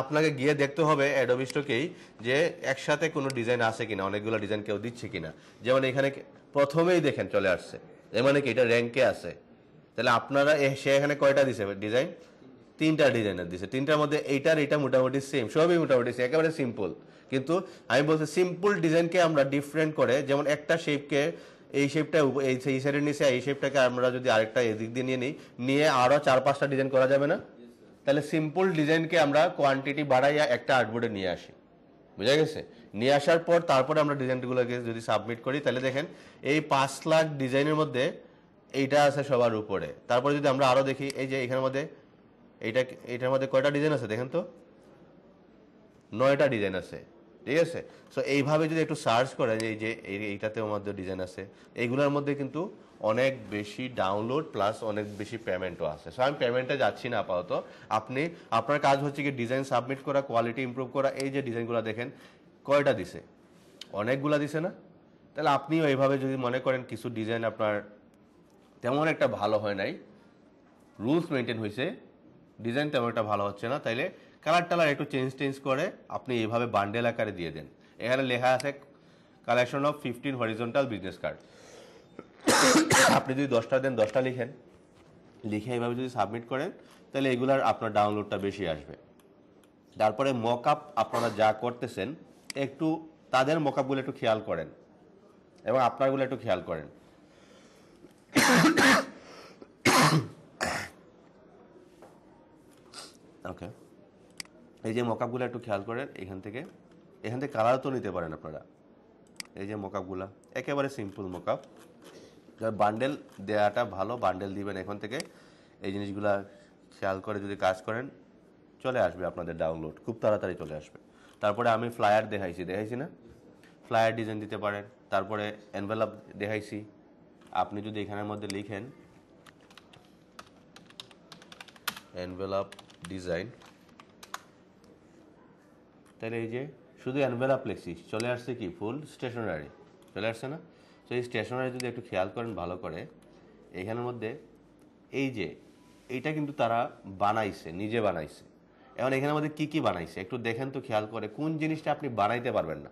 আপনাকে গিয়ে দেখতে হবে অ্যাডোবি স্টকেই যে একসাথে কোনো ডিজাইন আছে কিনা, অনেকগুলো ডিজাইন কেউ দিচ্ছে কিনা। যেমন এখানে প্রথমেই দেখেন চলে আসছে, এর মানে কি এটা র্যাঙ্কে আছে। তাহলে আপনারা সে এখানে কয়টা দিছে ডিজাইন? 3টা ডিজাইনের দিছে, 3টার মধ্যে এইটা মোটামুটি সেম, সবই মোটামুটি একেবারে সিম্পল। কিন্তু আমি বলছি সিম্পল ডিজাইনকে আমরা ডিফারেন্ট করে, যেমন একটা শেপকে এই শেপটা এই সাইডের নিচে, এই শেপটাকে আমরা যদি আরেকটা এদিক দিয়ে নিয়ে আরো 4-5টা ডিজাইন করা যাবে না? তাহলে সিম্পল ডিজাইনকে আমরা কোয়ান্টিটি বাড়াইয়া একটা আর্টবোর্ডে নিয়ে আসি, বুঝা গেছে? নিয়ে আসার পর তারপরে আমরা ডিজাইনগুলোকে যদি সাবমিট করি, তাহলে দেখেন এই 5 লাখ ডিজাইনের মধ্যে এইটা আছে সবার উপরে। তারপরে যদি আমরা আরো দেখি, এই যে এখানের মধ্যে এইটার মধ্যে কয়টা ডিজাইন আছে দেখেন তো? 9টা ডিজাইন আছে। ঠিক আছে। সো এইভাবে যদি একটু সার্চ করেন, এই যে এইটাতেও মধ্যে ডিজাইন আছে, এইগুলোর মধ্যে কিন্তু অনেক বেশি ডাউনলোড প্লাস অনেক বেশি পেমেন্টও আছে। সো আমি পেমেন্টে যাচ্ছি না আপাতত। আপনার কাজ হচ্ছে কি ডিজাইন সাবমিট করা, কোয়ালিটি ইমপ্রুভ করা। এই যে ডিজাইনগুলো দেখেন কয়টা দিছে, অনেকগুলা দিছে না? তাহলে আপনিও এইভাবে যদি মনে করেন কিছু ডিজাইন আপনার তেমন একটা ভালো হয় নাই, রুলস মেনটেন হয়েছে, ডিজাইন তেমন একটা ভালো হচ্ছে না, তাইলে কালার টালার একটু চেঞ্জ করে আপনি এইভাবে বান্ডেল আকারে দিয়ে দেন। এখানে লেখা আছে collection of 15 horizontal business card. আপনি যদি 10টা দেন 10টা লিখে এইভাবে যদি সাবমিট করেন, তাহলে এগুলার আপনার ডাউনলোডটা বেশি আসবে। তারপরে মক আপ আপনারা যা করতেছেন একটু তাদের মক আপগুলো একটু খেয়াল করেন এবং আপনারগুলো একটু খেয়াল করেন। ওকে, এই যে মকআপগুলো একটু খেয়াল করেন। এখান থেকে কালার তো নিতে পারেন আপনারা। এই যে মকআপগুলো একেবারে সিম্পল মকআপ, বান্ডেল দেওয়াটা ভালো, বান্ডেল দিবেন এখন থেকে। এই জিনিসগুলা খেয়াল করে যদি কাজ করেন চলে আসবে আপনাদের ডাউনলোড, খুব তাড়াতাড়ি চলে আসবে। তারপরে আমি ফ্লায়ার দেখাইছি না, ফ্লায়ার ডিজাইন দিতে পারেন। তারপরে এনভেলপ দেখাইছি, আপনি যদি এখানের মধ্যে লিখেন এনভেলপ ডিজাইন, তাহলে এই যে শুধু এনভেলপ লিখছি চলে আসছে কি ফুল স্টেশনারি চলে আসছে না? তো এই স্টেশনারি যদি একটু খেয়াল করেন ভালো করে, এখানের মধ্যে এই যে এইটা কিন্তু তারা বানাইছে, নিজে বানাইছে। এখন এখানের মধ্যে কি কি বানাইছে একটু দেখেন তো খেয়াল করে, কোন জিনিসটা আপনি বানাইতে পারবেন না।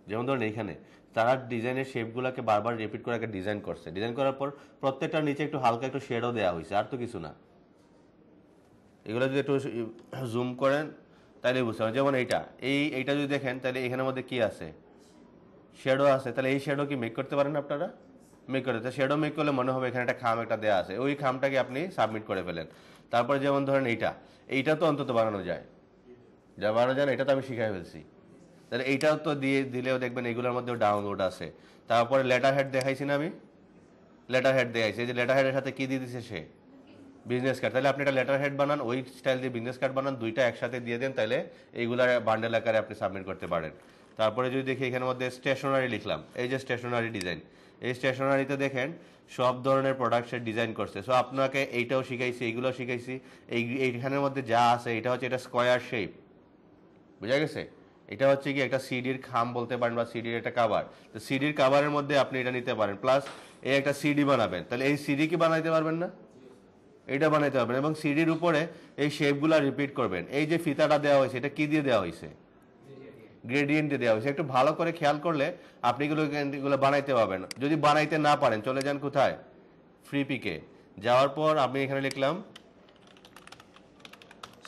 যেমন ধরুন এইখানে তারা ডিজাইনের শেপগুলোকে বারবার রিপিট করে একটা ডিজাইন করছে, ডিজাইন করার পর প্রত্যেকটার নিচে একটু হালকা একটু শেডও দেওয়া হয়েছে, আর তো কিছু না। এগুলো যদি একটু জুম করেন তাহলে বুঝতে পারবেন। যেমন এইটা যদি দেখেন তাহলে এখানের মধ্যে কি আছে, শেডো আছে। তাহলে এই শেডো কি মেক করতে পারেন আপনারা? মেক করতে, শেডো মেক করলে মনে হবে এখানে একটা খাম একটা দেওয়া আছে, ওই খামটাকে আপনি সাবমিট করে ফেলেন। তারপরে যেমন ধরেন এইটা তো অন্তত বানানো যায়, যা বানানো যায় না এটা তো আমি শিখাই ফেলছি। তাহলে এইটাও তো দিলেও দেখবেন এগুলোর মধ্যেও ডাউনলোড আছে। তারপরে লেটার হেড দেখাইছি না আমি, লেটার হেড দেখাইছি। এই যে লেটার হেডের সাথে কি দিয়ে দিচ্ছে সে, বিজনেস কার্ড। তাহলে আপনি একটা লেটার হেড বানান, ওই স্টাইল দিয়ে বিজনেস কার্ড বানান, দুইটা একসাথে দিয়ে দেন, তাহলে এইগুলার বান্ডেল আকারে আপনি সাবমিট করতে পারেন। তারপরে যদি দেখি এখানের মধ্যে স্টেশনারি লিখলাম, এই যে স্টেশনারি ডিজাইন, এই স্টেশনারিতে দেখেন সব ধরনের প্রোডাক্টের ডিজাইন করছে। সো আপনাকে এইটাও শিখাইছি, এইগুলো শিখাইছি। এইখানের মধ্যে যা আছে এটা হচ্ছে এটা স্কোয়ার শেপ, বুঝা গেছে? এটা হচ্ছে কি একটা সিডির খাম বলতে পারেন বা সিডির একটা কাভার। তো সিডির কাভারের মধ্যে আপনি এটা নিতে পারেন, প্লাস এই একটা সিডি বানাবেন, তাহলে এই সিডি কি বানাইতে পারবেন না? এটা বানাইতে পারবেন। এবং সিডির উপরে এই শেপগুলো রিপিট করবেন। এই যে ফিতাটা দেওয়া হয়েছে এটা কি দিয়ে দেওয়া হয়েছে, গ্রেডিয়েন্ট দিয়ে দেওয়া হয়েছে। একটু ভালো করে খেয়াল করলে আপনি এগুলো বানাইতে পারবেন। যদি বানাইতে না পারেন চলে যান কোথায়, ফ্রি পিকে যাওয়ার পর আমি এখানে লিখলাম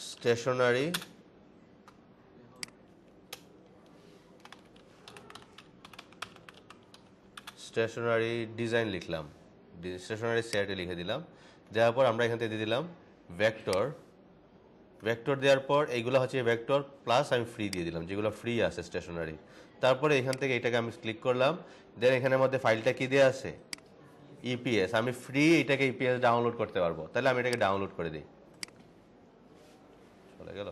স্টেশনারি ডিজাইন লিখলাম, স্টেশনারি সেটে লিখে দিলাম। দেওয়ার পর আমরা এখান থেকে দিয়ে দিলাম ভেক্টর দেওয়ার পর এইগুলো হচ্ছে ভেক্টর প্লাস আমি ফ্রি দিয়ে দিলাম, যেগুলো ফ্রি আছে স্টেশনারি। তারপরে এখান থেকে এটাকে আমি ক্লিক করলাম, দেন এখানের মধ্যে ফাইলটা কি দেওয়া আছে, ইপিএস। আমি ফ্রি এটাকে ইপিএস ডাউনলোড করতে পারবো, তাহলে আমি এটাকে ডাউনলোড করে দিই, চলে গেল।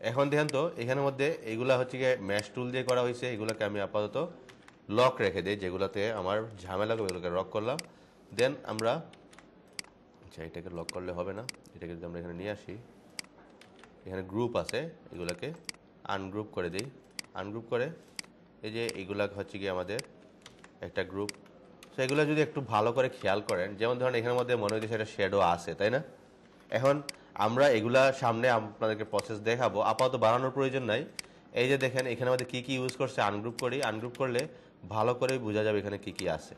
এখন দেখেন তো এখানের মধ্যে এইগুলা হচ্ছে গিয়ে ম্যাশ টুল দিয়ে করা হয়েছে, এগুলোকে আমি আপাতত লক রেখে দিই, যেগুলোতে আমার ঝামেলা হবে এগুলোকে লক করলাম। দেন আমরা আচ্ছা এটাকে লক করলে হবে না, এটাকে যদি আমরা এখানে নিয়ে আসি, এখানে গ্রুপ আছে, এগুলোকে আনগ্রুপ করে দিই। আনগ্রুপ করে এই যে এইগুলা হচ্ছে গিয়ে আমাদের একটা গ্রুপ। তো এগুলো যদি একটু ভালো করে খেয়াল করেন, যেমন ধরেন এখানের মধ্যে মনে হচ্ছে একটা শেডো আছে, তাই না? এখন আমরা এগুলা সামনে আপনাদেরকে প্রসেস দেখাবো, আপাতত বানানোর প্রয়োজন নাই। এই যে দেখেন এখানে আমাদের কি কি ইউজ করছে, আনগ্রুপ করি, আনগ্রুপ করলে ভালো করে বোঝা যাবে এখানে কি কি আছে।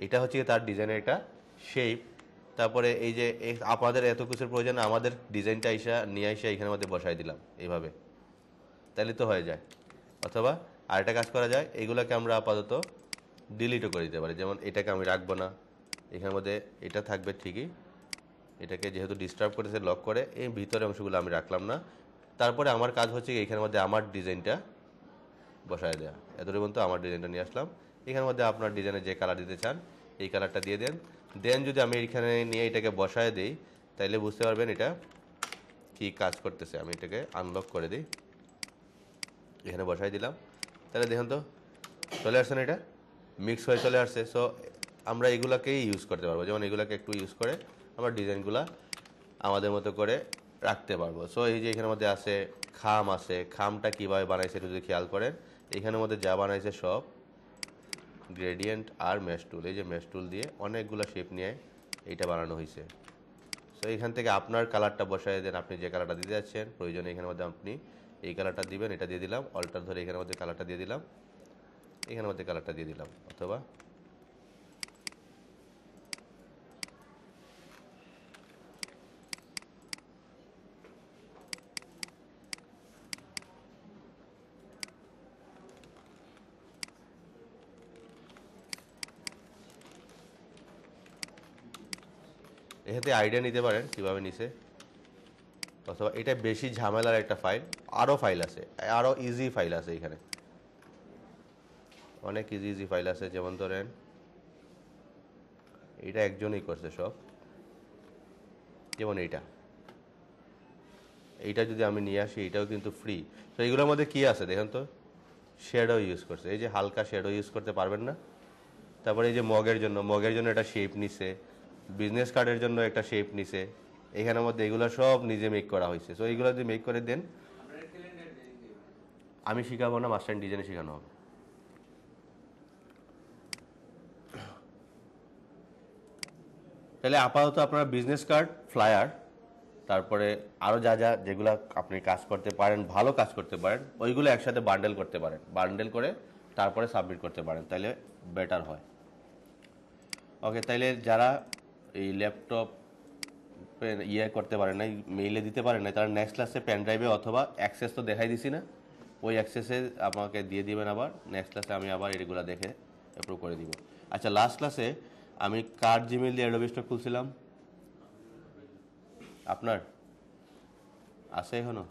এটা হচ্ছে তার ডিজাইনের একটা শেপ। তারপরে এই যে আপনাদের এত কিছুর প্রয়োজন, আমাদের ডিজাইনটা নিয়ে এসে এখানের মধ্যে বসাই দিলাম এইভাবে, তাহলে তো হয়ে যায়। অথবা আরেকটা কাজ করা যায়, এগুলোকে আমরা আপাতত ডিলিটও করে দিতে পারি। যেমন এটাকে আমি রাখবো না, এখানের মধ্যে এটা থাকবে ঠিকই, এটাকে যেহেতু ডিস্টার্ব করেছে লক করে, এই ভিতরে অংশগুলো আমি রাখলাম না। তারপরে আমার কাজ হচ্ছে এখানের মধ্যে আমার ডিজাইনটা বসায় দেওয়া, এতটুকু পর্যন্ত আমার ডিজাইনটা নিয়ে আসলাম, এখানের মধ্যে আপনার ডিজাইনে যে কালার দিতে চান এই কালারটা দিয়ে দেন। দেন যদি আমি এখানে নিয়ে এটাকে বসায় দিই তাইলে বুঝতে পারবেন এটা কি কাজ করতেছে। আমি এটাকে আনলক করে দিই, এখানে বসাই দিলাম, তাহলে দেখুন তো চলে আসছে না, এটা মিক্স হয়ে চলে আসছে। সো আমরা এগুলাকেই ইউজ করতে পারবো, যেমন এগুলাকে একটু ইউজ করে আমরা ডিজাইনগুলা আমাদের মতো করে রাখতে পারবো। সো এই যে এখানের মধ্যে আছে খাম, আছে খামটা কীভাবে বানাইছে একটু যদি খেয়াল করেন, এখানের মধ্যে যা বানাইছে সব গ্রেডিয়েন্ট আর মেশ টুল, এই যে মেশ টুল দিয়ে অনেকগুলো শেপ নিয়ে এইটা বানানো হয়েছে। সো এখান থেকে আপনার কালারটা বসায় দেন, আপনি যে কালারটা দিতে যাচ্ছেন প্রয়োজনে এখানের মধ্যে আপনি এই কালারটা দিবেন, এটা দিয়ে দিলাম, অল্টার ধরে এখানের মধ্যে কালারটা দিয়ে দিলাম, এখানের মধ্যে কালারটা দিয়ে দিলাম, অথবা এতে আইডিয়া নিতে পারেন কীভাবে নিছে। অথবা এটা বেশি ঝামেলার একটা ফাইল, আরও ফাইল আছে, আরও ইজি ফাইল আছে, এখানে অনেক ইজি ইজি ফাইল আছে। যেমন ধরেন এটা একজনই করছে সব, যেমন এইটা যদি আমি নিয়ে আসি এটাও কিন্তু ফ্রি। তো এইগুলোর মধ্যে কি আছে দেখেন তো, শ্যাডো ইউজ করছে, এই যে হালকা শ্যাডো ইউজ করতে পারবেন না। তারপরে এই যে মগের জন্য একটা শেপ নিছে, বিজনেস কার্ডের জন্য একটা শেপ নিছে, এখানের মধ্যে এগুলো সব নিজে মেক করা হয়েছে। সো এইগুলো যদি মেক করে দেন, আমি শিখাবো না, মাস্টার ডিজাইনে শেখানো হবে। তাহলে আপাতত আপনার বিজনেস কার্ড, ফ্লায়ার, তারপরে আরও যা যা যেগুলো আপনি কাজ করতে পারেন, ভালো কাজ করতে পারেন, ওইগুলো একসাথে বান্ডেল করতে পারেন, বান্ডেল করে তারপরে সাবমিট করতে পারেন, তাহলে বেটার হয়। ওকে, তাইলে যারা এই ল্যাপটপ ইয়ে করতে পারে না, মেইলে দিতে পারে না, তারা নেক্সট ক্লাসে পেন ড্রাইভে অথবা অ্যাক্সেস তো দেখাই দিছি না, ওই অ্যাক্সেসে আমাকে দিয়ে দিবেন। আবার নেক্সট ক্লাসে আমি আবার এগুলো দেখে অ্যাপ্রুভ করে দিব। আচ্ছা, লাস্ট ক্লাসে আমি কার জিমেল দিয়ে অ্যাডোবি স্টক খুলছিলাম, আপনার আছে এখনো?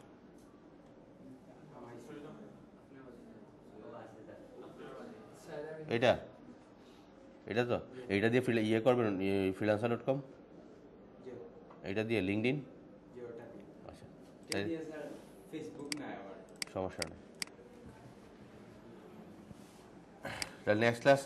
এটা এটা তো এইটা দিয়ে ইয়ে করবেন, freelancer.com, এইটা দিয়ে লিঙ্কডইন, আচ্ছা সমস্যা নেই। তাহলে নেক্সট ক্লাস